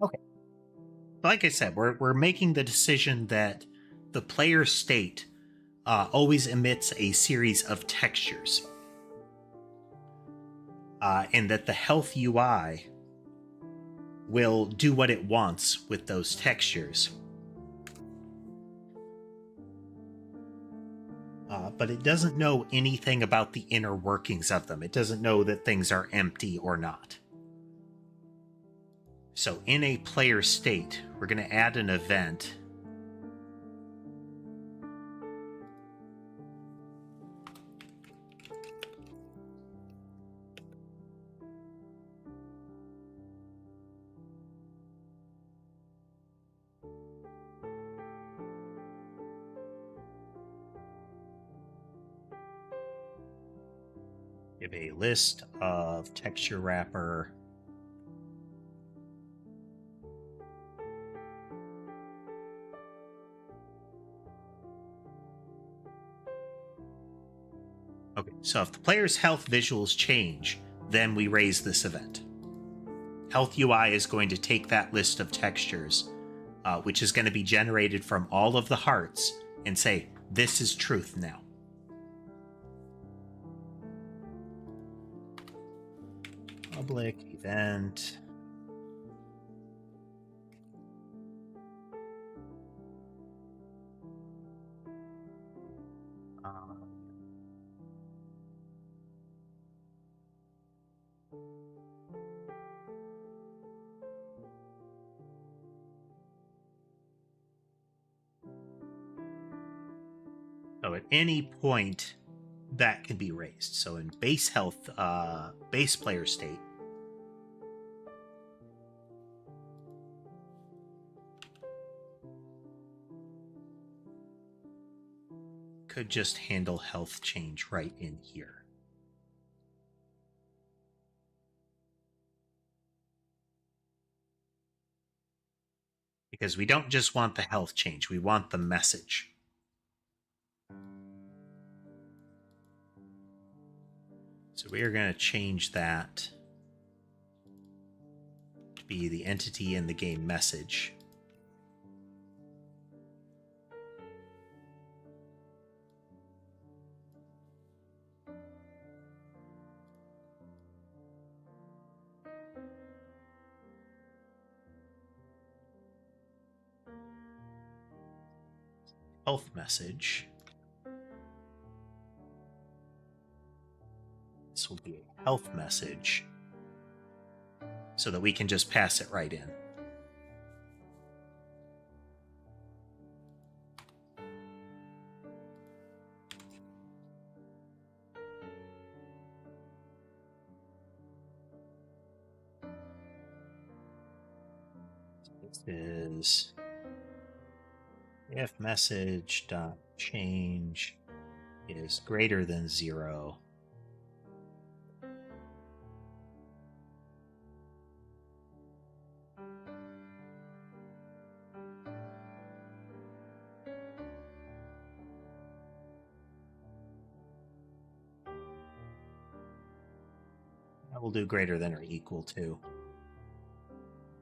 Okay. Like I said, we're making the decision that the player state always emits a series of textures, and that the health UI will do what it wants with those textures. But it doesn't know anything about the inner workings of them. It doesn't know that things are empty or not. So in a player state, we're going to add an event. Give a list of texture wrapper. So if the player's health visuals change, then we raise this event. Health UI is going to take that list of textures, which is going to be generated from all of the hearts, and say, this is truth now. Public event. So at any point, that can be raised. So in base health, base player state, could just handle health change right in here. Because we don't just want the health change, we want the message. So we are going to change that to be the entity in the game message. Health message. This will be a health message so that we can just pass it right in. This is if message dot change is greater than 0, I will do greater than or equal to.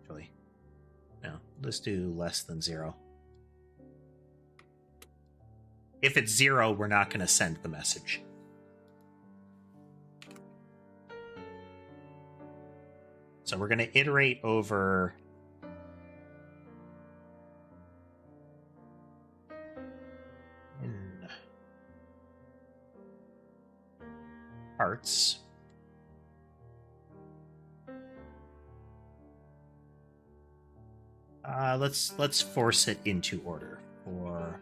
Actually, no, let's do less than 0. If it's 0, we're not going to send the message. So we're going to iterate over in hearts. Let's force it into order for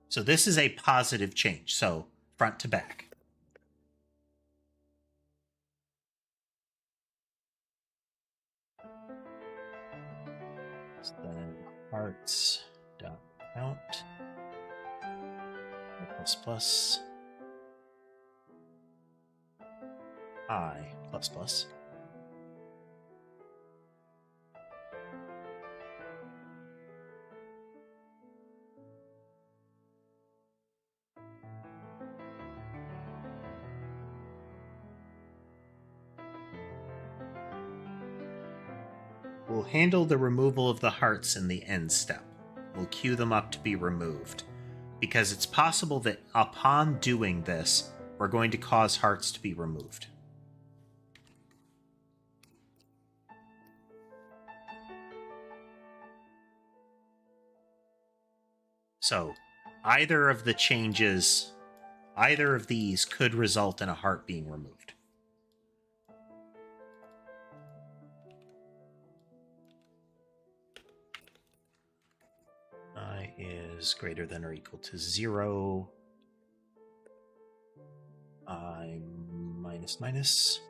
so this is a positive change, so front to back. So then hearts dot count plus plus I plus plus. We'll handle the removal of the hearts in the end step. We'll queue them up to be removed, because it's possible that upon doing this, we're going to cause hearts to be removed. So either of the changes, either of these could result in a heart being removed. I is greater than or equal to 0. I minus minus.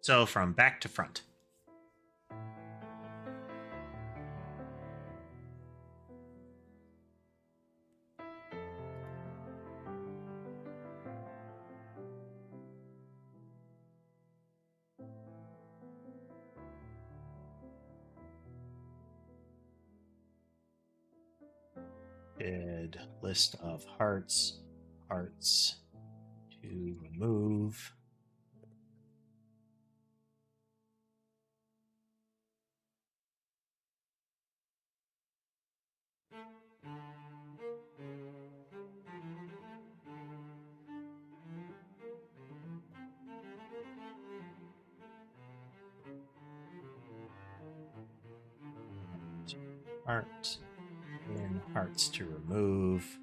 So from back to front. Did list of hearts to remove. Heart in hearts to remove.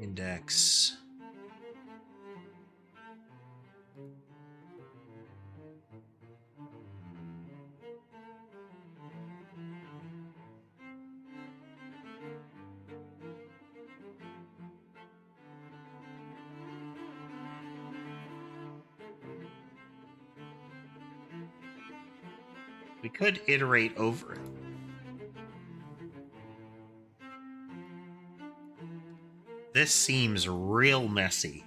Index. We could iterate over it. This seems real messy.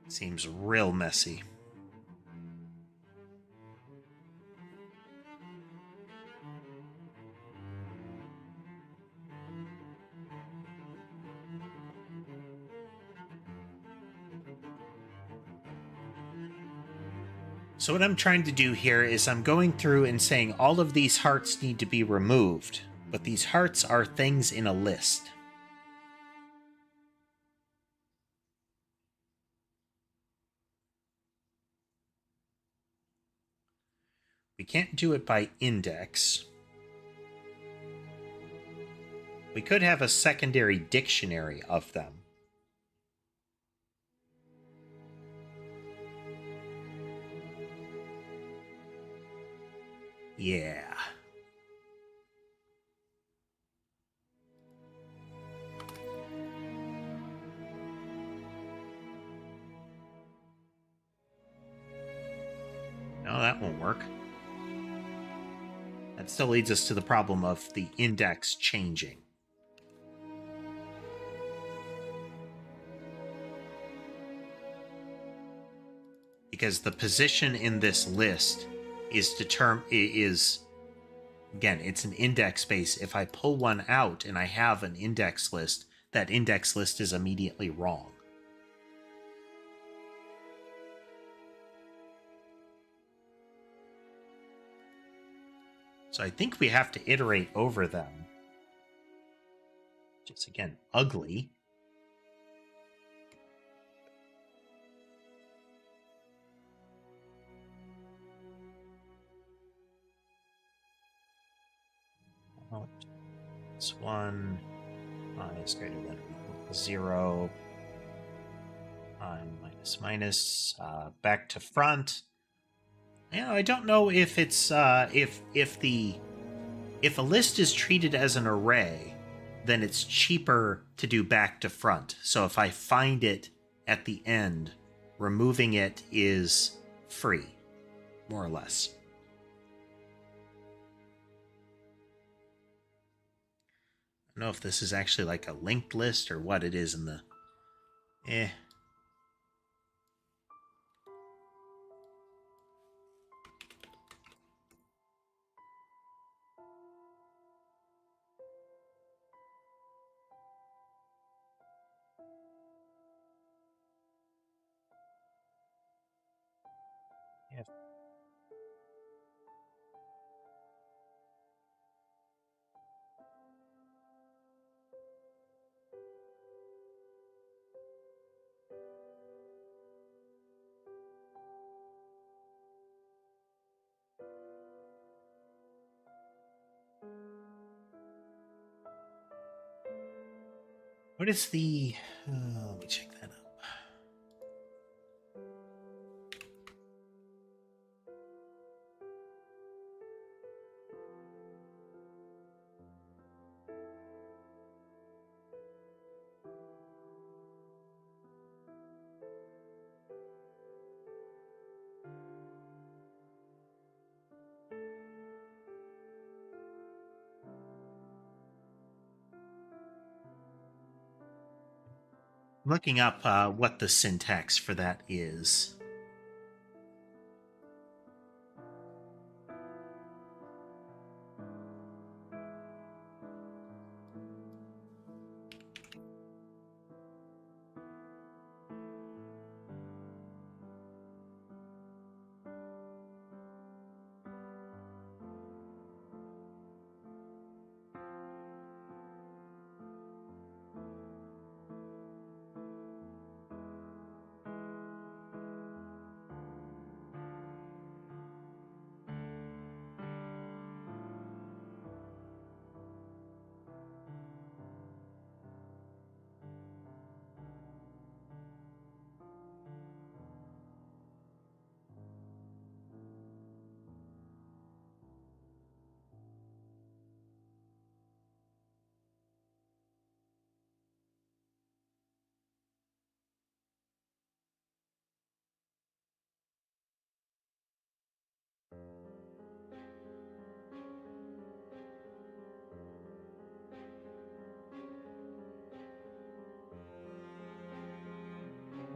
Seems real messy. So what I'm trying to do here is I'm going through and saying all of these hearts need to be removed, but these hearts are things in a list. We can't do it by index. We could have a secondary dictionary of them. Yeah. No, that won't work. That still leads us to the problem of the index changing. Because the position in this list is again, it's an index space. If I pull one out and I have an index list, that index list is immediately wrong. So I think we have to iterate over them. Just again, ugly. This one is greater than or equal to 0. Minus minus. Back to front. I don't know if it's if a list is treated as an array, then it's cheaper to do back to front. So if I find it at the end, removing it is free, more or less. I don't know if this is actually like a linked list or what it is in the... Yeah. What is the... let me check that up. looking up what the syntax for that is.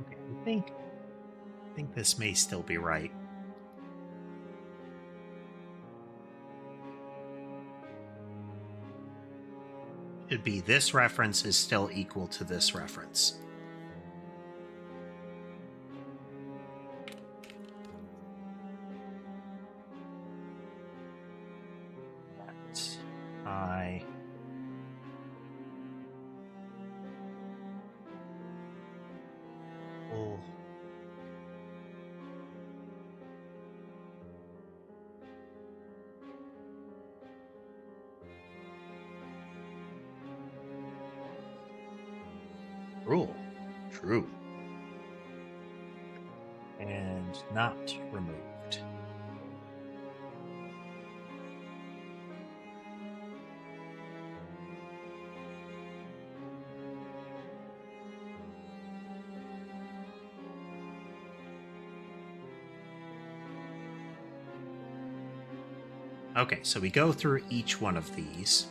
Okay, I think this may still be right. Should be this reference is still equal to this reference. I will rule true and not removed. Okay, so we go through each one of these.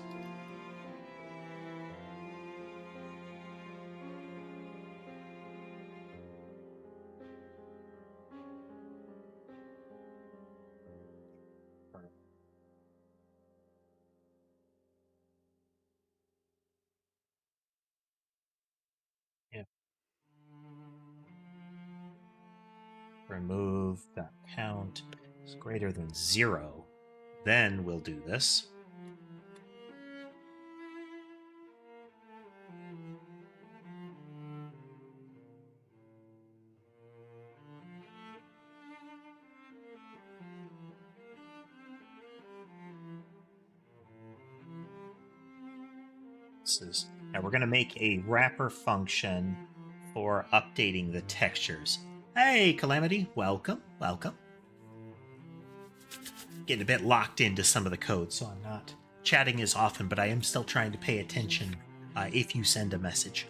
If remove that count is greater than 0, then we'll do this. Now we're going to make a wrapper function for updating the textures. Hey, Calamity, welcome, welcome. Getting a bit locked into some of the code, so I'm not chatting as often, but I am still trying to pay attention if you send a message.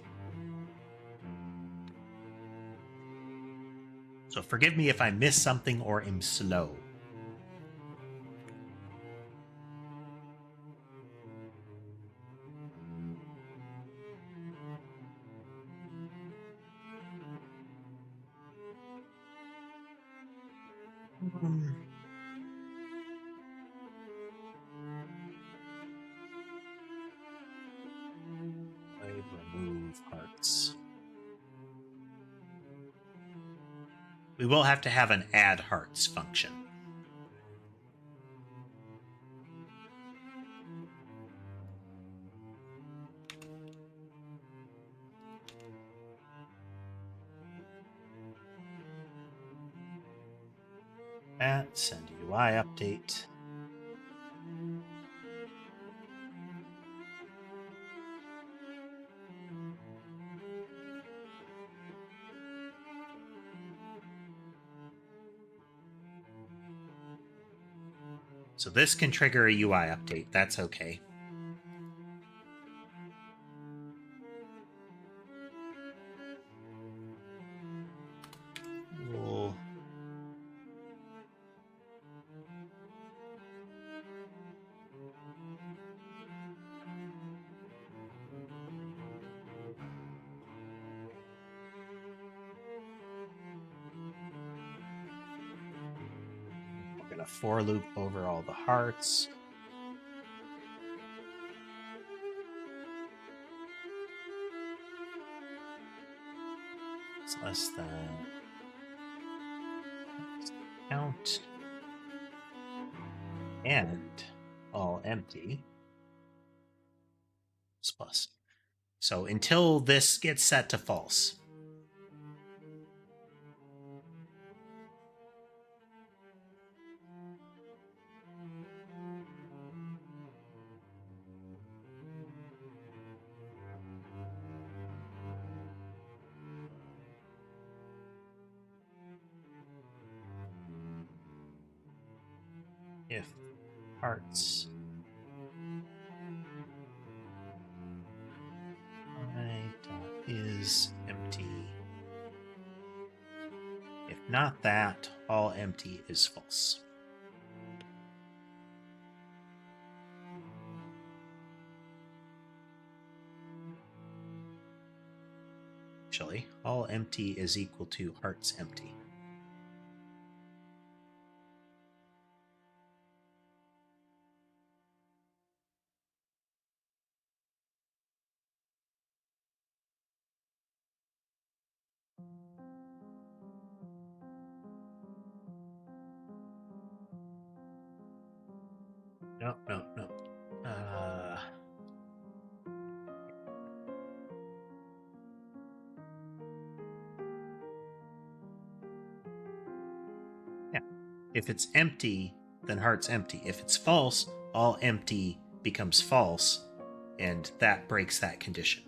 So forgive me if I miss something or am slow. Remove hearts. We will have to have an add hearts function. Send UI update. So this can trigger a UI update. That's okay. We'll a for loop over all the hearts. It's less than count and all empty. It's plus. So until this gets set to false. If hearts is empty. If not that, all empty is false. Actually, all empty is equal to hearts empty. No. Yeah. If it's empty, then heart's empty. If it's false, all empty becomes false, and that breaks that condition.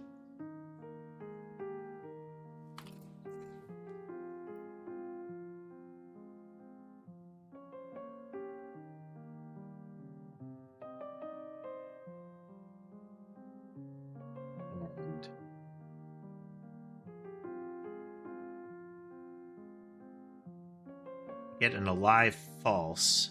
And get an alive false.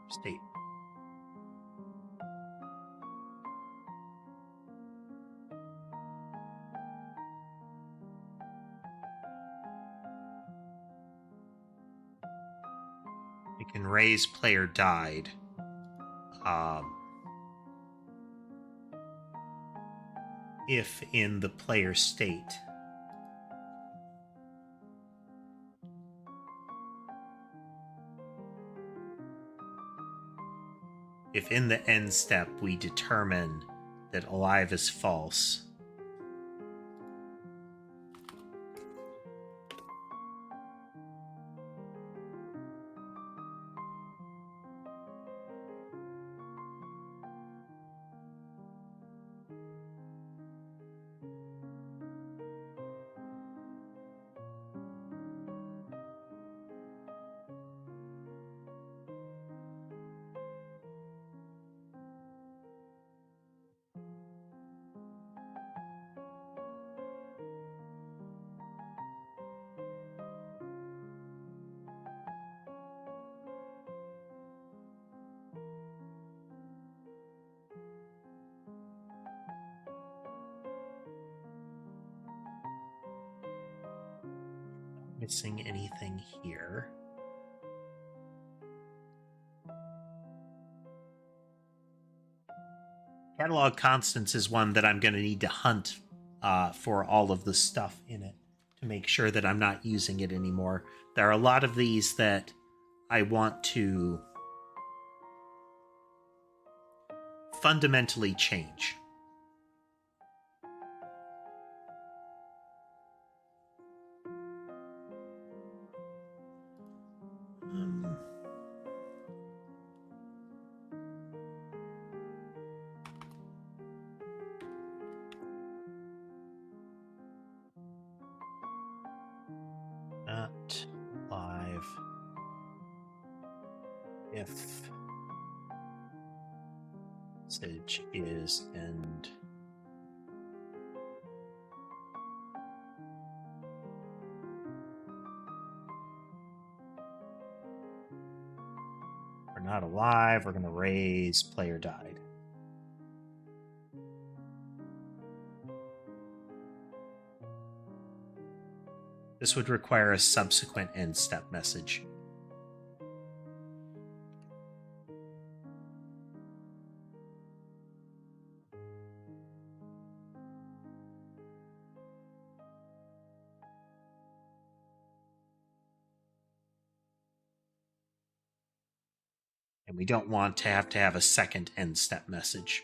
State. We can raise player died. If in the player state. If in the end step we determine that alive is false, missing anything here. Catalog constants is one that I'm going to need to hunt for all of the stuff in it to make sure that I'm not using it anymore. There are a lot of these that I want to fundamentally change. Not live if message is end. not alive. We're going to raise player died. This would require a subsequent end step message. And we don't want to have a second end step message.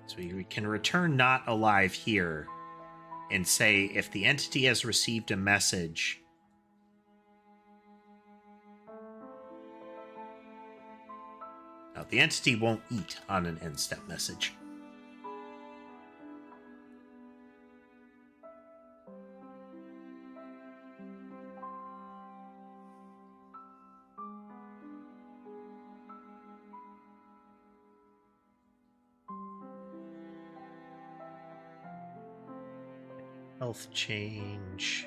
So we can return not alive here and say if the entity has received a message, now the entity won't eat on an end step message. Health change.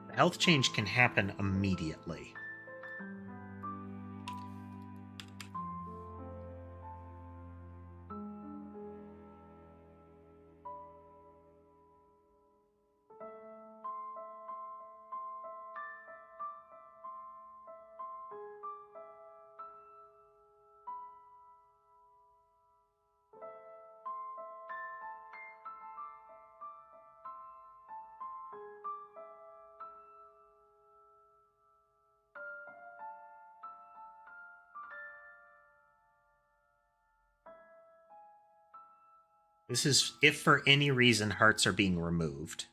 The health change can happen immediately. This is if for any reason hearts are being removed.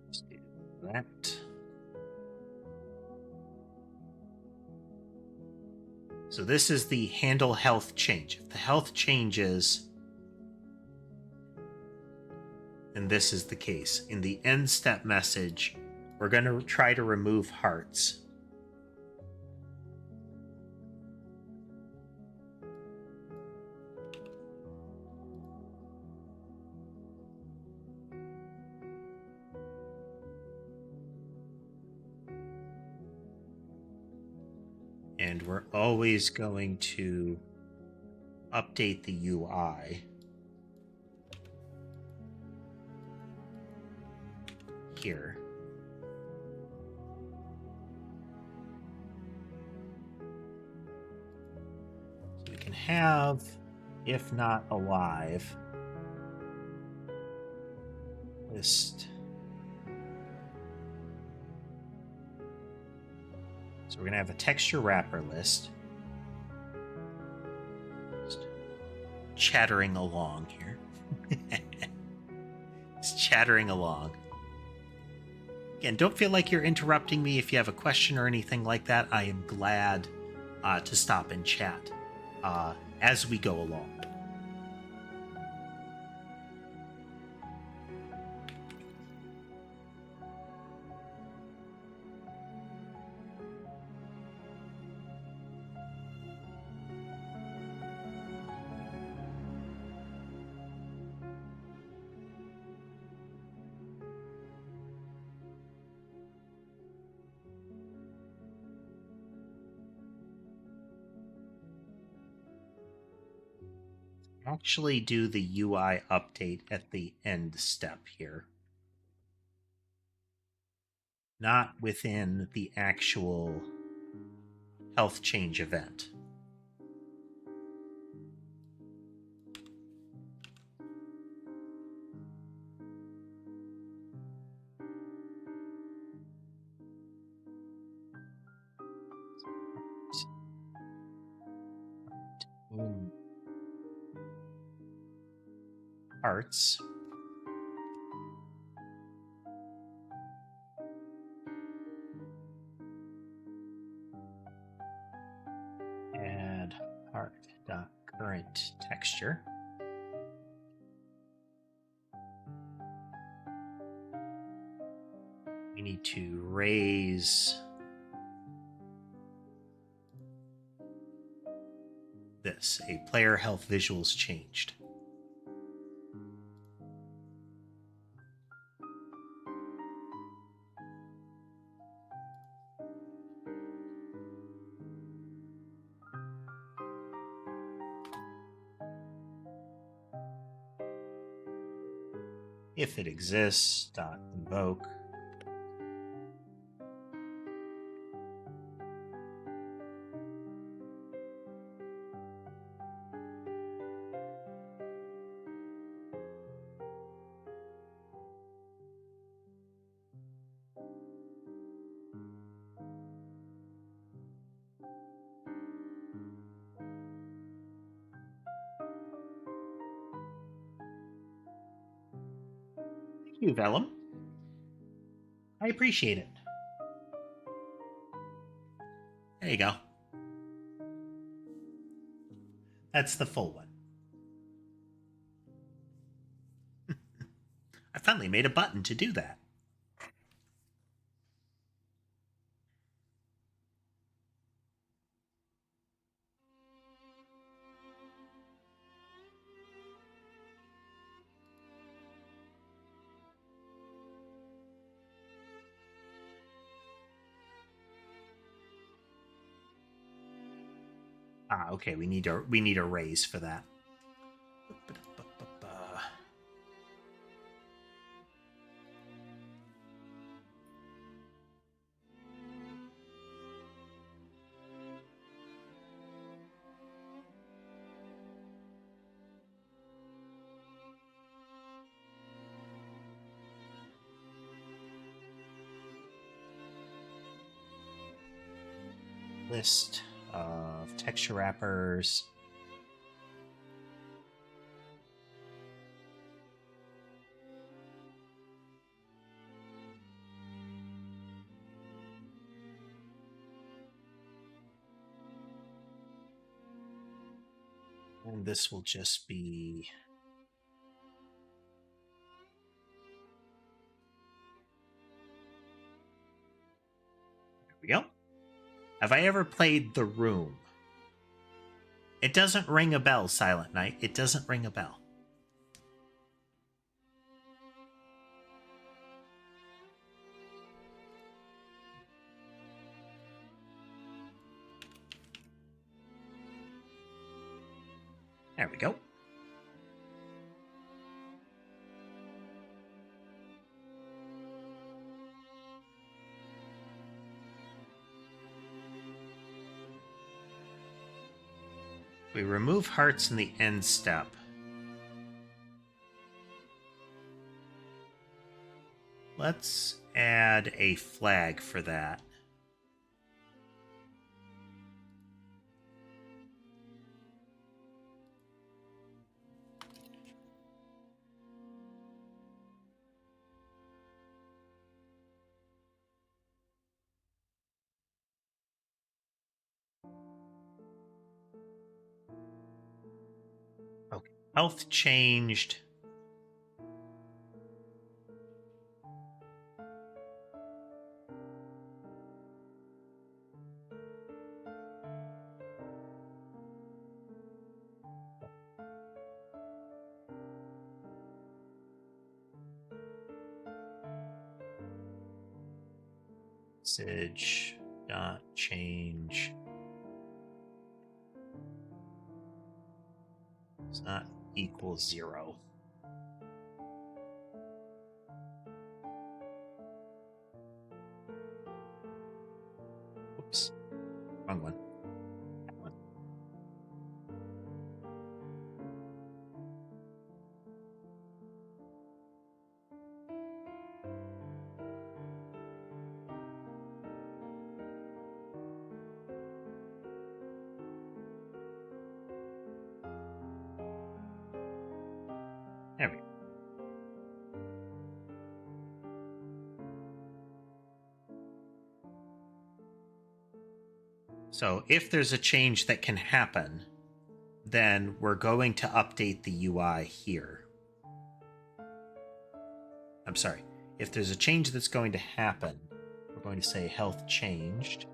Let's do that. So this is the handle health change. If the health changes, then this is the case. In the end step message, we're going to try to remove hearts. And we're always going to update the UI here. So we can have, if not alive, list. So we're going to have a texture wrapper list. Just chattering along here. It's chattering along. Again, don't feel like you're interrupting me. If you have a question or anything like that, I am glad to stop and chat as we go along. Actually do the UI update at the end step here. Not within the actual health change event. Hearts. current texture. We need to raise this. A player health visuals changed. If it exists, .invoke. Thank you, Vellum. I appreciate it. There you go. That's the full one. I finally made a button to do that. Okay, we need a raise for that. List of texture wrappers. And this will just be there we go. Have I ever played The Room? It doesn't ring a bell, Silent Night. It doesn't ring a bell. There we go. We remove hearts in the end step. Let's add a flag for that. Okay, health changed. Message dot change. It's not equal 0. Oops, wrong one. That one. There we go. So if there's a change that can happen, then we're going to update the UI here. I'm sorry. If there's a change that's going to happen, we're going to say health changed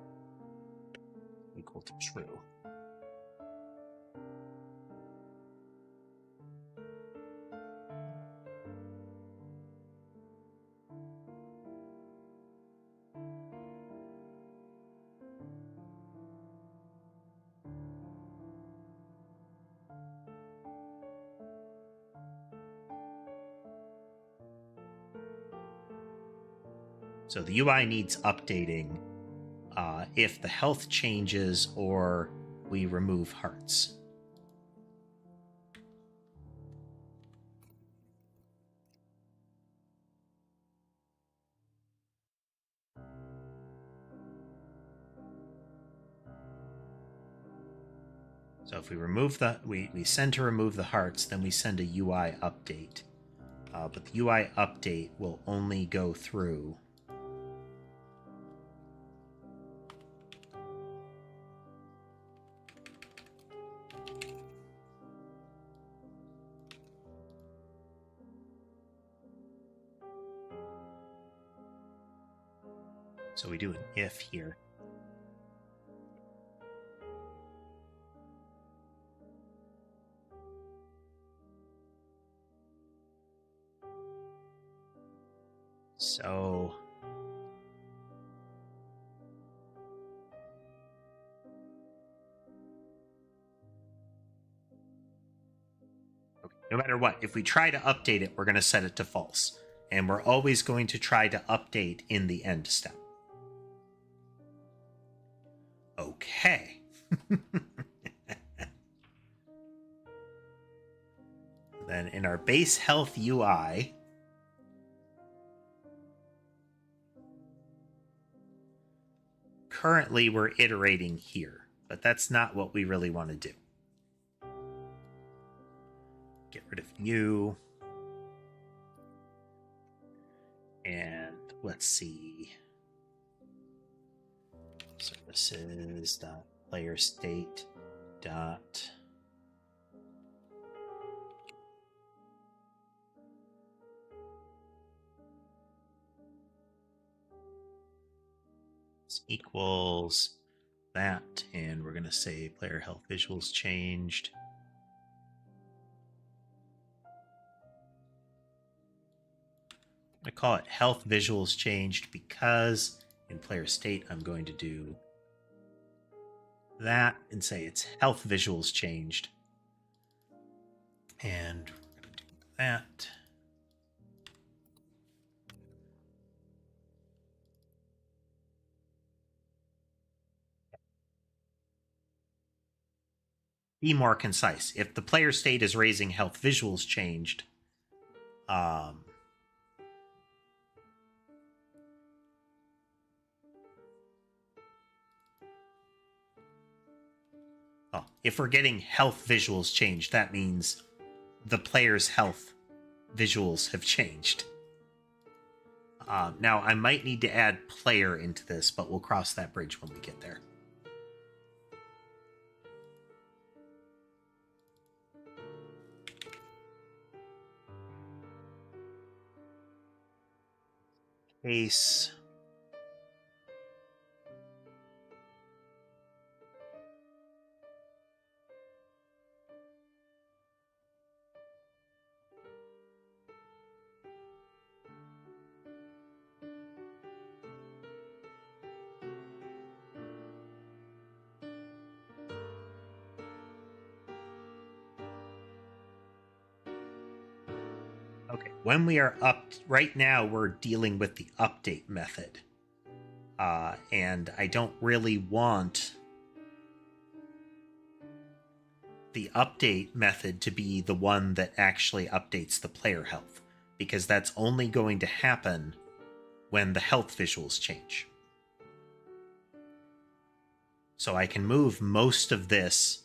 equal to true. So the UI needs updating if the health changes or we remove hearts. So if we remove we send to remove the hearts, then we send a UI update. But the UI update will only go through so we do an if here. So okay, no matter what, if we try to update it, we're going to set it to false. And we're always going to try to update in the end step. Okay. Then in our base health UI, currently we're iterating here, but that's not what we really want to do. Get rid of you. And let's see. Services dot player state dot equals that, and we're going to say player health visuals changed. I call it health visuals changed because in player state I'm going to do that and say it's health visuals changed. And we're going to do that. Be more concise. If the player state is raising health visuals changed, if we're getting health visuals changed, that means the player's health visuals have changed. Now, I might need to add player into this, but we'll cross that bridge when we get there. Case. Okay, when we are up, right now we're dealing with the update method. And I don't really want the update method to be the one that actually updates the player health, because that's only going to happen when the health visuals change. So I can move most of this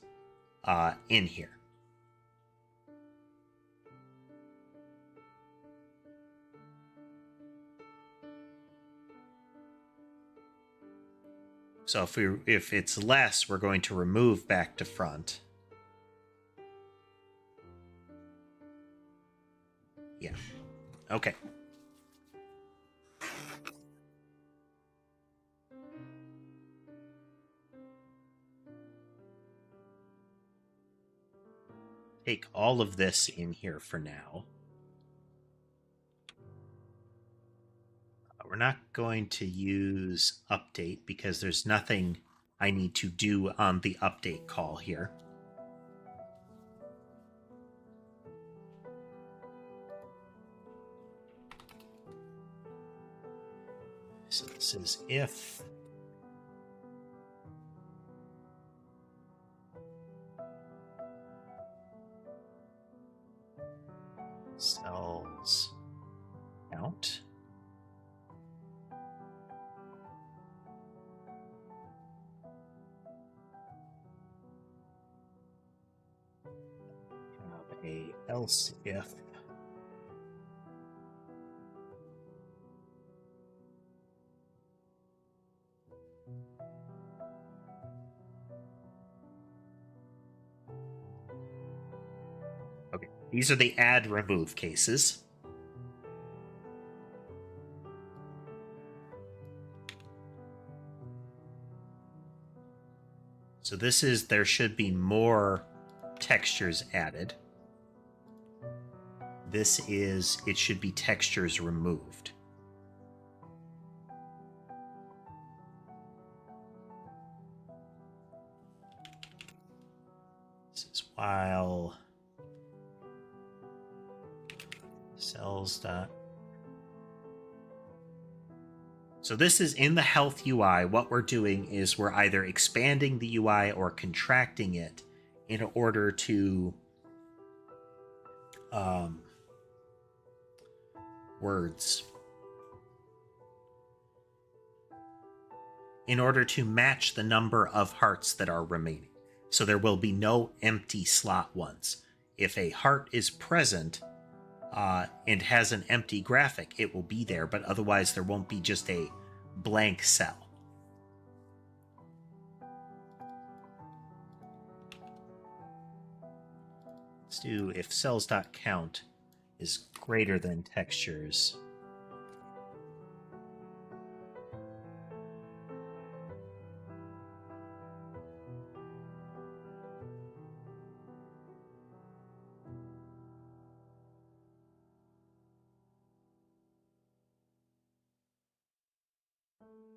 in here. So if it's less, we're going to remove back to front. Yeah. Okay. Take all of this in here for now. We're not going to use update because there's nothing I need to do on the update call here. So this is if cells count have a else if okay, these are the add remove cases. So this is, there should be more textures added. This is, it should be textures removed. This is while cells dot. So this is in the health UI. What we're doing is we're either expanding the UI or contracting it in order to words. In order to match the number of hearts that are remaining. So there will be no empty slot ones. If a heart is present and has an empty graphic, it will be there, but otherwise there won't be just a blank cell. Let's do if cells.count is greater than textures.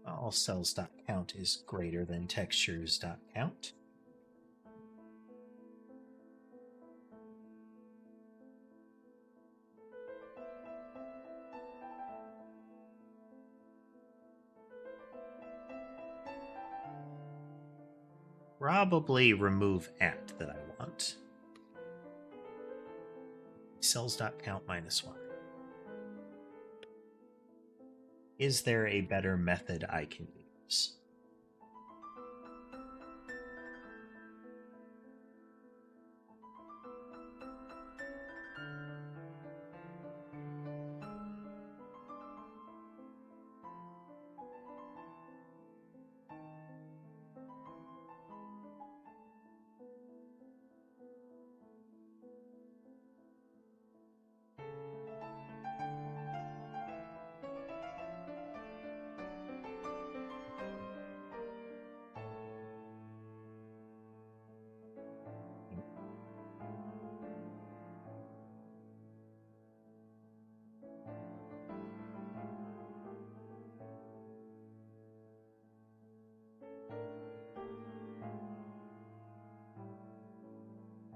All cells.count is greater than textures.count. Probably remove at that I want. Cells.count -1. Is there a better method I can use?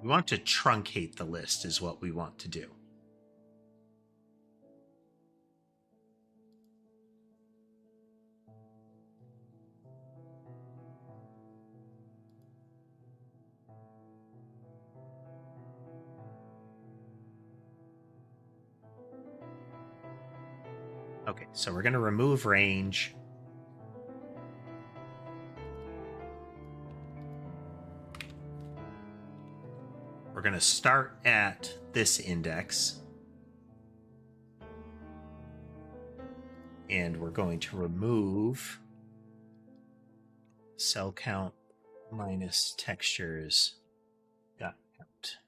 We want to truncate the list is what we want to do. Okay, so we're going to remove range. We're going to start at this index. And we're going to remove cell count minus textures dot count.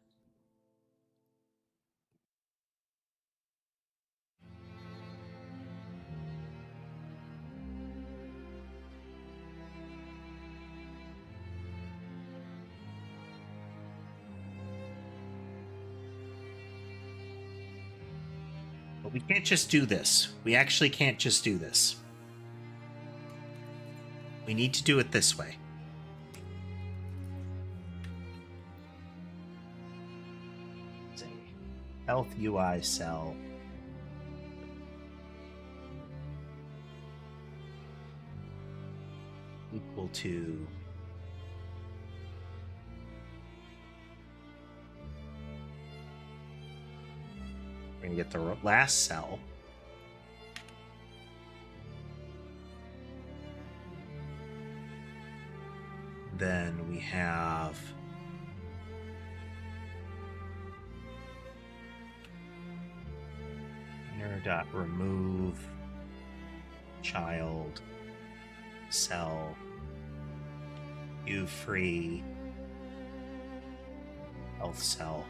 But we can't just do this. We actually can't just do this. We need to do it this way. It's a health UI cell. Equal to we're going to get the last cell. Then we have inner.remove child cell view free health cell.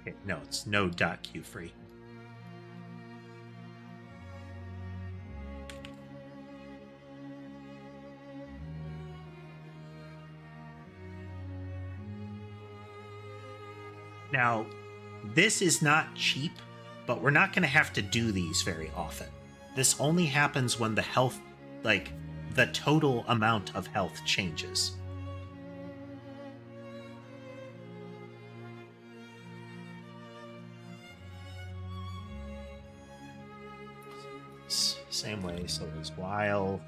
Okay, no, it's node.queueFree. Now, this is not cheap, but we're not going to have to do these very often. This only happens when the health, like, the total amount of health changes. Same way, so it was while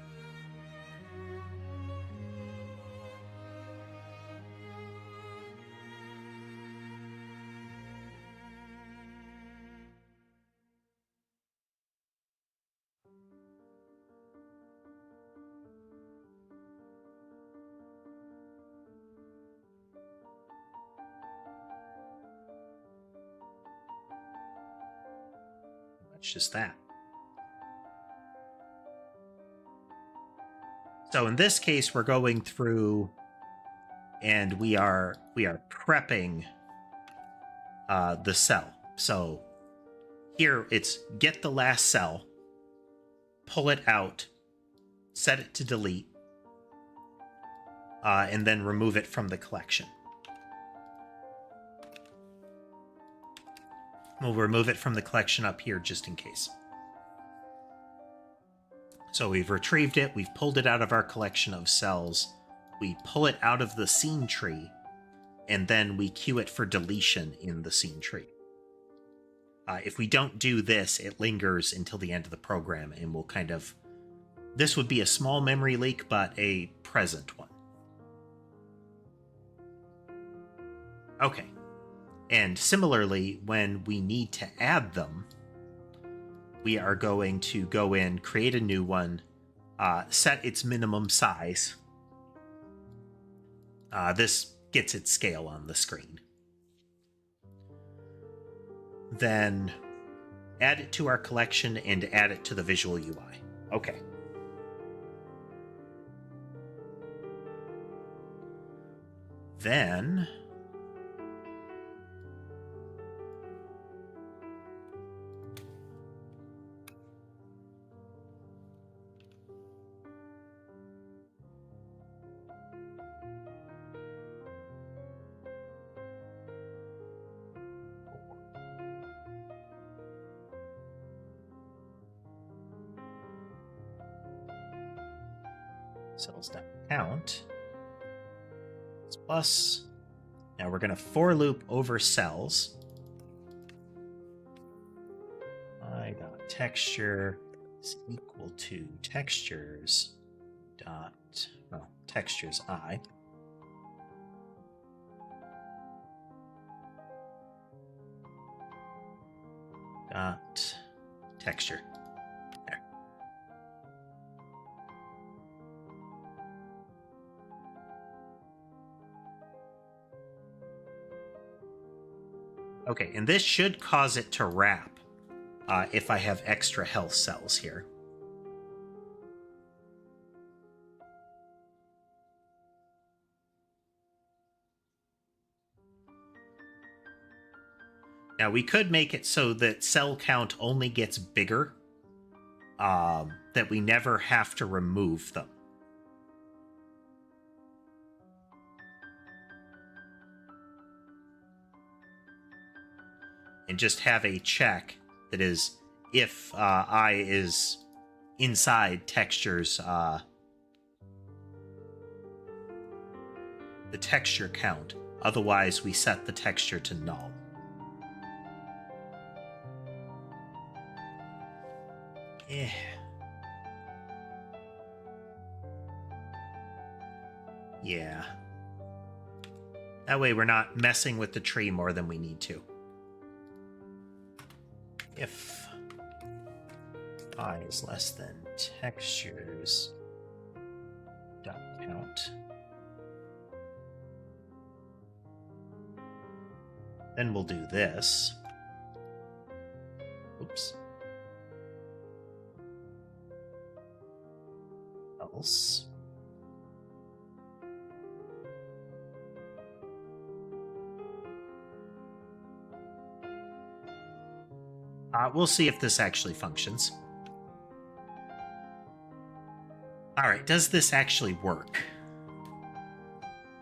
it's just that. So in this case, we're going through and we are prepping the cell. So here it's get the last cell, pull it out, set it to delete, and then remove it from the collection. We'll remove it from the collection up here just in case. So we've retrieved it, we've pulled it out of our collection of cells, we pull it out of the scene tree, and then we queue it for deletion in the scene tree. If we don't do this, it lingers until the end of the program, and we'll kind of... This would be a small memory leak, but a present one. Okay. And similarly, when we need to add them, we are going to go in, create a new one, set its minimum size. This gets its scale on the screen. Then add it to our collection and add it to the visual UI. Okay. Then... cells.count plus. Now we're going to for loop over cells. I.texture is equal to textures dot, well, textures I. Dot texture. There. Okay, and this should cause it to wrap if I have extra health cells here. Now, we could make it so that cell count only gets bigger, that we never have to remove them. And just have a check that is if I is inside textures, the texture count. Otherwise, we set the texture to null. Yeah. Yeah. That way we're not messing with the tree more than we need to. If I is less than textures dot count, then we'll do this. Oops. Else. We'll see if this actually functions. All right, does this actually work?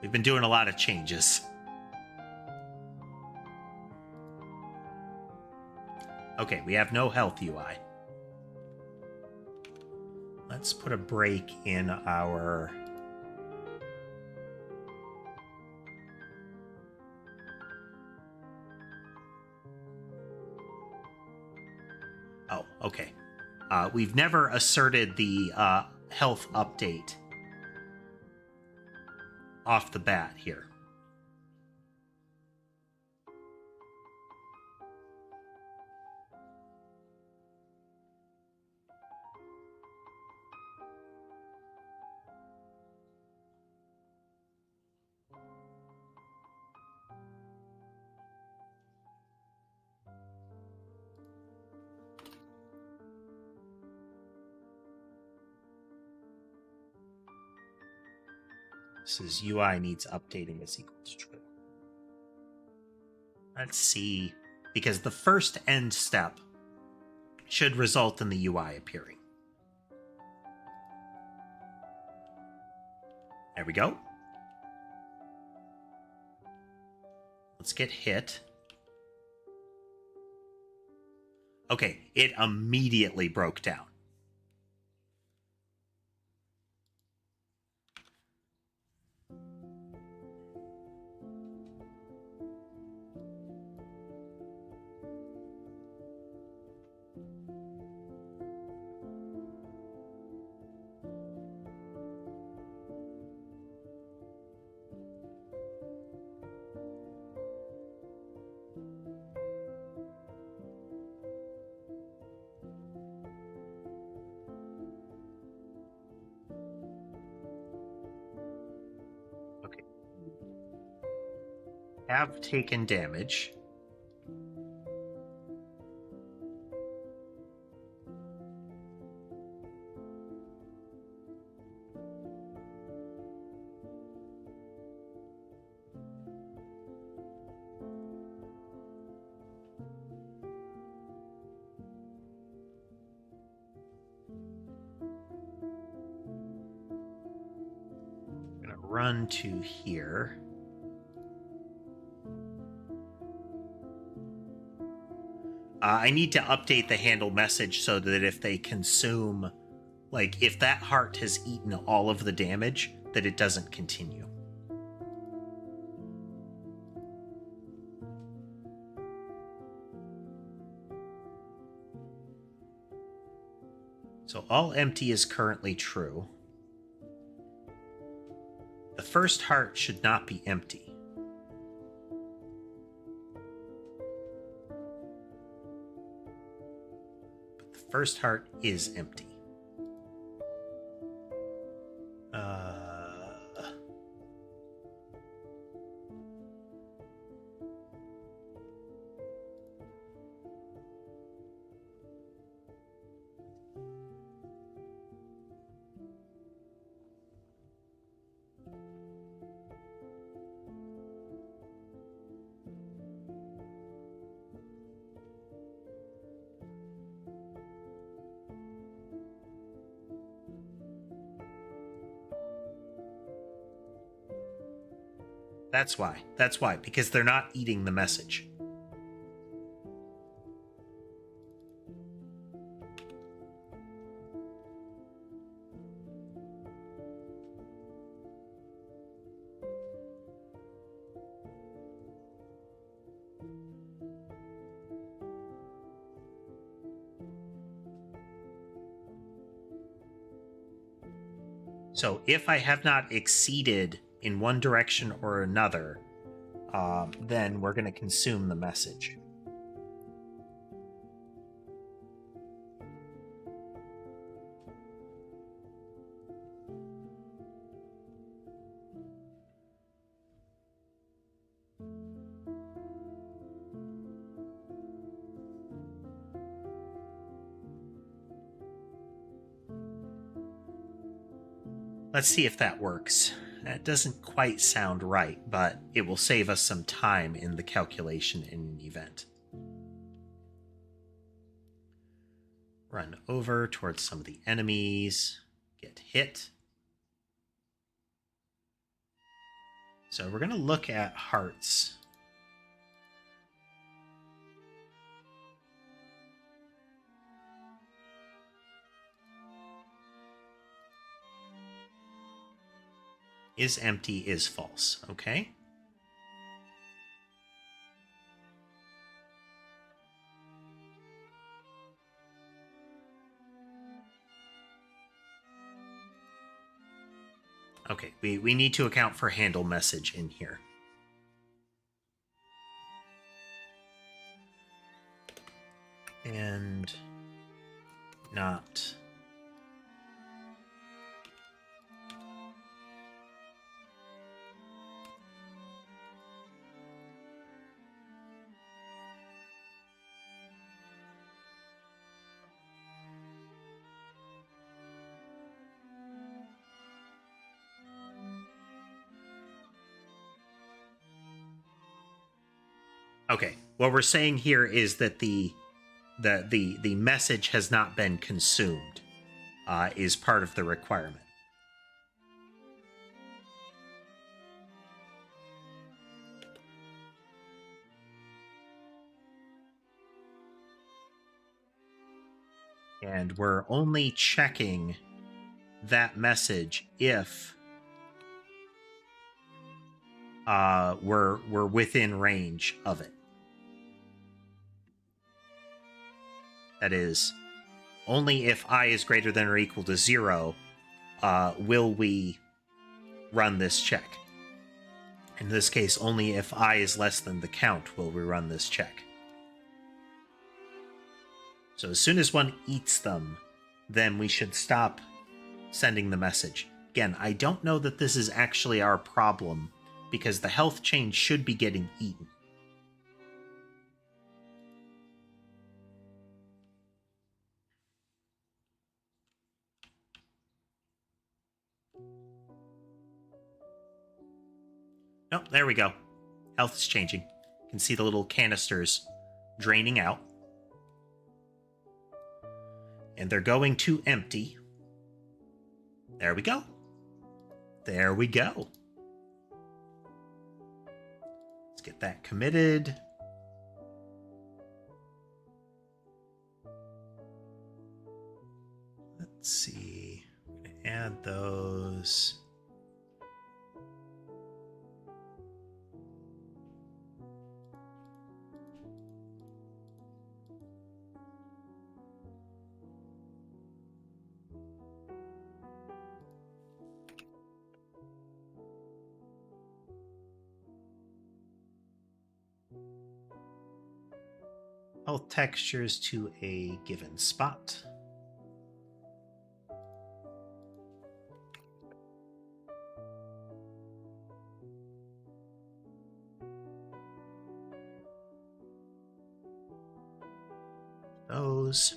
We've been doing a lot of changes. Okay, we have no health UI. Let's put a break in our... Oh, okay. We've never asserted the health update off the bat here. This is UI needs updating is equal to true. Let's see, because the first end step should result in the UI appearing. There we go. Let's get hit. Okay, it immediately broke down. Have taken damage. I'm gonna run to here. I need to update the handle message so that if they consume, like, if that heart has eaten all of the damage, that it doesn't continue. So all empty is currently true. The first heart should not be empty. First heart is empty. That's why. That's why, because they're not eating the message. So if I have not exceeded in one direction or another, then we're going to consume the message. Let's see if that works. That doesn't quite sound right, but it will save us some time in the calculation in an event. Run over towards some of the enemies, get hit. So we're going to look at hearts. Is empty is false, okay? Okay, we need to account for handle message in here. And not... Okay, what we're saying here is that the message has not been consumed, is part of the requirement. And we're only checking that message if we're within range of it. That is, only if I is greater than or equal to 0 will we run this check. In this case, only if I is less than the count will we run this check. So as soon as one eats them, then we should stop sending the message. Again, I don't know that this is actually our problem, because the health chain should be getting eaten. Oh, there we go. Health is changing. You can see the little canisters draining out. And they're going to empty. There we go. There we go. Let's get that committed. Let's see. I'm going to add those. Health textures to a given spot. Those.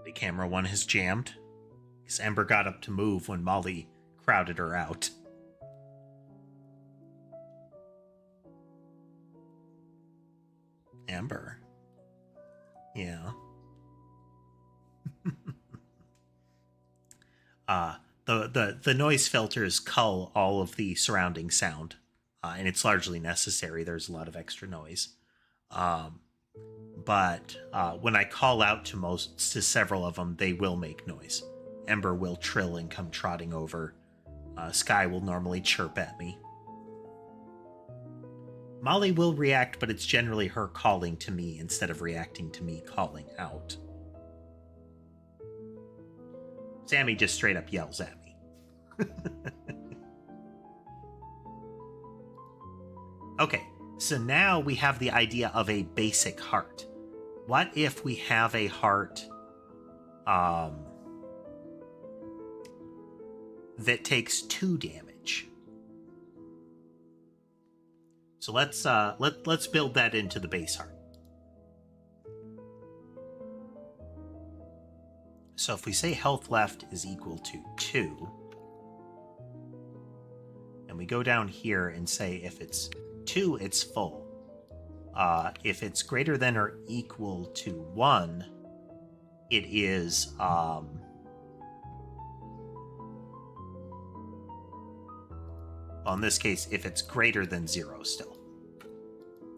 The camera one has jammed, because Ember got up to move when Molly crowded her out. Ember. Yeah. The noise filters cull all of the surrounding sound, and it's largely necessary. There's a lot of extra noise. But when I call out to several of them, they will make noise. Ember will trill and come trotting over. Sky will normally chirp at me. Molly will react, but it's generally her calling to me instead of reacting to me calling out. Sammy just straight up yells at me. Okay, so now we have the idea of a basic heart. What if we have a heart that takes 2 damage? So let's build that into the base heart. So if we say health left is equal to 2, and we go down here and say if it's 2, it's full. If it's greater than or equal to 1, it is well, in this case, if it's greater than 0 still.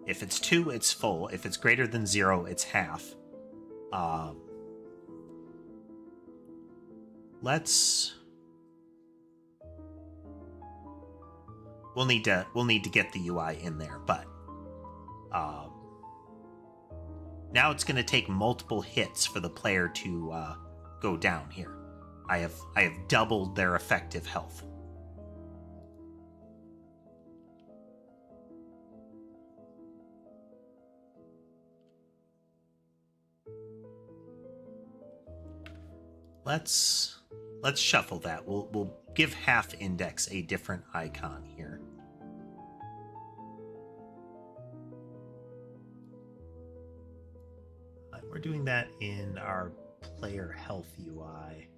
If it's 2, it's full. If it's greater than 0, it's half. We'll need to get the UI in there, but now it's going to take multiple hits for the player to go down here. I have doubled their effective health. Let's shuffle that. We'll give half index a different icon here. We're doing that in our player health UI.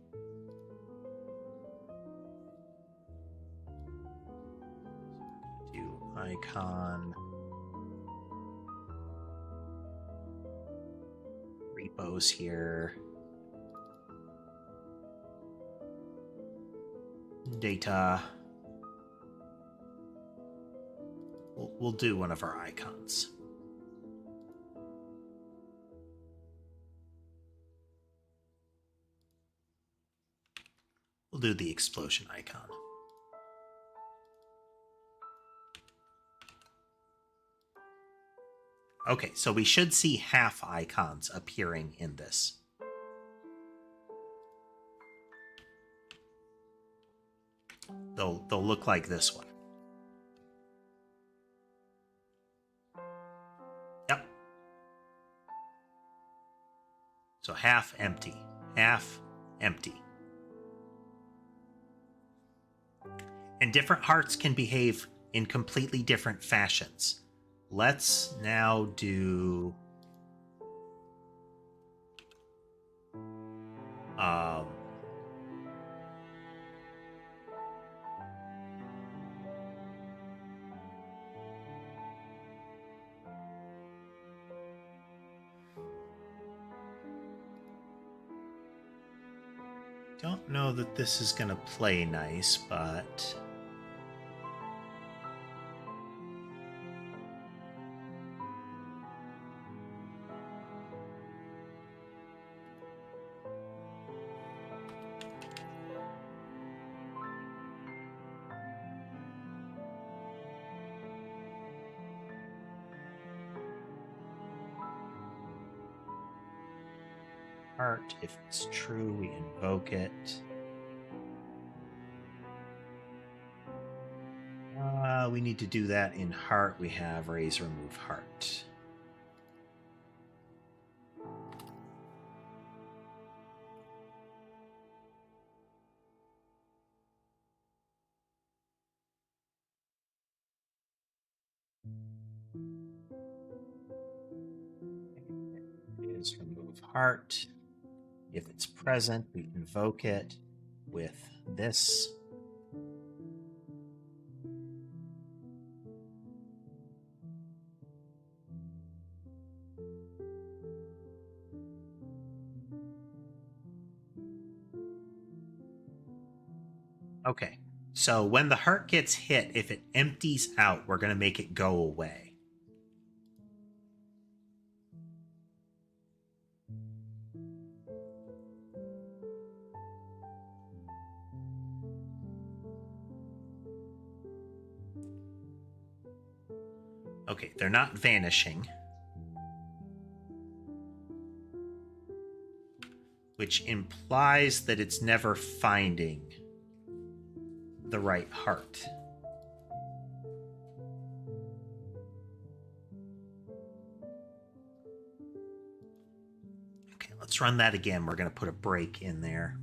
Do icon repos here. Data. We'll do one of our icons. We'll do the explosion icon. Okay, so we should see half icons appearing in this. They'll look like this one. Yep. So half empty, half empty. And different hearts can behave in completely different fashions. Let's now do don't know that this is going to play nice, but heart, if it's true, we invoke it. We need to do that in heart. We have raise, remove heart. Raise, remove heart. If it's present, we invoke it with this. Okay, so when the heart gets hit, if it empties out, we're going to make it go away. Okay, they're not vanishing, which implies that it's never finding the right heart. Okay, let's run that again. We're going to put a break in there.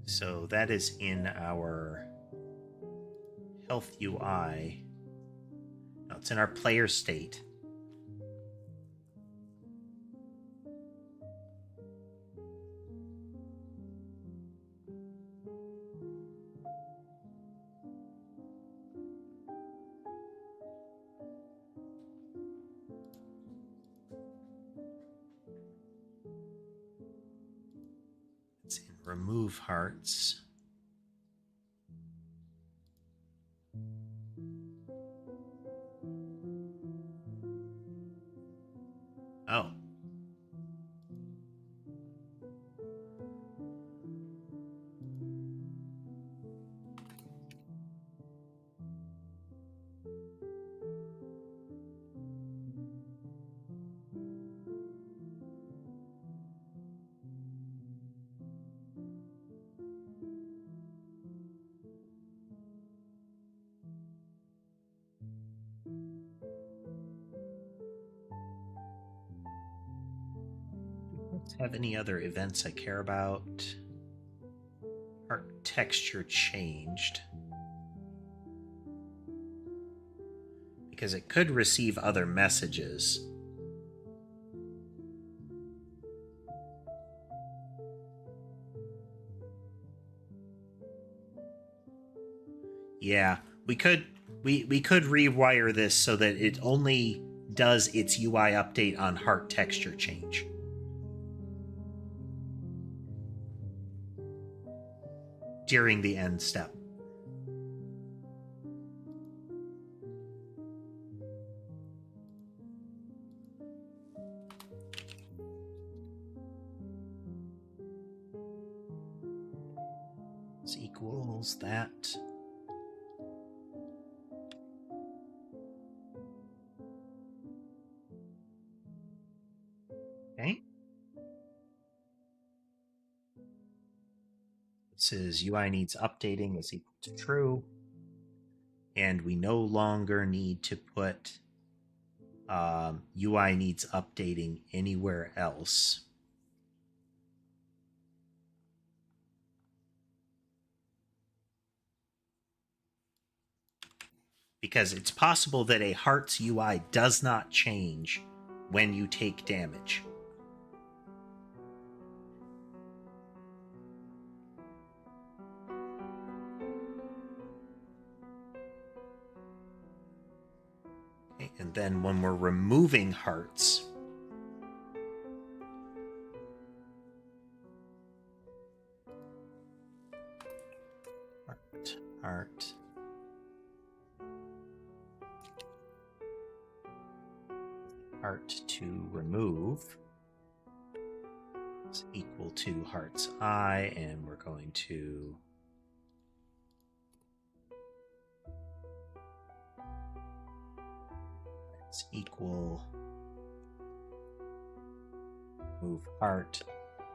So that is in our health UI. No, it's in our player state. It's in remove hearts. Oh. Have any other events I care about? Heart texture changed. Because it could receive other messages. Yeah, we could rewire this so that it only does its UI update on heart texture change. During the end step. This equals that. Okay. It says UI needs updating is equal to true. And we no longer need to put UI needs updating anywhere else. Because it's possible that a heart's UI does not change when you take damage. Okay, and then when we're removing hearts, heart, heart to remove is equal to heart's I, and we're going to it's equal move heart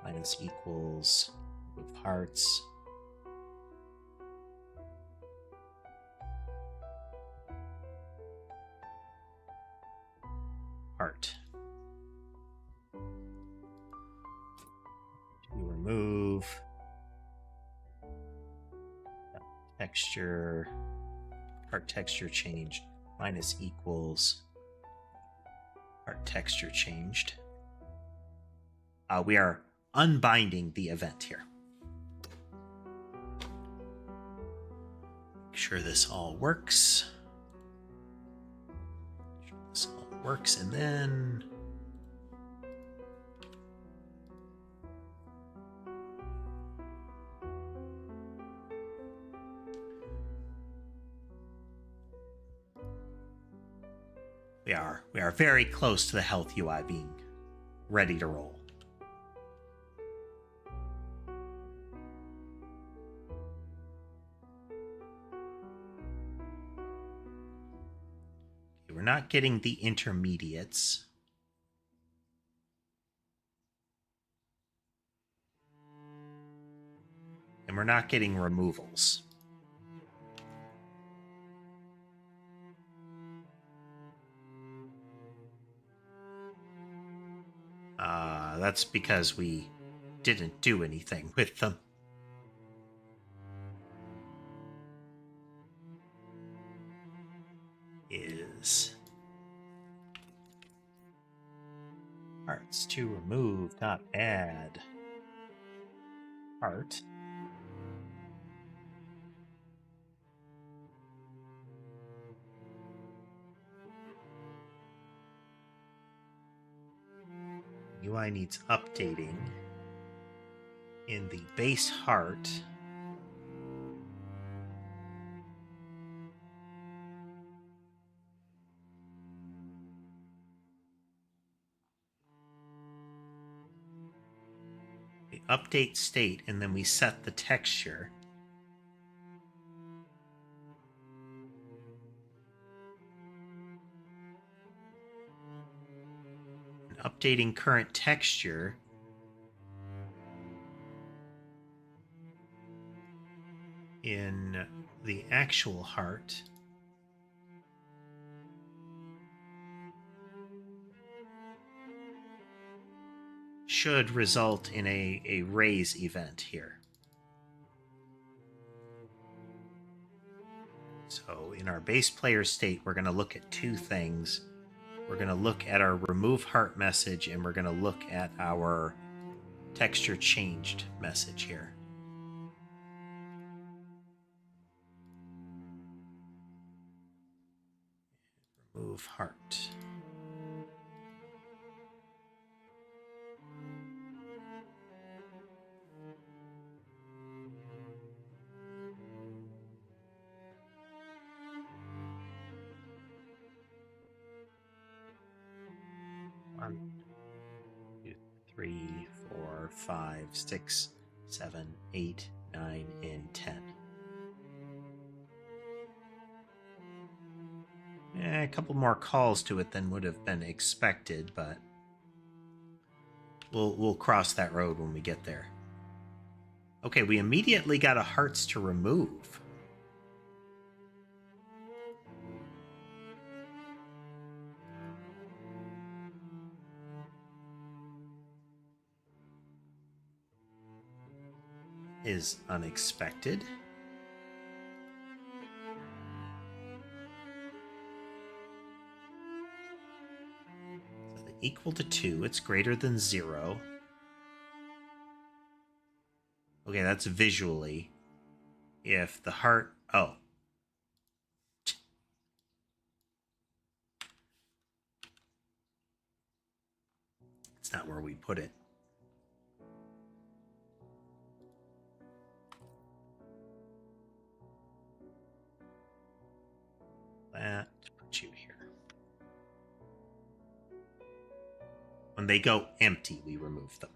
minus equals move hearts. Heart. To remove texture, heart texture changed minus equals heart texture changed. We are unbinding the event here. Make sure this all works. And then We are very close to the health UI being ready to roll. Okay, we're not getting the intermediates. And we're not getting removals. That's because we didn't do anything with them. Is parts to remove, not add. Part. UI needs updating in the base heart. We update state and then we set the texture. And updating current texture in the actual heart should result in a raise event here. So in our base player state, we're going to look at two things. We're going to look at our remove heart message, and we're going to look at our texture changed message here. Remove heart. One, 2, 3, 4, 5, 6, 7, 8, 9, and 10. A couple more calls to it than would have been expected, but we'll cross that road when we get there. Okay, we immediately got a hearts to remove. Is unexpected. So equal to 2, it's greater than 0. Okay, that's visually. If the heart... Oh. It's not where we put it. That put you here. When they go empty, we remove them.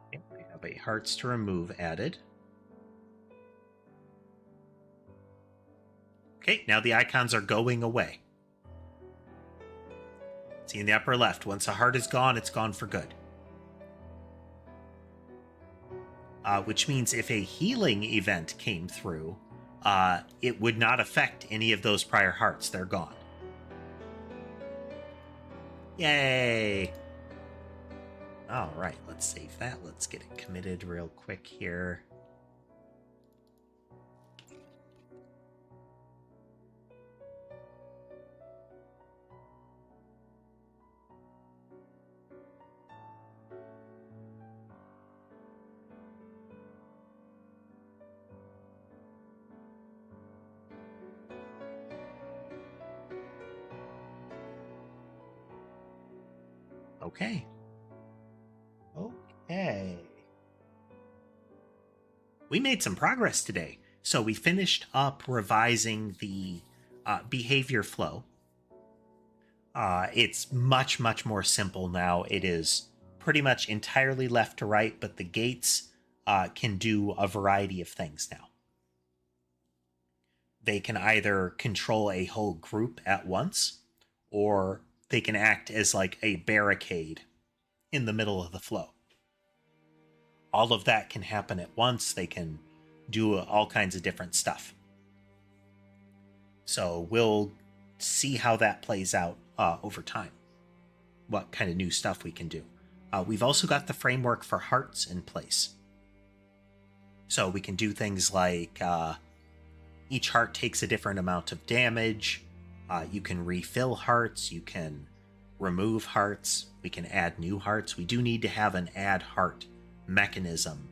Okay, we have a hearts to remove added. Okay, now the icons are going away. See in the upper left, once a heart is gone, it's gone for good. Which means if a healing event came through, it would not affect any of those prior hearts. They're gone. Yay! All right, let's save that. Let's get it committed real quick here. Okay. Okay. We made some progress today. So we finished up revising the behavior flow. It's much, much more simple now. It is pretty much entirely left to right, but the gates can do a variety of things now. They can either control a whole group at once, or they can act as like a barricade in the middle of the flow. All of that can happen at once. They can do all kinds of different stuff. So we'll see how that plays out over time. What kind of new stuff we can do. We've also got the framework for hearts in place. So we can do things like each heart takes a different amount of damage. You can refill hearts. You can remove hearts. We can add new hearts. We do need to have an add heart mechanism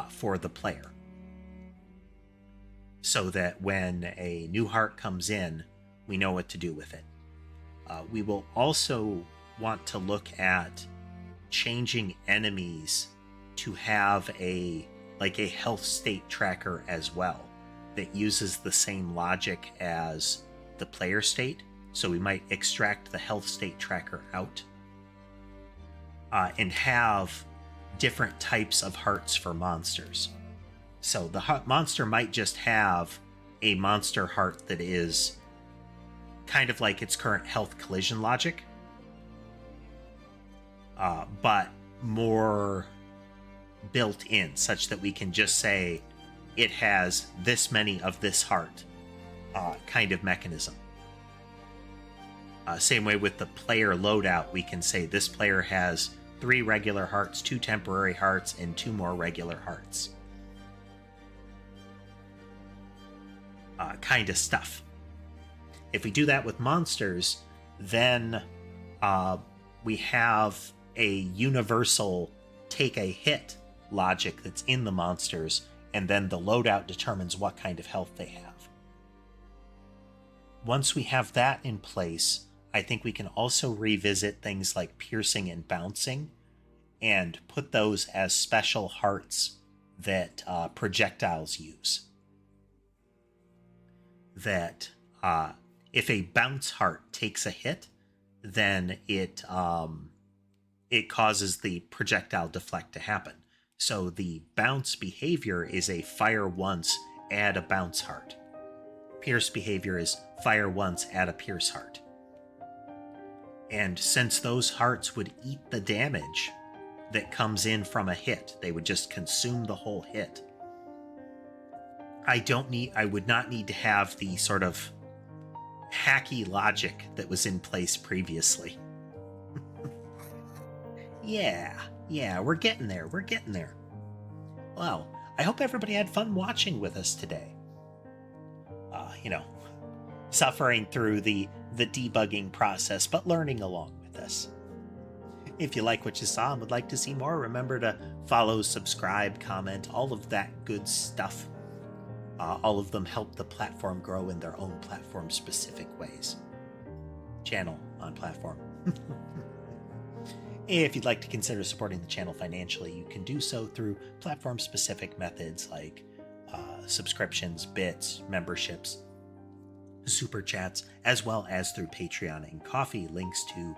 for the player, so that when a new heart comes in, we know what to do with it. We will also want to look at changing enemies to have a health state tracker as well that uses the same logic as the player state. So we might extract the health state tracker out and have different types of hearts for monsters. So the monster might just have a monster heart that is kind of like its current health collision logic, but more built in, such that we can just say it has this many of this heart kind of mechanism. Same way with the player loadout, we can say this player has 3 regular hearts, 2 temporary hearts, and 2 more regular hearts. Kind of stuff. If we do that with monsters, then we have a universal take a hit logic that's in the monsters, and then the loadout determines what kind of health they have. Once we have that in place, I think we can also revisit things like piercing and bouncing and put those as special hearts that projectiles use. That if a bounce heart takes a hit, then it causes the projectile deflect to happen. So the bounce behavior is a fire once, add a bounce heart. Pierce behavior is fire once, add a pierce heart. And since those hearts would eat the damage that comes in from a hit, they would just consume the whole hit. I would not need to have the sort of hacky logic that was in place previously. Yeah, we're getting there. Well, I hope everybody had fun watching with us today. Suffering through the debugging process, but learning along with us. If you like what you saw and would like to see more, remember to follow, subscribe, comment, all of that good stuff. All of them help the platform grow in their own platform-specific ways. Channel on platform. If you'd like to consider supporting the channel financially, you can do so through platform-specific methods like subscriptions, bits, memberships, super chats, as well as through Patreon and Coffee. Links to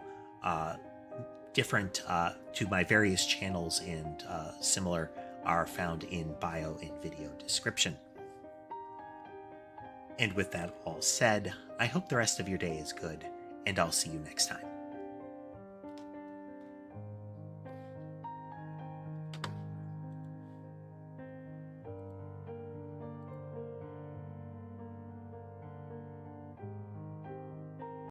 to my various channels and similar are found in bio and video description. And with that all said, I hope the rest of your day is good, and I'll see you next time.